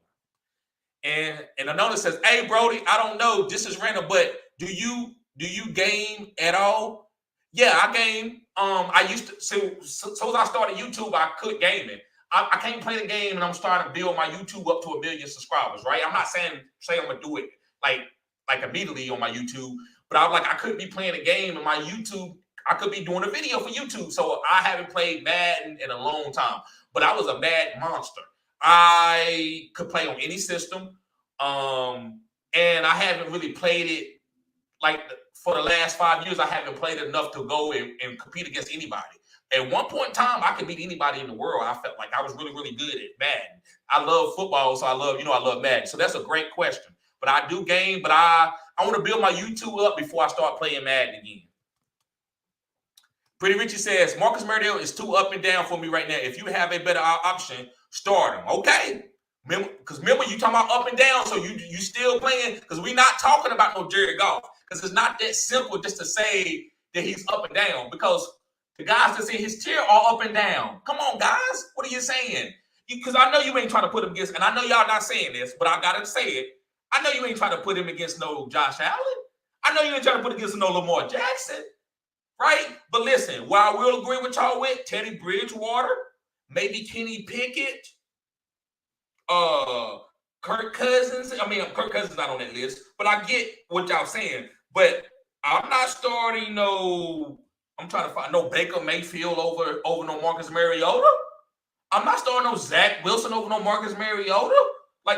And Nona says, hey, Brody, I don't know. This is random, but do you game at all? Yeah, I game. I used to. So as I started YouTube, I quit gaming. I can't play the game, and I'm starting to build my YouTube up to 1 million subscribers. Right? I'm not saying I'm gonna do it like immediately on my YouTube, but I couldn't be playing a game in my YouTube. I could be doing a video for YouTube. So I haven't played Madden in a long time, but I was a Madden monster. I could play on any system, and I haven't really played it for the last 5 years. I haven't played enough to go and compete against anybody. At one point in time, I could beat anybody in the world. I felt like I was really, really good at Madden. I love football, so I love Madden. So that's a great question. But I do game, but I want to build my YouTube up before I start playing Madden again. Pretty Richie says, Marcus Mariota is too up and down for me right now. If you have a better option, start him. Okay. Because remember, you talking about up and down, so you still playing, because we're not talking about no Jared Goff. Because it's not that simple just to say that he's up and down, because the guys that's in his tier are up and down. Come on, guys. What are you saying? Because I know you ain't trying to put him against, and I know y'all not saying this, but I got to say it. I know you ain't trying to put him against no Josh Allen. I know you ain't trying to put against no Lamar Jackson. Right? But listen, while we'll agree with y'all with Teddy Bridgewater, maybe Kenny Pickett, Kirk Cousins. Kirk Cousins not on that list, but I get what y'all saying. But I'm not starting I'm trying to find no Baker Mayfield over no Marcus Mariota. I'm not starting no Zach Wilson over no Marcus Mariota.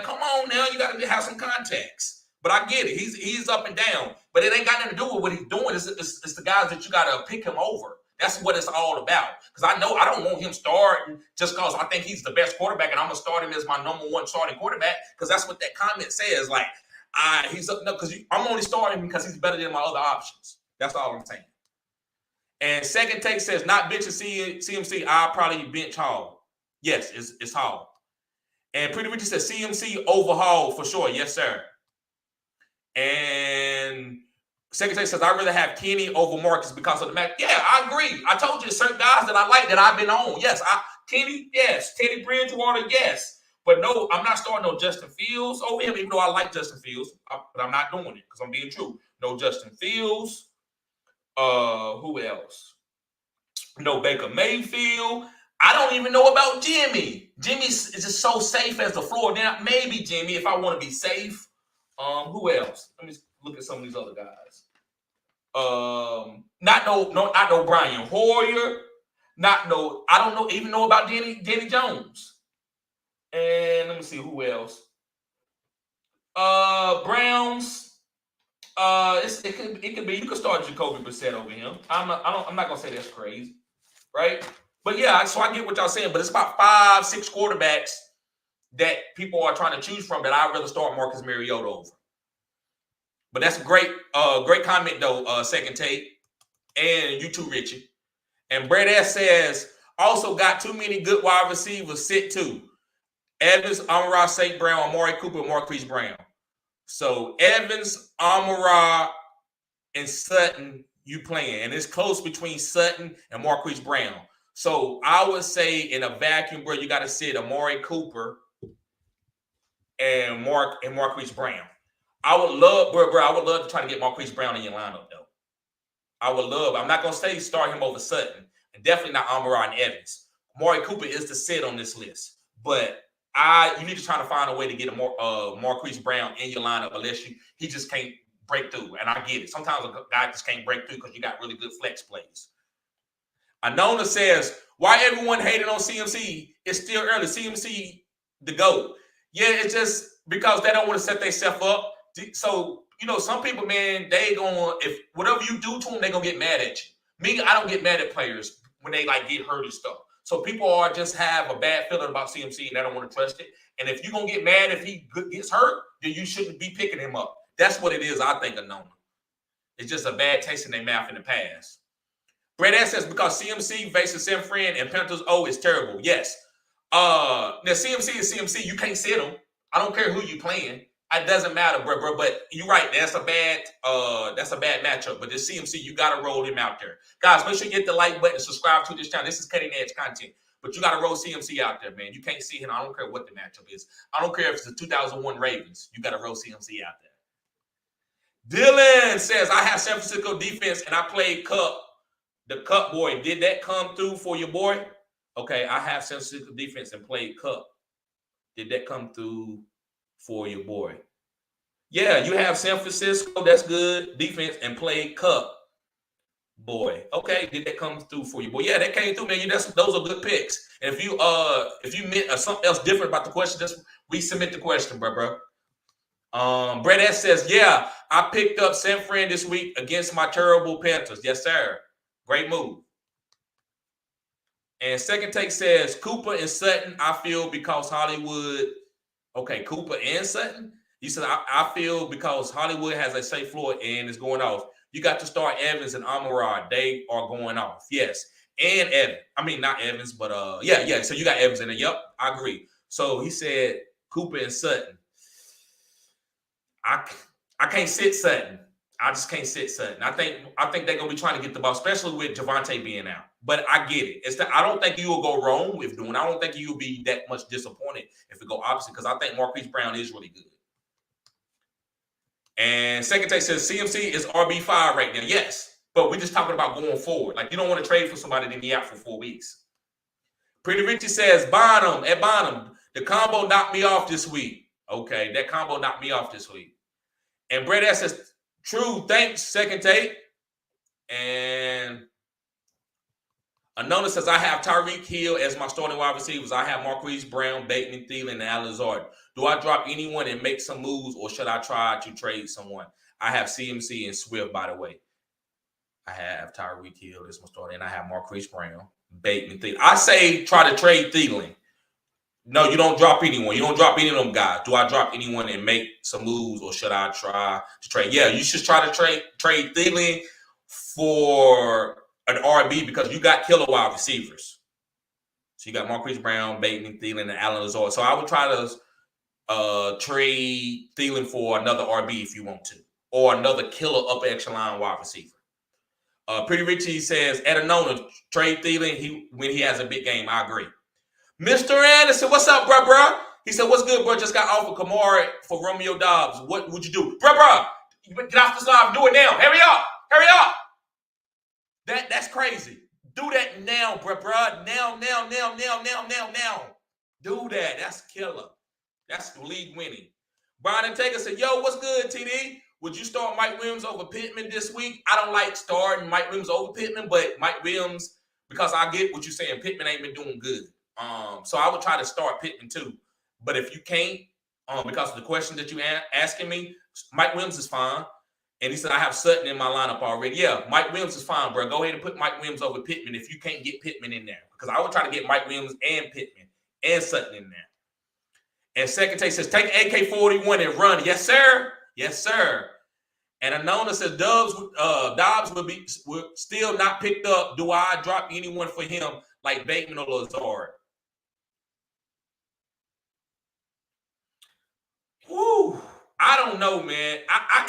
Come on now, you got to have some context. But I get it. He's up and down. But it ain't got nothing to do with what he's doing. It's the guys that you got to pick him over. That's what it's all about. Because I know I don't want him starting just because I think he's the best quarterback and I'm going to start him as my number one starting quarterback because that's what that comment says. Like, he's up, no, because I'm only starting him because he's better than my other options. That's all I'm saying. And Second Take says, not benching CMC, I'll probably bench Hall. Yes, it's Hall. And Pretty Richard says, CMC overhaul for sure. Yes, sir. And Second Take says, I'd rather have Kenny over Marcus because of the match. Yeah, I agree. I told you certain guys that I like that I've been on. Yes, Kenny, yes. Teddy Bridgewater, yes. But no, I'm not starting no Justin Fields over him, even though I like Justin Fields. But I'm not doing it because I'm being true. No Justin Fields. Who else? No Baker Mayfield. I don't even know about Jimmy. Jimmy is just so safe as the floor. Now, maybe Jimmy, if I want to be safe. Who else? Let me look at some of these other guys. Not no Brian Hoyer. I don't even know about Danny Jones. And let me see who else. Browns. It could be you could start Jacoby Brissett over him. I'm not gonna say that's crazy, right? But yeah, so I get what y'all saying. But it's about 5-6 quarterbacks that people are trying to choose from that I'd rather start Marcus Mariota over. But that's a great comment though, Second Take, and you too, Richie. And Brad S says also got too many good wide receivers. Sit too. Evans, Amon-Ra, St. Brown, Amari Cooper, Marquise Brown. So Evans, Amon-Ra, and Sutton, you playing. And it's close between Sutton and Marquise Brown. So I would say in a vacuum, bro, you got to sit Amari Cooper and Marquise Brown. I would love to try to get Marquise Brown in your lineup, though. I'm not going to say start him over Sutton. And definitely not Amon-Ra and Evans. Amari Cooper is the sit on this list. But you need to try to find a way to get a Marquise Brown in your lineup unless he just can't break through. And I get it. Sometimes a guy just can't break through because you got really good flex plays. Anona says, why everyone hated on CMC? It's still early. CMC, the GOAT. Yeah, it's just because they don't want to set themselves up. So, some people, man, if whatever you do to them, they're going to get mad at you. Me, I don't get mad at players when they, get hurt and stuff. So people just have a bad feeling about CMC and they don't want to trust it. And if you're going to get mad if he gets hurt, then you shouldn't be picking him up. That's what it is, I think, Anona. It's just a bad taste in their mouth in the past. Brett S says, because CMC versus San Fran and Panthers, is terrible. Yes. Now, CMC is CMC. You can't sit him. I don't care who you playing. It doesn't matter, bro. But you're right. That's a bad matchup. But this CMC, you got to roll him out there. Guys, make sure you hit the like button and subscribe to this channel. This is cutting edge content. But you got to roll CMC out there, man. You can't see him. I don't care what the matchup is. I don't care if it's the 2001 Ravens. You got to roll CMC out there. Dylan says, I have San Francisco defense and I played Cup. The Cup boy. Did that come through for your boy? Okay, I have San Francisco defense and played Cup. Did that come through for your boy? Yeah, you have San Francisco. That's good defense and played Cup. Boy, okay, did that come through for you, boy? Yeah, that came through, man. Those are good picks. And if you meant something else different about the question, just resubmit the question, bro. Brett S says, yeah, I picked up San Fran this week against my terrible Panthers. Yes, sir. Great move. And Second Take says, Cooper and Sutton, I feel because Hollywood. Okay, Cooper and Sutton. He said, I feel because Hollywood has a safe floor and is going off. You got to start Evans and Amon-Ra. They are going off. Yes. And Evans. I mean, not Evans, but yeah. So you got Evans in there. Yep, I agree. So he said Cooper and Sutton. I can't sit Sutton. I just can't sit Sutton. I think they're gonna be trying to get the ball, especially with Devonte being out. But I get it. I don't think you will go wrong with doing. I don't think you will be that much disappointed if it go opposite because I think Marquise Brown is really good. And Second Take says CMC is RB5 right now. Yes, but we're just talking about going forward. Like you don't want to trade for somebody that be out for 4 weeks. Pretty Richie says Bonham, the combo knocked me off this week. Okay, that combo knocked me off this week. And Brett S says, true, thanks, Second Take. And Anona says, I have Tyreek Hill as my starting wide receivers. I have Marquise Brown, Bateman, Thielen, and Alizard. Do I drop anyone and make some moves, or should I try to trade someone? I have CMC and Swift, by the way. I have Tyreek Hill as my starter, and I have Marquise Brown. Bateman, Thielen. I say try to trade Thielen. No, you don't drop anyone. You don't drop any of them guys. Do I drop anyone and make some moves, or should I try to trade? Yeah, you should try to trade Thielen for an RB because you got killer wide receivers. So you got Marquise Brown, Bateman, Thielen, and Allen Lazard. So I would try to trade Thielen for another RB if you want to, or another killer upper echelon wide receiver. Pretty Richie says, at a known trade Thielen when he has a big game. I agree. Mr. Anderson, what's up, bro? He said, what's good, bro? Just got offered Kamara for Romeo Dobbs. What would you do? Bro, get off this live. Do it now. Hurry up. That's crazy. Do that now, bro. Now. Do that. That's killer. That's league winning. Brian and Taker said, yo, what's good, TD? Would you start Mike Williams over Pittman this week? I don't like starting Mike Williams over Pittman, but Mike Williams, because I get what you're saying, Pittman ain't been doing good. So I would try to start Pittman too. But if you can't, because of the question that you asking me, Mike Williams is fine. And he said, I have Sutton in my lineup already. Yeah, Mike Williams is fine, bro. Go ahead and put Mike Williams over Pittman if you can't get Pittman in there. Because I would try to get Mike Williams and Pittman and Sutton in there. And Second Take says, take AK-41 and run. Yes, sir. Yes, sir. And Anona says, Dobbs will still not picked up. Do I drop anyone for him like Bateman or Lazard? Woo. I don't know, man. I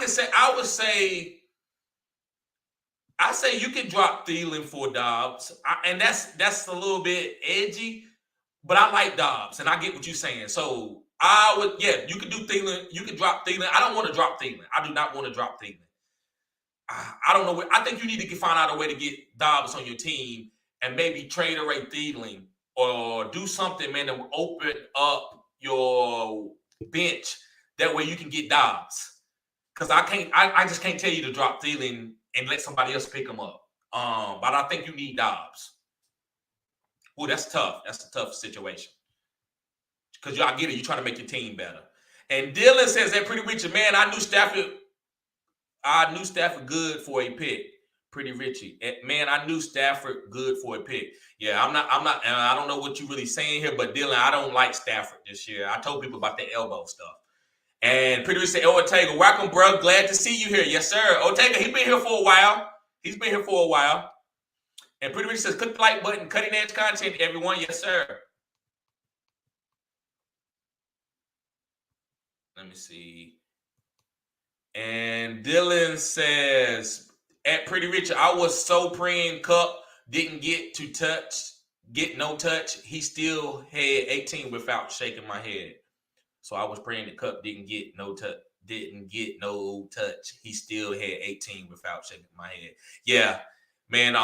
say you can drop Thielen for Dobbs. And that's a little bit edgy, but I like Dobbs, and I get what you're saying. So you can do Thielen. You can drop Thielen. I don't want to drop Thielen. I do not want to drop Thielen. I don't know. I think you need to find out a way to get Dobbs on your team and maybe trade away Thielen or do something, man, that will open up your bench. That way you can get Dobbs. Because I just can't tell you to drop Thielen and let somebody else pick him up. But I think you need Dobbs. Ooh, that's tough. That's a tough situation. Because I get it. You're trying to make your team better. And Dylan says that Pretty Richie, man, I knew Stafford good for a pick. Pretty Richie. Man, I knew Stafford good for a pick. Yeah, I'm not, and I don't know what you're really saying here, but Dylan, I don't like Stafford this year. I told people about the elbow stuff. And Pretty Richie said, Ortega, welcome, bro. Glad to see you here. Yes, sir. Ortega, he's been here for a while. And Pretty Richie says, click the like button, cutting edge content, everyone. Yes, sir. Let me see. And Dylan says, at Pretty Richie, I was so praying Cup didn't get no touch. He still had 18 without shaking my head. So I was praying the Cup didn't get no touch. He still had 18 without shaking my head. Yeah, man.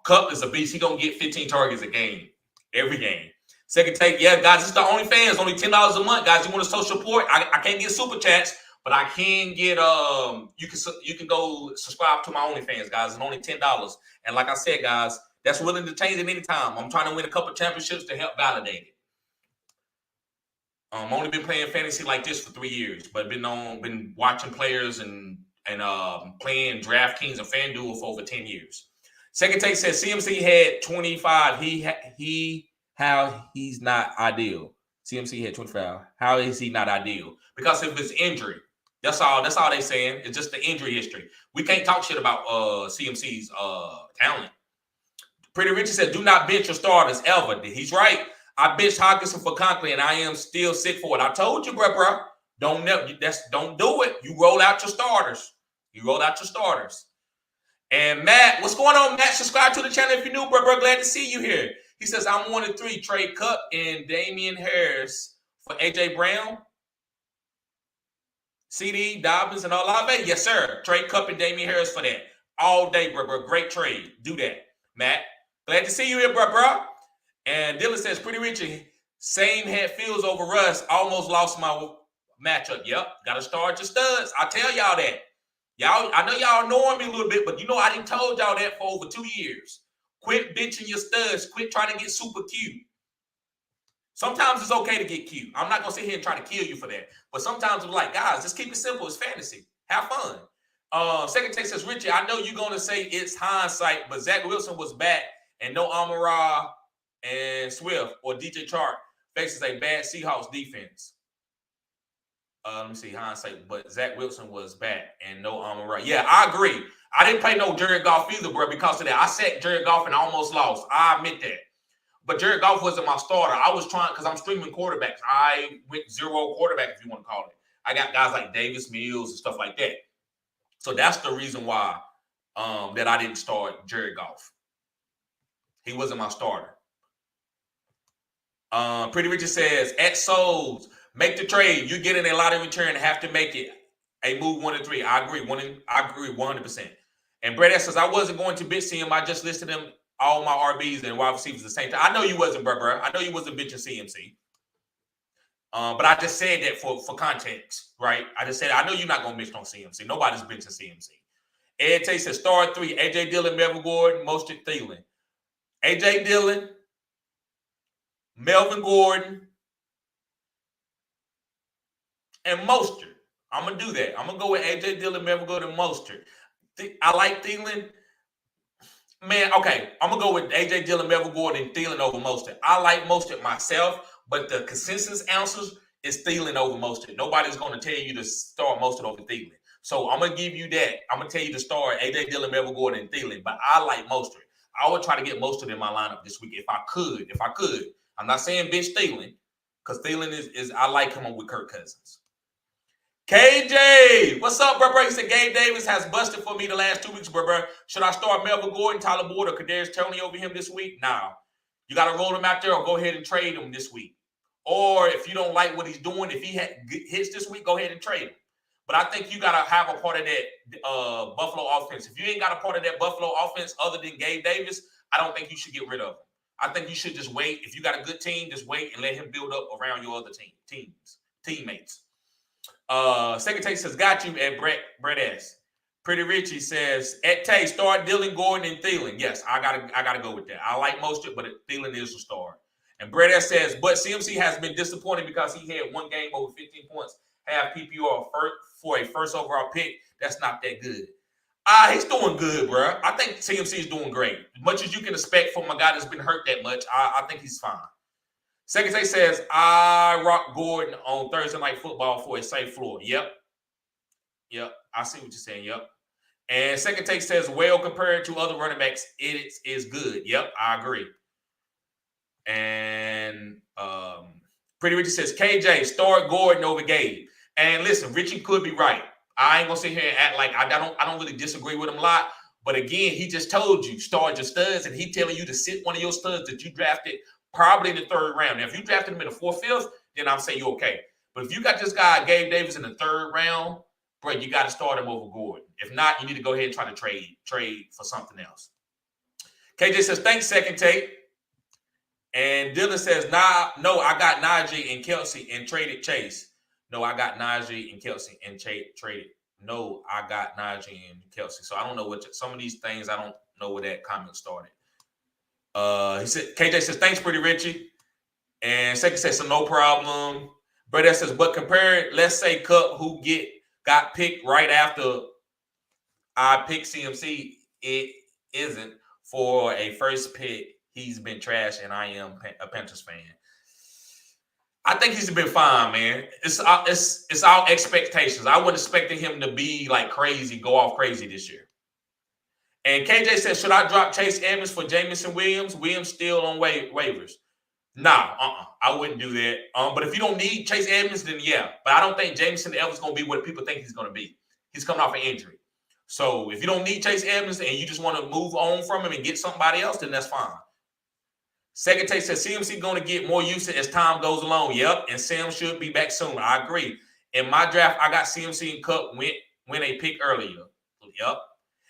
Cup is a beast. He gonna get 15 targets a game, every game. Second Take, yeah, guys. It's the OnlyFans, only $10 a month, guys. You want to social support? I can't get super chats, but I can get You can go subscribe to my OnlyFans, guys. It's only $10. And like I said, guys, that's willing to change at any time. I'm trying to win a couple championships to help validate it. I've only been playing fantasy like this for 3 years, but been watching players and playing DraftKings and FanDuel for over 10 years. Second Take says CMC had 25. He's not ideal. CMC had 25. How is he not ideal? Because of his injury. That's all they saying. It's just the injury history. We can't talk shit about CMC's talent. Pretty Richie said, do not bench your starters ever. He's right. I benched Hawkinson for Conklin, and I am still sick for it. I told you, bro. Don't do it. You roll out your starters. And Matt, what's going on, Matt? Subscribe to the channel if you're new, bro. Glad to see you here. He says, I'm 1-3. Trade Cup and Damian Harris for AJ Brown, CD, Dobbins, and Olave. Yes, sir. Trade Cup and Damian Harris for that. All day, bro. Great trade. Do that, Matt. Glad to see you here, bro. And Dylan says, Pretty Richie, same had Fields over Russ. Almost lost my matchup. Yep. Got to start your studs. I tell y'all that. I know y'all knowing me a little bit, but I didn't told y'all that for over 2 years. Quit bitching your studs. Quit trying to get super cute. Sometimes it's okay to get cute. I'm not going to sit here and try to kill you for that. But sometimes it's like, guys, just keep it simple. It's fantasy. Have fun. Second Take says, Richie, I know you're going to say it's hindsight, but Zach Wilson was back and no Amon-Ra and Swift or DJ Chark faces a bad Seahawks defense. Let me see, hindsight, but Zach Wilson was back and no Amon-Ra. Yeah, I agree. I didn't play no Jared Goff either, bro, because of that. I set Jared Goff and I almost lost. I admit that. But Jared Goff wasn't my starter. I was trying, because I'm streaming quarterbacks. I went zero quarterback, if you want to call it. I got guys like Davis Mills and stuff like that. So that's the reason why that I didn't start Jared Goff. He wasn't my starter. Pretty Richard says, at Souls, make the trade. You're getting a lot in return. Have to make it a move 1 and 3. I agree. I agree 100%. And Brett says, I wasn't going to bitch him. I just listed him all my RBs and wide receivers at the same time. I know you wasn't, bro. I know you wasn't bitching CMC. But I just said that for context, right? I just said, I know you're not going to bitch on CMC. Nobody's bitching CMC. Ed Tate says, star 3, A.J. Dillon, Melvin Gordon, Mostert, Thielen. A.J. Dillon, Melvin Gordon, and Mostert. I'm going to do that. I'm going to go with A.J. Dillon, Melvin Gordon, and Mostert. I like Thielen. Man, okay, I'm going to go with A.J. Dillon, Melvin Gordon, and Thielen over Mostert. I like Mostert myself, but the consensus answers is Thielen over Mostert. Nobody's going to tell you to start Mostert over Thielen. So I'm going to give you that. I'm going to tell you to start A.J. Dillon, Melvin Gordon, and Thielen, but I like Mostert. I would try to get Mostert in my lineup this week if I could. I'm not saying bitch Thielen, because Thielen is I like him with Kirk Cousins. KJ, what's up, bro? He said, Gabe Davis has busted for me the last 2 weeks, bro. Should I start Melvin Gordon, Tyler Boyd, or Kadarius Toney over him this week? Nah. You got to roll him out there or go ahead and trade him this week. Or if you don't like what he's doing, if he hits this week, go ahead and trade him. But I think you got to have a part of that Buffalo offense. If you ain't got a part of that Buffalo offense other than Gabe Davis, I don't think you should get rid of him. I think you should just wait. If you got a good team, just wait and let him build up around your other teammates. Second Tay says, got you at Brett S. Pretty Richie says, at Tay, start Dillon, Gordon, and Thielen. Yes, I gotta go with that. I like Mostert, but Thielen is a star. And Brett S says, but CMC has been disappointing because he had one game over 15 points, have PPR for a first overall pick. That's not that good. He's doing good, bro. I think CMC is doing great. As much as you can expect from a guy that's been hurt that much, I think he's fine. Second Tay says, I rock Gordon on Thursday Night Football for a safe floor. Yep. I see what you're saying. Yep. And Second Take says, well, compared to other running backs, it is good. Yep, I agree. And Pretty Richie says, KJ, start Gordon over Gabe. And listen, Richie could be right. I ain't gonna sit here and act like I don't really disagree with him a lot. But again, he just told you start your studs, and he telling you to sit one of your studs that you drafted probably in the 3rd round. Now, if you drafted him in the 4th, 5th, then I'm saying you're okay. But if you got this guy, Gabe Davis, in the 3rd round, bro, you got to start him over Gordon. If not, you need to go ahead and try to trade for something else. KJ says, thanks, Second Take. And Dylan says, no, I got Najee and Kelsey and traded Chase. No, I got Najee and Kelsey and traded. No, I got Najee and Kelsey. So I don't know some of these things, I don't know where that comment started. He said, KJ says, thanks, Pretty Richie. And Second says, so no problem. Brett says, but compare, let's say Cup, who got picked right after I picked CMC, it isn't for a first pick. He's been trash, and I am a Panthers fan. I think he's been fine, man. It's all expectations. I wasn't expecting him to be like crazy, go off crazy this year. And KJ says, should I drop Chase Edmonds for Jamison Williams? Williams still on waivers. Nah, I wouldn't do that. But if you don't need Chase Edmonds, then yeah. But I don't think Jamison Evans is going to be what people think he's going to be. He's coming off an injury. So if you don't need Chase Edmonds and you just want to move on from him and get somebody else, then that's fine. Second Take says CMC going to get more usage as time goes along. Yep, and Sam should be back soon. I agree. In my draft, I got CMC and Cup win a pick earlier. Yep.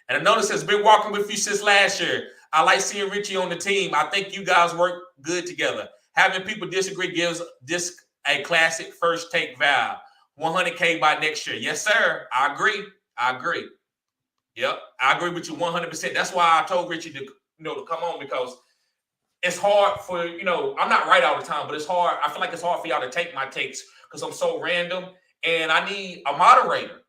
And I notice has been walking with you since last year. I like seeing Richie on the team. I think you guys work good together. Having people disagree gives this a classic first take vibe. 100K by next year. Yes, sir. I agree. Yep. I agree with you 100%. That's why I told Richie to come on, because it's hard for, I'm not right all the time, but it's hard. I feel like it's hard for y'all to take my takes because I'm so random and I need a moderator.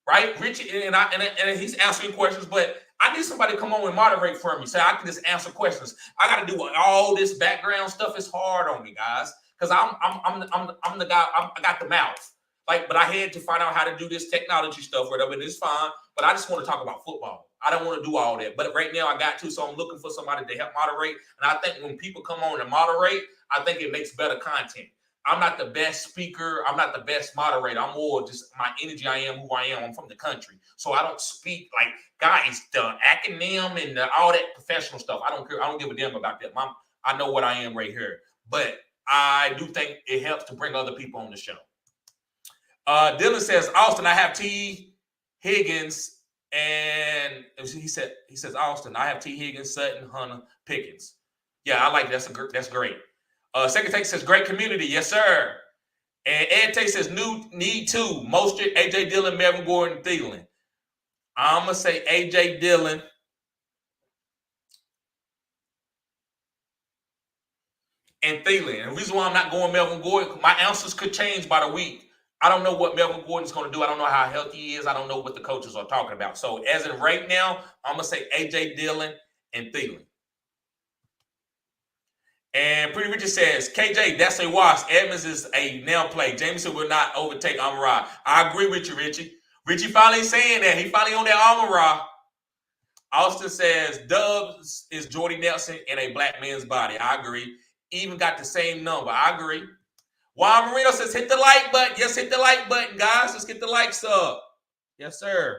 Right? Richie, and he's answering questions, but I need somebody to come on and moderate for me, so I can just answer questions. I got to do all this background stuff. Is hard on me, guys, because I'm the guy. I got the mouth, but I had to find out how to do this technology stuff, whatever. And it's fine, but I just want to talk about football. I don't want to do all that, but right now I got to, so I'm looking for somebody to help moderate. And I think when people come on and moderate, I think it makes better content. I'm not the best speaker. I'm not the best moderator. I'm more just my energy. I am who I am. I'm from the country. So I don't speak like guys, the acronym and all that professional stuff. I don't care. I don't give a damn about that. I know what I am right here. But I do think it helps to bring other people on the show. Dylan says, Austin, I have T. Higgins. And he says, Austin, I have T. Higgins, Sutton, Hunter, Pickens. Yeah, I like that. That's great. Second Take says, great community. Yes, sir. And Ed Tate says, need two. Mostert, A.J. Dillon, Melvin Gordon, Thielen. I'm going to say A.J. Dillon. And Thielen. And the reason why I'm not going Melvin Gordon, my answers could change by the week. I don't know what Melvin Gordon's going to do. I don't know how healthy he is. I don't know what the coaches are talking about. So as of right now, I'm going to say A.J. Dillon and Thielen. And Pretty Richard says, KJ, that's a wash. Edmonds is a nail play. Jamison will not overtake Amon-Ra. I agree with you, Richie. Richie finally saying that. He finally on that Amon-Ra. Austin says, Dubs is Jordy Nelson in a black man's body. I agree. Even got the same number. I agree. Juan Marino says, hit the like button. Yes, hit the like button, guys. Let's get the likes up. Yes, sir.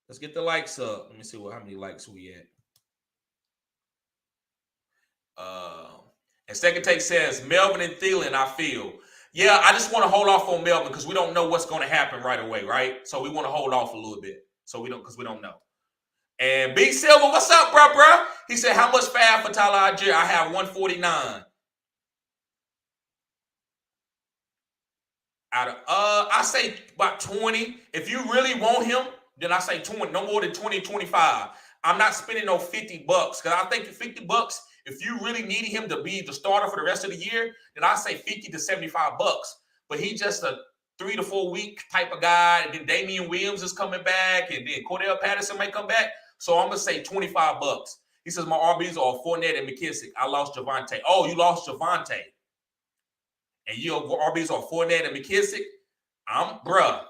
Let's get the likes up. Let me see how many likes we at. And Second Take says, Melvin and Thielen, I feel. Yeah, I just want to hold off on Melvin because we don't know what's going to happen right away, right? So we want to hold off a little bit. Because we don't know. And Big Silver, what's up, bro? He said, how much fab for Tyler Algier? I have 149. I say about 20. If you really want him, then I say 20, no more than 20, 25. I'm not spending no $50 because I think $50, if you really need him to be the starter for the rest of the year, then I say $50 to $75. But he's just a 3 to 4 week type of guy. And then Damian Williams is coming back, and then Cordell Patterson may come back. So I'm gonna say $25. He says my RBs are Fournette and McKissick. I lost Javonte. Oh, you lost Javonte. And your RBs are Fournette and McKissick. Bruh.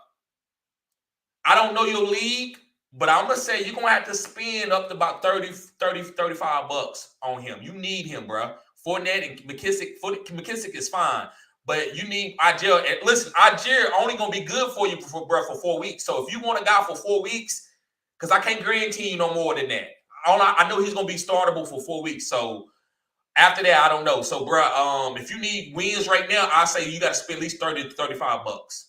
I don't know your league, but I'm going to say you're going to have to spend up to about $35 on him. You need him, bruh. Fournette and McKissick. McKissick is fine, but you need Algier. And listen, Algier only going to be good for you for 4 weeks. So if you want a guy for 4 weeks, because I can't guarantee you no more than that. I know he's going to be startable for 4 weeks. So after that, I don't know. So, bruh, if you need wins right now, I say you got to spend at least $30 to $35.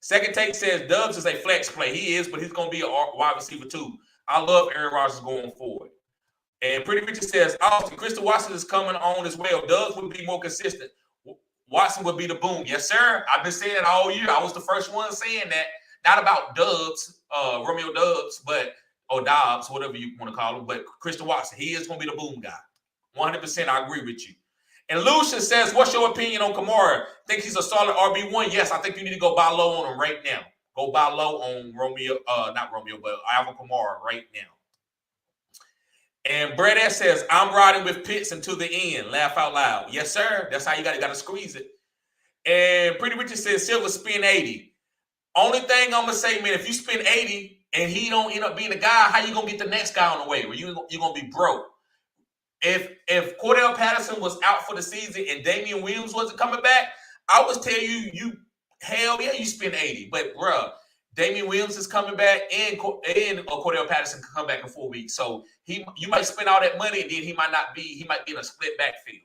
Second Take says Dubs is a flex play. He is, but he's going to be a wide receiver too. I love Aaron Rodgers going forward. And Pretty Richard says, Austin, Christian Watson is coming on as well. Dubs would be more consistent. Watson would be the boom. Yes, sir. I've been saying it all year. I was the first one saying that. Not about Dubs, Romeo Dubs, or Dobbs, whatever you want to call him, but Christian Watson. He is going to be the boom guy. 100%, I agree with you. And Lucian says, what's your opinion on Kamara? Think he's a solid RB1? Yes, I think you need to go buy low on him right now. Go buy low on Alvin Kamara right now. And Brett S says, I'm riding with Pitts until the end. Laugh out loud. Yes, sir. That's how you got to squeeze it. And Pretty Richard says, Silver spend 80. Only thing I'm going to say, man, if you spend 80 and he don't end up being a guy, how you going to get the next guy on the way? Where you're going to be broke. If Cordell Patterson was out for the season and Damian Williams wasn't coming back, I would tell you hell yeah, you spend 80. But bruh, Damian Williams is coming back and Cordell Patterson can come back in 4 weeks. So you might spend all that money and then he might be in a split backfield.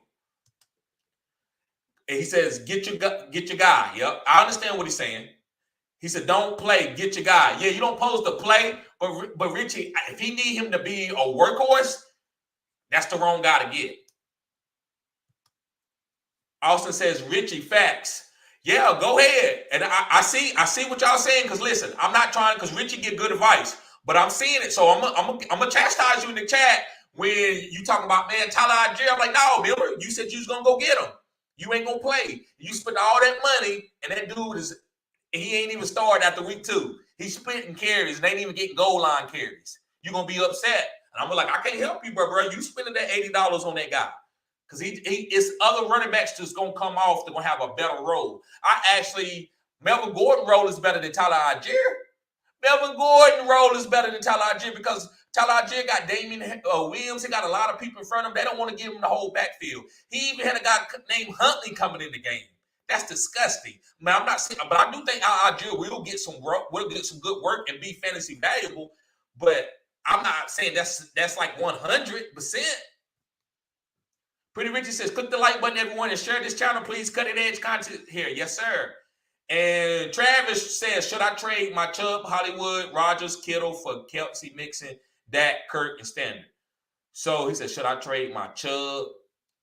And he says, get your guy. Yep. I understand what he's saying. He said, don't play, get your guy. Yeah, you don't supposed to play, but Richie, if he need him to be a workhorse, that's the wrong guy to get. Austin says, Richie, facts. Yeah, go ahead. And I see what y'all saying, because listen, I'm not trying, because Richie get good advice, but I'm seeing it. So I'm gonna chastise you in the chat when you talk about, man, Tyler Algier. I'm like, no, Miller, you said you was gonna go get him. You ain't gonna play. You spent all that money, and that dude he ain't even started after week 2. He's splitting carries. They ain't even getting goal line carries. You're going to be upset. And I'm like, I can't help you, bro. You spending that $80 on that guy. Because it's other running backs just going to come off. They're going to have a better role. Melvin Gordon role is better than Tyler Algier. Melvin Gordon role is better than Tyler Algier because Tyler Algier got Damien Williams. He got a lot of people in front of him. They don't want to give him the whole backfield. He even had a guy named Huntley coming in the game. That's disgusting. Man, I'm not saying, but I do think Algier will get some good work and be fantasy valuable. But I'm not saying that's like 100%. Pretty Richie says, click the like button, everyone, and share this channel, please. Cutting edge content here. Yes, sir. And Travis says, should I trade my Chubb, Hollywood, Rodgers, Kittle for Kelsey, Mixon, Dak, Curt, and Standard? So he said, should I trade my Chubb,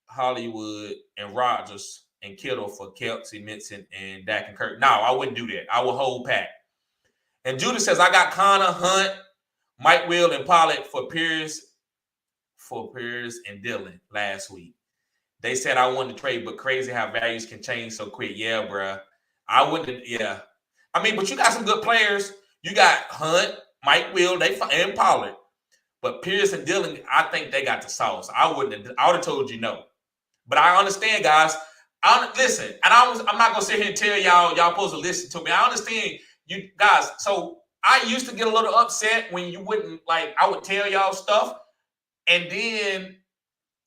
Hollywood, and Rodgers and Kittle for Kelsey, Mixon, and Dak and Curt? No, I wouldn't do that. I would hold Pat. And Judah says, I got Connor, Hunt, Mike Will, and Pollard for Pearce and Dillon last week. They said I wanted to trade, but crazy how values can change so quick. Yeah, bruh. I wouldn't. Yeah. I mean, but you got some good players. You got Hunt, Mike Will, and Pollard. But Pearce and Dillon, I think they got the sauce. I would have told you no. But I understand, guys. Listen, and I'm not gonna sit here and tell y'all supposed to listen to me. I understand you guys. So I used to get a little upset when you wouldn't I would tell y'all stuff, and then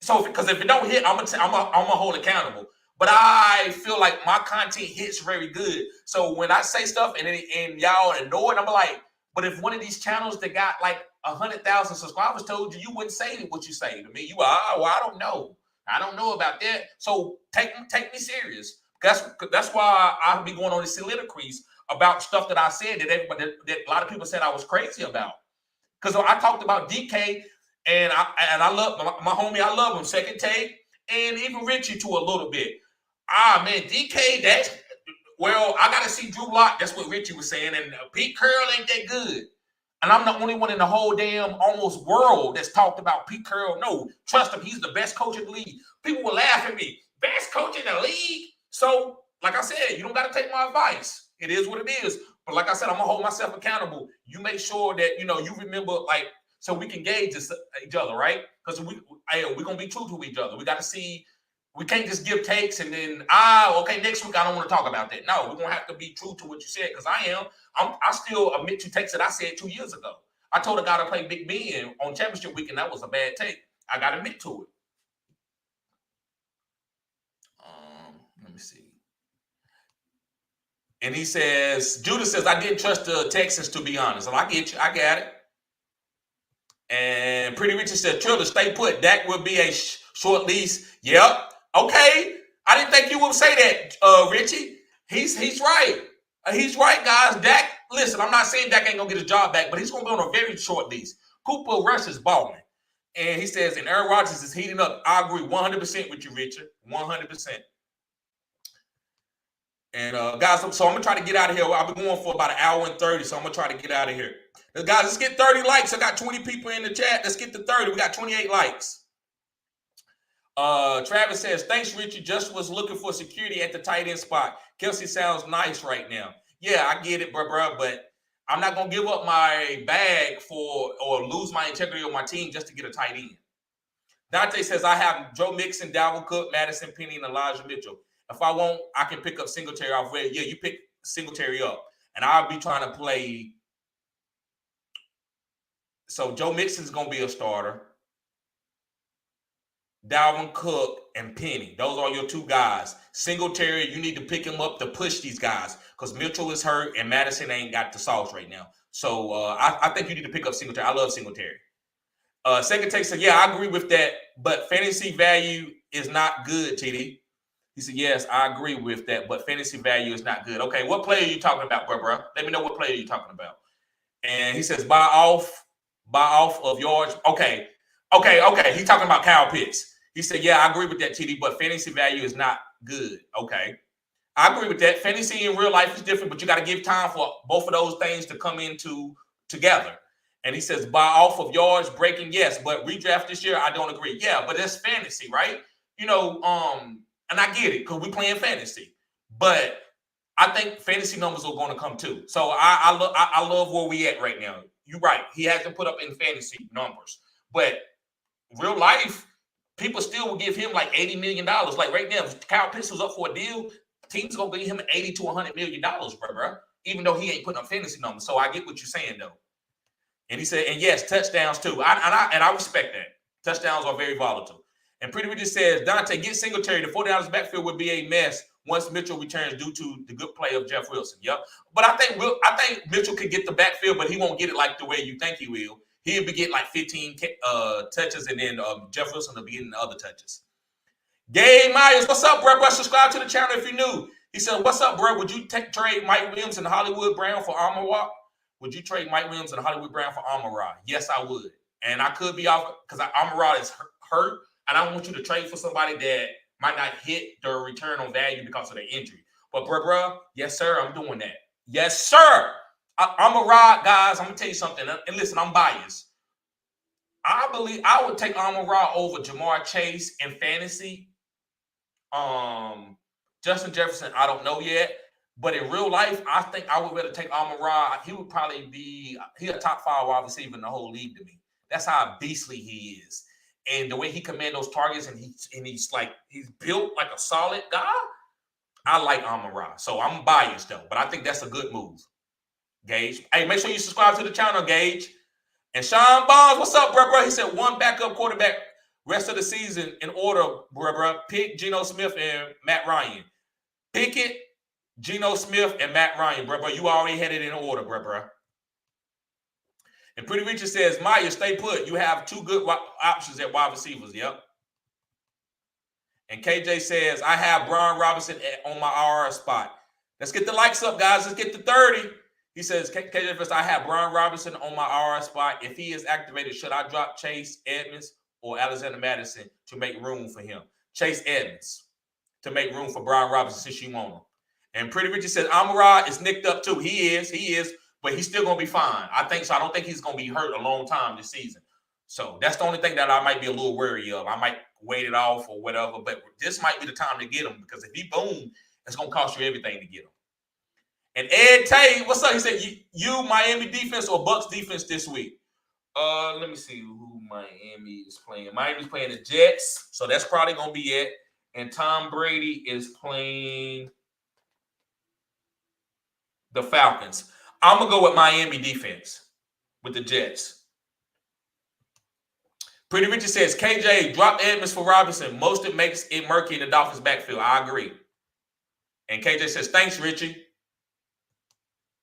because if it don't hit, I'm gonna hold accountable. But I feel like my content hits very good. So when I say stuff and y'all ignore it, I'm like, but if one of these channels that got 100,000 subscribers told you, you wouldn't say what you say to me. I don't know. I don't know about that. So take me serious. That's why I'll be going on this soliloquies about stuff that I said that a lot of people said I was crazy about. Because I talked about DK and I love my homie. I love him. Second Take and even Richie too a little bit. Man, DK, I got to see Drew Lock. That's what Richie was saying. And Pete Carroll ain't that good. And I'm the only one in the whole damn almost world that's talked about Pete Carroll. No, trust him. He's the best coach in the league. People will laugh at me. Best coach in the league? So, like I said, you don't got to take my advice. It is what it is. But like I said, I'm going to hold myself accountable. You make sure that, you remember, so we can gauge each other, right? Because we're going to be true to each other. We got to see. We can't just give takes and then, okay, next week I don't want to talk about that. No, we're going to have to be true to what you said because I still admit to takes that I said 2 years ago. I told a guy to play Big Ben on championship week and that was a bad take. I got to admit to it. Let me see. And he says, Judah says, I didn't trust the Texans to be honest. I get you. I got it. And Pretty Richard said, Triller, stay put. Dak will be a short lease. Yep. Okay. I didn't think you would say that, Richie. He's right. He's right, guys. Dak, listen, I'm not saying Dak ain't going to get his job back, but he's going to be on a very short lease. Cooper Rush is balling. And he says, and Aaron Rodgers is heating up. I agree 100% with you, Richard. 100%. And, guys, so I'm going to try to get out of here. I've been going for about an hour and 30, so I'm going to try to get out of here. Guys, let's get 30 likes. I got 20 people in the chat. Let's get to 30. We got 28 likes. Travis says, thanks, Richie. Just was looking for security at the tight end spot. Kelsey sounds nice right now. Yeah, I get it, bro, but I'm not going to give up my bag or lose my integrity on my team just to get a tight end. Dante says, I have Joe Mixon, Dalvin Cook, Madison Penny, and Elijah Mitchell. If I want, I can pick up Singletary off where, yeah, you pick Singletary up. And I'll be trying to play. So Joe Mixon's going to be a starter. Dalvin Cook and Penny. Those are your two guys. Singletary, you need to pick him up to push these guys because Mitchell is hurt and Madison ain't got the sauce right now. So I think you need to pick up Singletary. I love Singletary. Second Take said, yeah, I agree with that, but fantasy value is not good, TD. He said, yes, I agree with that, but fantasy value is not good. Okay, what player are you talking about, bro? Let me know what player you're talking about. And he says, buy off of yards. Okay. He's talking about Kyle Pitts. He said, yeah, I agree with that, TD, but fantasy value is not good. Okay. I agree with that. Fantasy in real life is different, but you got to give time for both of those things to come into together. And he says, buy off of yards, breaking, yes, but redraft this year, I don't agree. Yeah, but that's fantasy, right? And I get it because we're playing fantasy. But I think fantasy numbers are going to come too. So I love where we at right now. You're right. He hasn't put up in fantasy numbers, but real life, people still will give him like $80 million. Like right now, if Kyle Pitts was up for a deal, teams going to give him $80 to $100 million, bro. Even though he ain't putting up fantasy numbers. So I get what you're saying though. And he said, and yes, touchdowns too. I respect that. Touchdowns are very volatile. And Pretty Richard says, Dante, get Singletary. The 49ers backfield would be a mess once Mitchell returns due to the good play of Jeff Wilson. Yep. But I think Mitchell could get the backfield, but he won't get it like the way you think he will. He'll be getting like 15 touches, and then Jeff Wilson will be getting the other touches. Gage Myers, what's up, bro? Subscribe to the channel if you're new. He said, what's up, bro? Would you trade Mike Williams and Hollywood Brown for Amon-Ra? Would you trade Mike Williams and Hollywood Brown for Amon-Ra? Yes, I would. And I could be off because Amon-Ra is hurt, and I don't want you to trade for somebody that might not hit their return on value because of their injury. But, bro, yes, sir, I'm doing that. Yes, sir. Amon-Ra, guys, I'm going to tell you something. And listen, I'm biased. I believe I would take Amon-Ra over Jamar Chase in fantasy. Justin Jefferson, I don't know yet. But in real life, I think I would rather take Amon-Ra. He would probably be a top 5 wide receiver in the whole league to me. That's how beastly he is. And the way he commands those targets, and he's built like a solid guy. I like Amon-Ra. So I'm biased though, but I think that's a good move. Gage. Hey, make sure you subscribe to the channel, Gage. And Sean Bonds, what's up, bro? He said one backup quarterback rest of the season in order, bro. Pick Geno Smith and Matt Ryan. Pick it. Geno Smith and Matt Ryan, bro. You already had it in order, bro. And Pretty Richard says, Maya, stay put. You have 2 good options at wide receivers. Yep. And KJ says, I have Brian Robinson on my RR spot. Let's get the likes up, guys. Let's get to 30. He says, KJ first, I have Brian Robinson on my RR spot. If he is activated, should I drop Chase Edmonds or Alexander Madison to make room for him? Chase Edmonds to make room for Brian Robinson since you want him. And Pretty Richard says, Amon-Ra is nicked up too. He is, but he's still going to be fine. I think so. I don't think he's going to be hurt a long time this season. So that's the only thing that I might be a little wary of. I might wait it off or whatever, but this might be the time to get him because if he boom, it's going to cost you everything to get him. And Ed Tay, what's up? He said, you Miami defense or Bucks defense this week? Let me see who Miami is playing. Miami's playing the Jets, so that's probably going to be it. And Tom Brady is playing the Falcons. I'm going to go with Miami defense with the Jets. Pretty Richard says, KJ, drop Edmonds for Robinson. Most it makes it murky in the Dolphins backfield. I agree. And KJ says, thanks, Richie.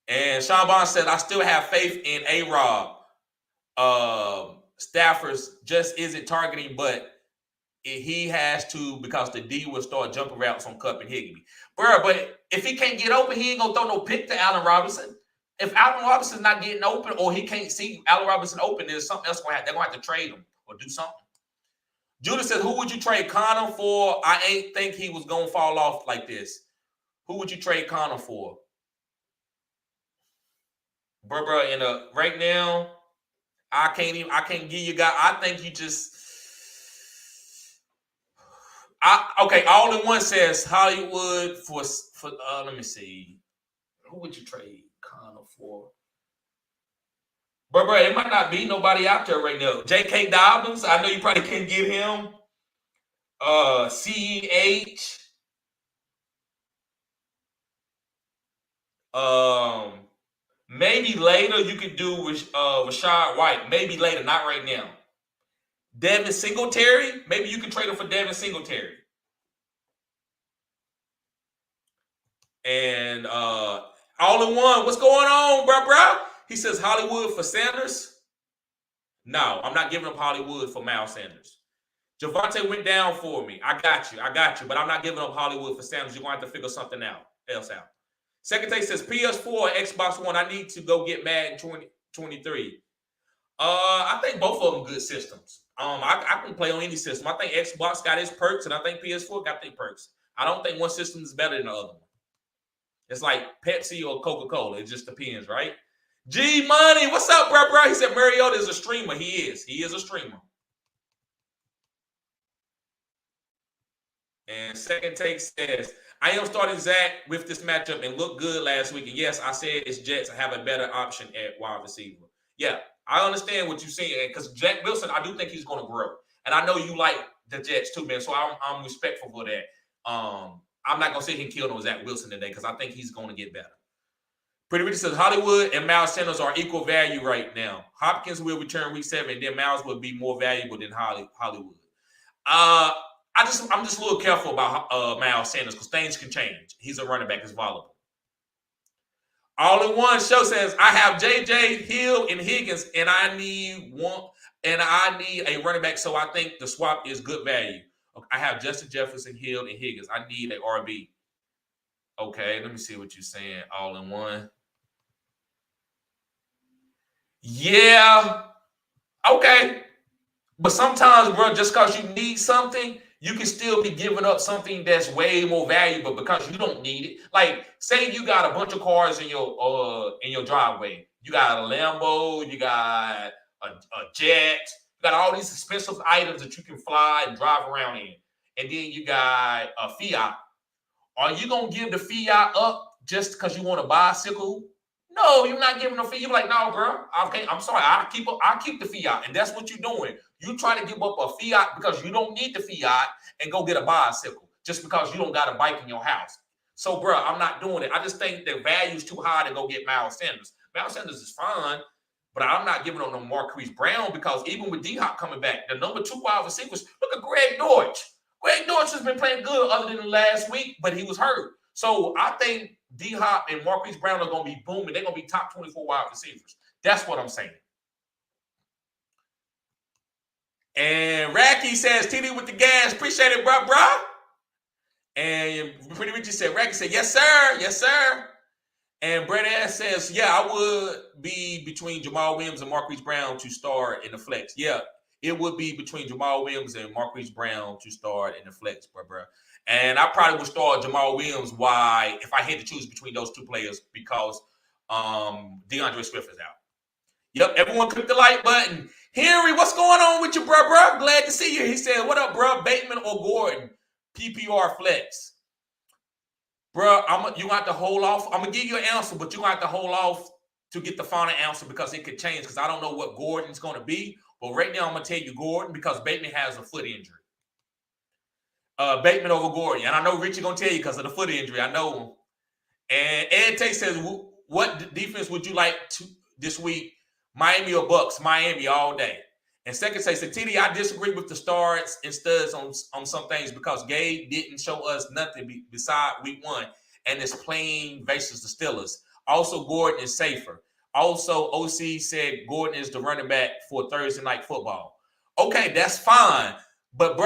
And Sean Bond said, I still have faith in A-Rob. Stafford's just isn't targeting, but he has to because the D will start jumping routes on Kupp and Higbee. Bro, but if he can't get open, he ain't going to throw no pick to Allen Robinson. If Allen Robinson's not getting open or he can't see Allen Robinson open, there's something else going to happen. They're going to have to trade him or do something. Judah says, who would you trade Connor for? I ain't think he was going to fall off like this. Who would you trade Connor for? Bro, right now, I can't give you guys. I think you just okay, all in one says Hollywood for let me see. Who would you trade Connor for? Bro, it might not be nobody out there right now. J.K. Dobbins, I know you probably can't get him. CEH. Maybe later you could do with Rashad White. Maybe later, not right now. Devin Singletary. Maybe you can trade him for Devin Singletary. And all in one. What's going on, bro? He says Hollywood for Sanders. No, I'm not giving up Hollywood for Miles Sanders. Javonte went down for me. I got you. But I'm not giving up Hollywood for Sanders. You're going to have to figure something else out. Second take says PS4 or Xbox One. I need to go get Madden 2023. I think both of them good systems. I can play on any system. I think Xbox got its perks, and I think PS4 got their perks. I don't think one system is better than the other one. It's like Pepsi or Coca-Cola. It just depends, right? G Money, what's up, bro? He said Mariota is a streamer. He is a streamer. And second take says, I am starting Zach with this matchup and looked good last week. And yes, I said it's Jets have a better option at wide receiver. Yeah, I understand what you're saying because Jack Wilson, I do think he's going to grow. And I know you like the Jets too, man. So I'm respectful for that. I'm not going to sit here and kill no Zach Wilson today because I think he's going to get better. Pretty Rich says Hollywood and Miles Sanders are equal value right now. Hopkins will return week 7, and then Miles will be more valuable than Hollywood. I'm just a little careful about Miles Sanders because things can change. He's a running back that's volatile. All in One Show says I have JJ, Hill, and Higgins, and I need a running back. So I think the swap is good value. Okay, I have Justin Jefferson, Hill, and Higgins. I need a RB. Okay, let me see what you're saying. All in One. Yeah. Okay. But sometimes, bro, just because you need something, you can still be giving up something that's way more valuable because you don't need it. Like, say you got a bunch of cars in your driveway. You got a Lambo, you got a jet, you got all these expensive items that you can fly and drive around in. And then you got a Fiat. Are you gonna give the Fiat up just because you want a bicycle? No, you're not giving no Fiat. You're like, no, bro. Okay, I'm sorry. I'll keep the Fiat, and that's what you're doing. You try to give up a Fiat because you don't need the Fiat and go get a bicycle just because you don't got a bike in your house. So, bro, I'm not doing it. I just think the value's too high to go get Miles Sanders. Miles Sanders is fine, but I'm not giving up no Marquise Brown because even with D-Hop coming back, the number 2 wide receivers, look at Greg Dortch. Greg Dortch has been playing good other than last week, but he was hurt. So I think D-Hop and Marquise Brown are going to be booming. They're going to be top 24 wide receivers. That's what I'm saying. And Racky says, TD with the gas. Appreciate it, bro. And Pretty Richie said, Racky said, yes, sir. Yes, sir. And Brett Ass says, yeah, I would be between Jamal Williams and Marquise Brown to start in the flex. Yeah, it would be between Jamal Williams and Marquise Brown to start in the flex, bro. And I probably would start Jamal Williams. Why? If I had to choose between those two players, because DeAndre Swift is out. Yep, everyone click the like button. Henry, what's going on with you, bro? Glad to see you. He said, what up, bro? Bateman or Gordon? PPR flex. Bro, you got to hold off. I'm going to give you an answer, but you got to hold off to get the final answer because it could change because I don't know what Gordon's going to be. But right now, I'm going to tell you Gordon because Bateman has a foot injury. Bateman over Gordon. And I know Richie going to tell you because of the foot injury. I know him. And Ed Tate says, what defense would you like to this week? Miami or Bucks? Miami all day. And second says, TD, I disagree with the starts and studs on some things because Gage didn't show us nothing beside week 1 and it's playing versus the Steelers. Also, Gordon is safer. Also, OC said Gordon is the running back for Thursday Night Football. Okay, that's fine. But,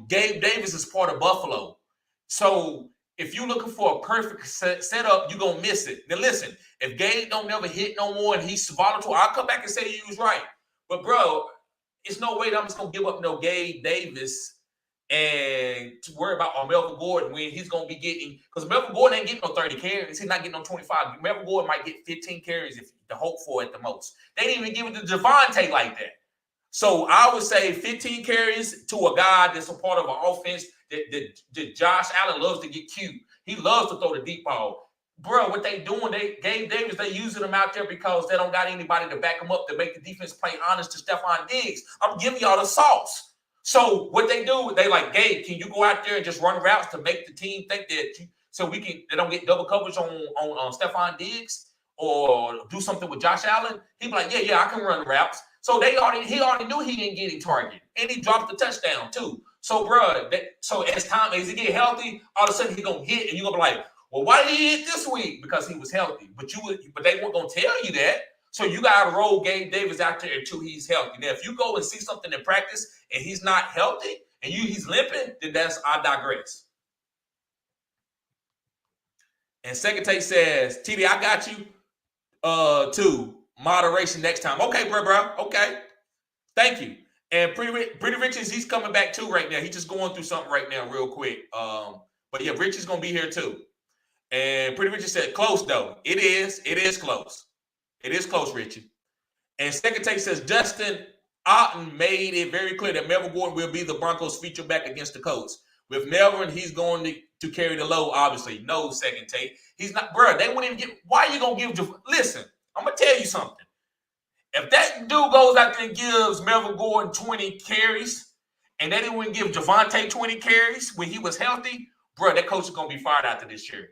Gabe Davis is part of Buffalo. So, if you're looking for a perfect setup, you're going to miss it. Now, listen, if Gabe don't never hit no more and he's volatile, I'll come back and say you was right. But, bro, it's no way that I'm just going to give up no Gabe Davis and to worry about Melvin Gordon when he's going to be getting – because Melvin Gordon ain't getting no 30 carries. He's not getting no 25. Melvin Gordon might get 15 carries if to hope for at the most. They didn't even give it to Devonte like that. So I would say 15 carries to a guy that's a part of an offense that Josh Allen loves to get cute. He loves to throw the deep ball. Bro, what they doing, Gabe Davis, they using him out there because they don't got anybody to back him up to make the defense play honest to Stephon Diggs. I'm giving y'all the sauce. So what they do, they like, Gabe, can you go out there and just run routes to make the team think that they don't get double coverage on Stephon Diggs or do something with Josh Allen? He'd be like, yeah, I can run routes. So he already knew he didn't get any target. And he dropped the touchdown too. So, bro, as he get healthy, all of a sudden he gonna hit and you're gonna be like, well, why did he hit this week? Because he was healthy. But they weren't gonna tell you that. So you gotta roll Gabe Davis out there until he's healthy. Now, if you go and see something in practice and he's not healthy and he's limping, then I digress. And Second Take says, TD, I got you too. Moderation next time. Okay, bro. Okay. Thank you. And Pretty Richie's, he's coming back too right now. He's just going through something right now real quick. But yeah, Richie's going to be here too. And Pretty Richie said, close though. It is close. It is close, Richie. And Second Take says, Justin Otten made it very clear that Melvin Gordon will be the Broncos feature back against the Colts. With Melvin, he's going to carry the load, obviously. No second take. He's not, bro. They wouldn't even get. Why are you going to give? Listen, I'm going to tell you something. If that dude goes out there and gives Melvin Gordon 20 carries, and they didn't give Devonte 20 carries when he was healthy, bro, that coach is going to be fired after this year.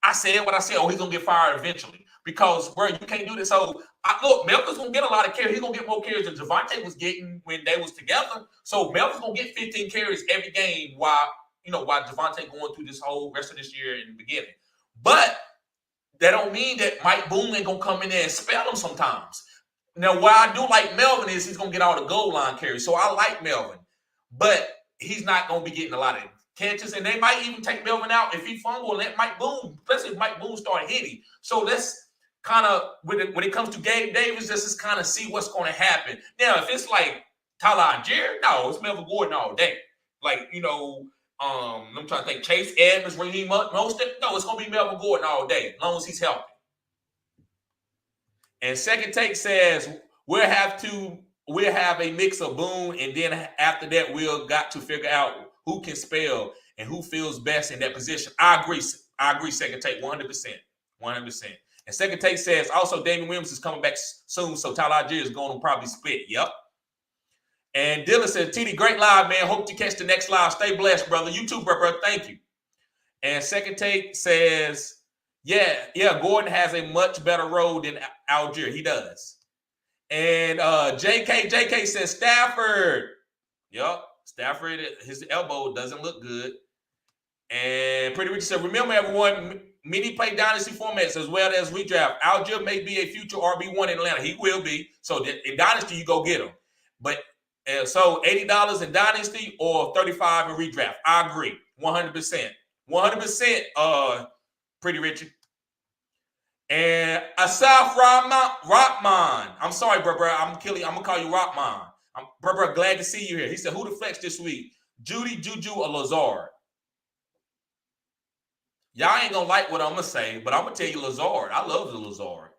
I said what I said. Oh, he's going to get fired eventually. Because, bro, you can't do this. So, look, Melvin's going to get a lot of carries. He's going to get more carries than Devonte was getting when they was together. So, Melvin's going to get 15 carries every game while Devonte going through this whole rest of this year in the beginning. But that don't mean that Mike Boone ain't going to come in there and spell him sometimes. Now, what I do like Melvin is he's going to get all the goal line carries. So, I like Melvin. But he's not going to be getting a lot of catches. And they might even take Melvin out if he fumble and let Mike Boone, especially if Mike Boone start hitting. So, let's kind of, when it comes to Gabe Davis, let's just kind of see what's going to happen. Now, if it's like Tyler and Jared, no, it's Melvin Gordon all day. Like, I'm trying to think, Chase Edmonds, Raheem Mostert. No, it's going to be Melvin Gordon all day, as long as he's healthy. And second take says, we'll have a mix of Boone, and then after that, we'll got to figure out who can spell and who feels best in that position. I agree, second take, 100%. 100%. And second take says, also, Damian Williams is coming back soon, so Tyler Algier is going to probably split. Yep. And Dylan says, TD, great live, man. Hope to catch the next live. Stay blessed, brother. You too, brother. Thank you. And second take says, yeah, Gordon has a much better role than Algier. He does. And JK says, Stafford. Yep. Stafford, his elbow doesn't look good. And Pretty Rich said, remember, everyone, many play dynasty formats as well as redraft. Algier may be a future RB1 in Atlanta. He will be. So in dynasty, you go get him. But so $80 in dynasty or $35 in redraft. I agree. 100%. 100%, Pretty Richard. And Asaf Rockman. I'm sorry, bro. I'm going to call you Rockman. Bro, glad to see you here. He said, who to flex this week? Judy, Juju, or Lazard? Y'all ain't going to like what I'm going to say, but I'm going to tell you Lazard. I love the Lazard.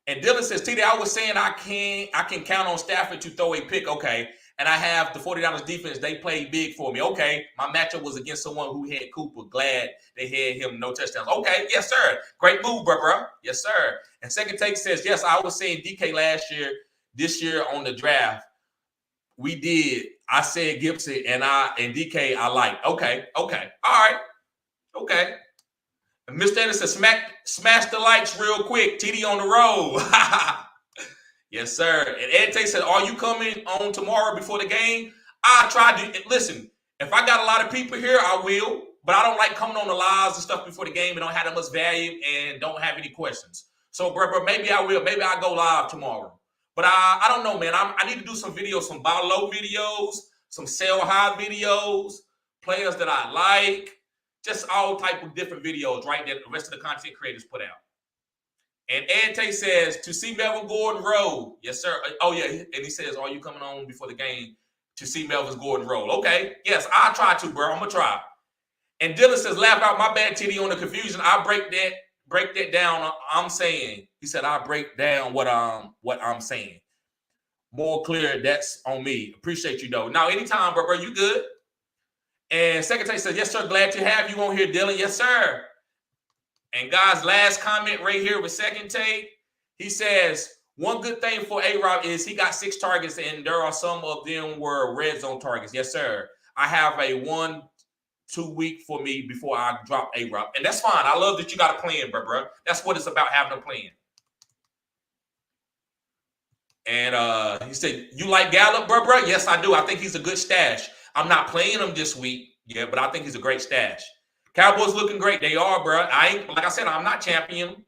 And Dylan says, TD, I was saying I can count on Stafford to throw a pick. Okay. And I have the 49ers defense. They played big for me. Okay. My matchup was against someone who had Cooper. Glad they had him no touchdowns. Okay. Yes, sir. Great move, bro. Yes, sir. And second take says, yes, I was saying DK last year, this year on the draft. We did. I said Gibson and DK I like. Okay. All right. Okay. And Mr. Anderson says, smash the likes real quick. TD on the road. Yes, sir. And Ed Tate said, are you coming on tomorrow before the game? I tried to. Listen, if I got a lot of people here, I will. But I don't like coming on the lives and stuff before the game and don't have that much value and don't have any questions. So, bro, maybe I will. Maybe I'll go live tomorrow. But I don't know, man. I need to do some videos, some buy low videos, some sell high videos, players that I like. Just all type of different videos, right, that the rest of the content creators put out. And Ed Tate says, to see Melvin Gordon roll. Yes, sir. Oh, yeah. And he says, are you coming on before the game to see Melvin Gordon roll? Okay. Yes, I'll try to, bro. I'm going to try. And Dylan says, laugh out my bad, TD, on the confusion. I'll break that down. I'm saying. He said, I'll break down what I'm saying. More clear, that's on me. Appreciate you, though. Now, anytime, bro, you good? And Second Tate says, yes, sir. Glad to have you on here, Dylan. Yes, sir. And guys, last comment right here with Second Take. He says, one good thing for A-Rob is he got 6 targets, and there are some of them were red zone targets. Yes, sir. I have a 1-2 week for me before I drop A-Rob. And that's fine. I love that you got a plan, bro. That's what it's about, having a plan. And he said, you like Gallup, bro? Yes, I do. I think he's a good stash. I'm not playing him this week, but I think he's a great stash. Cowboys looking great. They are, bro. Like I said, I'm not champion.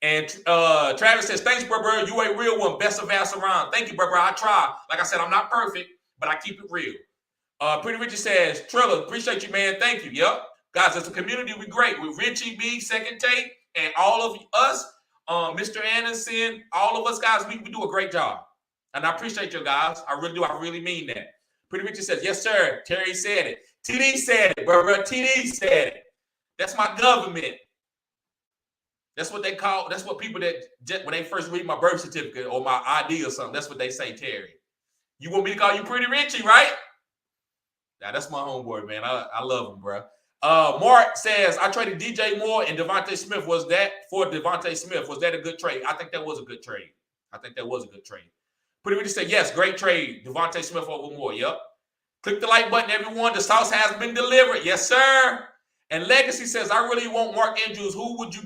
And Travis says, thanks, bro. You a real one. Best of ass around. Thank you, bro. I try. Like I said, I'm not perfect, but I keep it real. Pretty Richie says, Trilla, appreciate you, man. Thank you. Yep. Guys, as a community, we're great. With Richie B, Second Take, and all of us, Mr. Anderson, all of us, guys, we do a great job. And I appreciate you guys. I really do. I really mean that. Pretty Richie says, yes, sir. Terry said it. TD said it, bro. TD said it. That's my government. That's what they call, that's what people that, when they first read my birth certificate or my ID or something, that's what they say, Terry. You want me to call you Pretty Richie, right? Now, that's my homeboy, man. I love him, bro. Mark says, I traded DJ Moore and Devonte Smith. Was that for Devonte Smith? Was that a good trade? I think that was a good trade. Pretty much said, yes, great trade. Devonte Smith over Moore. Yep. Click the like button, everyone. The sauce has been delivered. Yes, sir. And Legacy says, I really want Mark Andrews. Who would you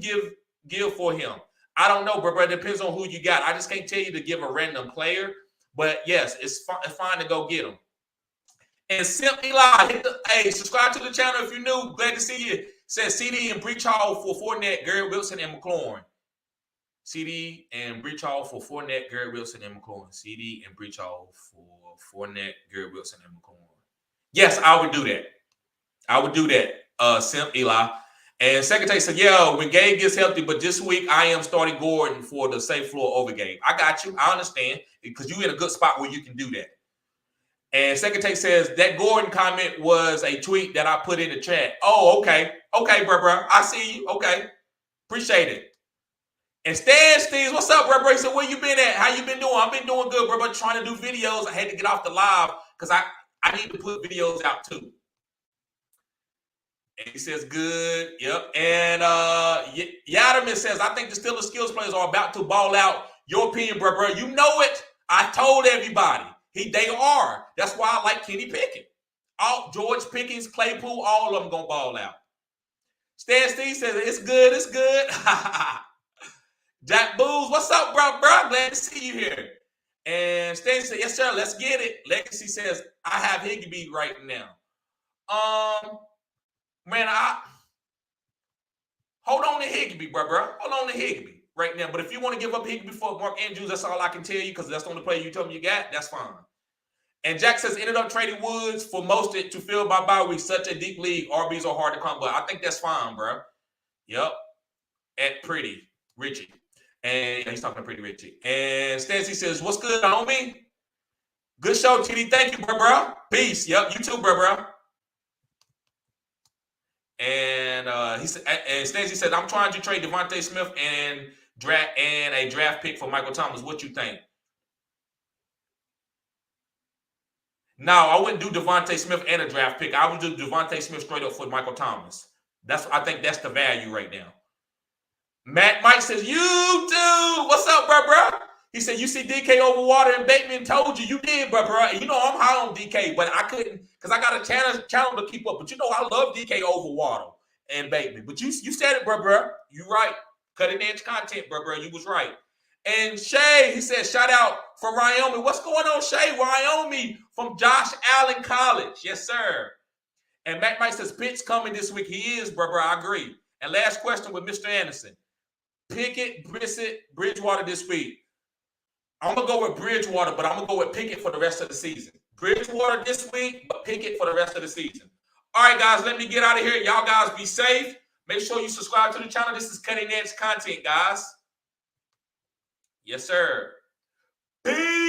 give for him? I don't know, bro. It depends on who you got. I just can't tell you to give a random player. But, yes, it's fine to go get him. And Simply Live, subscribe to the channel if you're new. Glad to see you. Says CD and Breach Hall for Fournette, Gary Wilson, and McLaurin. CD and Breach Hall for Fournette, Gary Wilson, and McLaurin. CD and Breach Hall for Fournette, Gary Wilson, and McLaurin. Yes, I would do that. Simp Eli. And Secretary said, yeah, when Gage gets healthy, but this week I am starting Gordon for the safe floor over Gage. I got you. I understand because you're in a good spot where you can do that. And Secretary says that Gordon comment was a tweet that I put in the chat. Oh, okay. Okay, bro. I see you. Okay. Appreciate it. And Stan Steves, what's up, bro? He said, where you been at? How you been doing? I've been doing good, bro. Trying to do videos. I had to get off the live because I need to put videos out too. And he says, good. Yep. And Yadaman says, I think the Steelers skills players are about to ball out. Your opinion, bro. You know it. I told everybody. They are. That's why I like Kenny Pickett. George Pickens, Claypool, all of them gonna ball out. Stan Steve says, it's good. Jack Booz, what's up, bro? Glad to see you here. And Stan said, yes, sir, let's get it. Legacy says, I have Higbee right now. Man, hold on to Higbee, bro. Hold on to Higbee right now. But if you want to give up Higbee for Mark Andrews, that's all I can tell you because that's the only player you told me you got. That's fine. And Jack says, ended up trading Woods for Mostert to fill my bye week. Such a deep league. RBs are hard to come by. I think that's fine, bro. Yep. At Pretty Richie. And he's talking to Pretty Richie. And Stancy says, what's good, homie? Good show, TD. Thank you, bro. Peace. Yep, you too, bro. And he said, and Stancy said, I'm trying to trade Devonte Smith and a draft pick for Michael Thomas. What you think? No, I wouldn't do Devonte Smith and a draft pick. I would do Devonte Smith straight up for Michael Thomas. I think that's the value right now. Matt Mike says, you do. What's up, bro? He said, you see DK over Water and Bateman. Told you did, bro. And you know I'm high on DK, but I couldn't because I got a channel to keep up. But you know I love DK over Water and Bateman. But you said it, bro. You right. Cutting edge content, bro. You was right. And Shay, he said, shout out from Wyoming. What's going on, Shay? Wyoming from Josh Allen College. Yes, sir. And Matt Mike says, Pitts coming this week. He is, bro. I agree. And last question with Mr. Anderson. Pickett, Brissett, Bridgewater this week. I'm going to go with Bridgewater, but I'm going to go with Pickett for the rest of the season. Bridgewater this week, but Pickett for the rest of the season. All right, guys, let me get out of here. Y'all guys be safe. Make sure you subscribe to the channel. This is cutting edge content, guys. Yes, sir. Peace.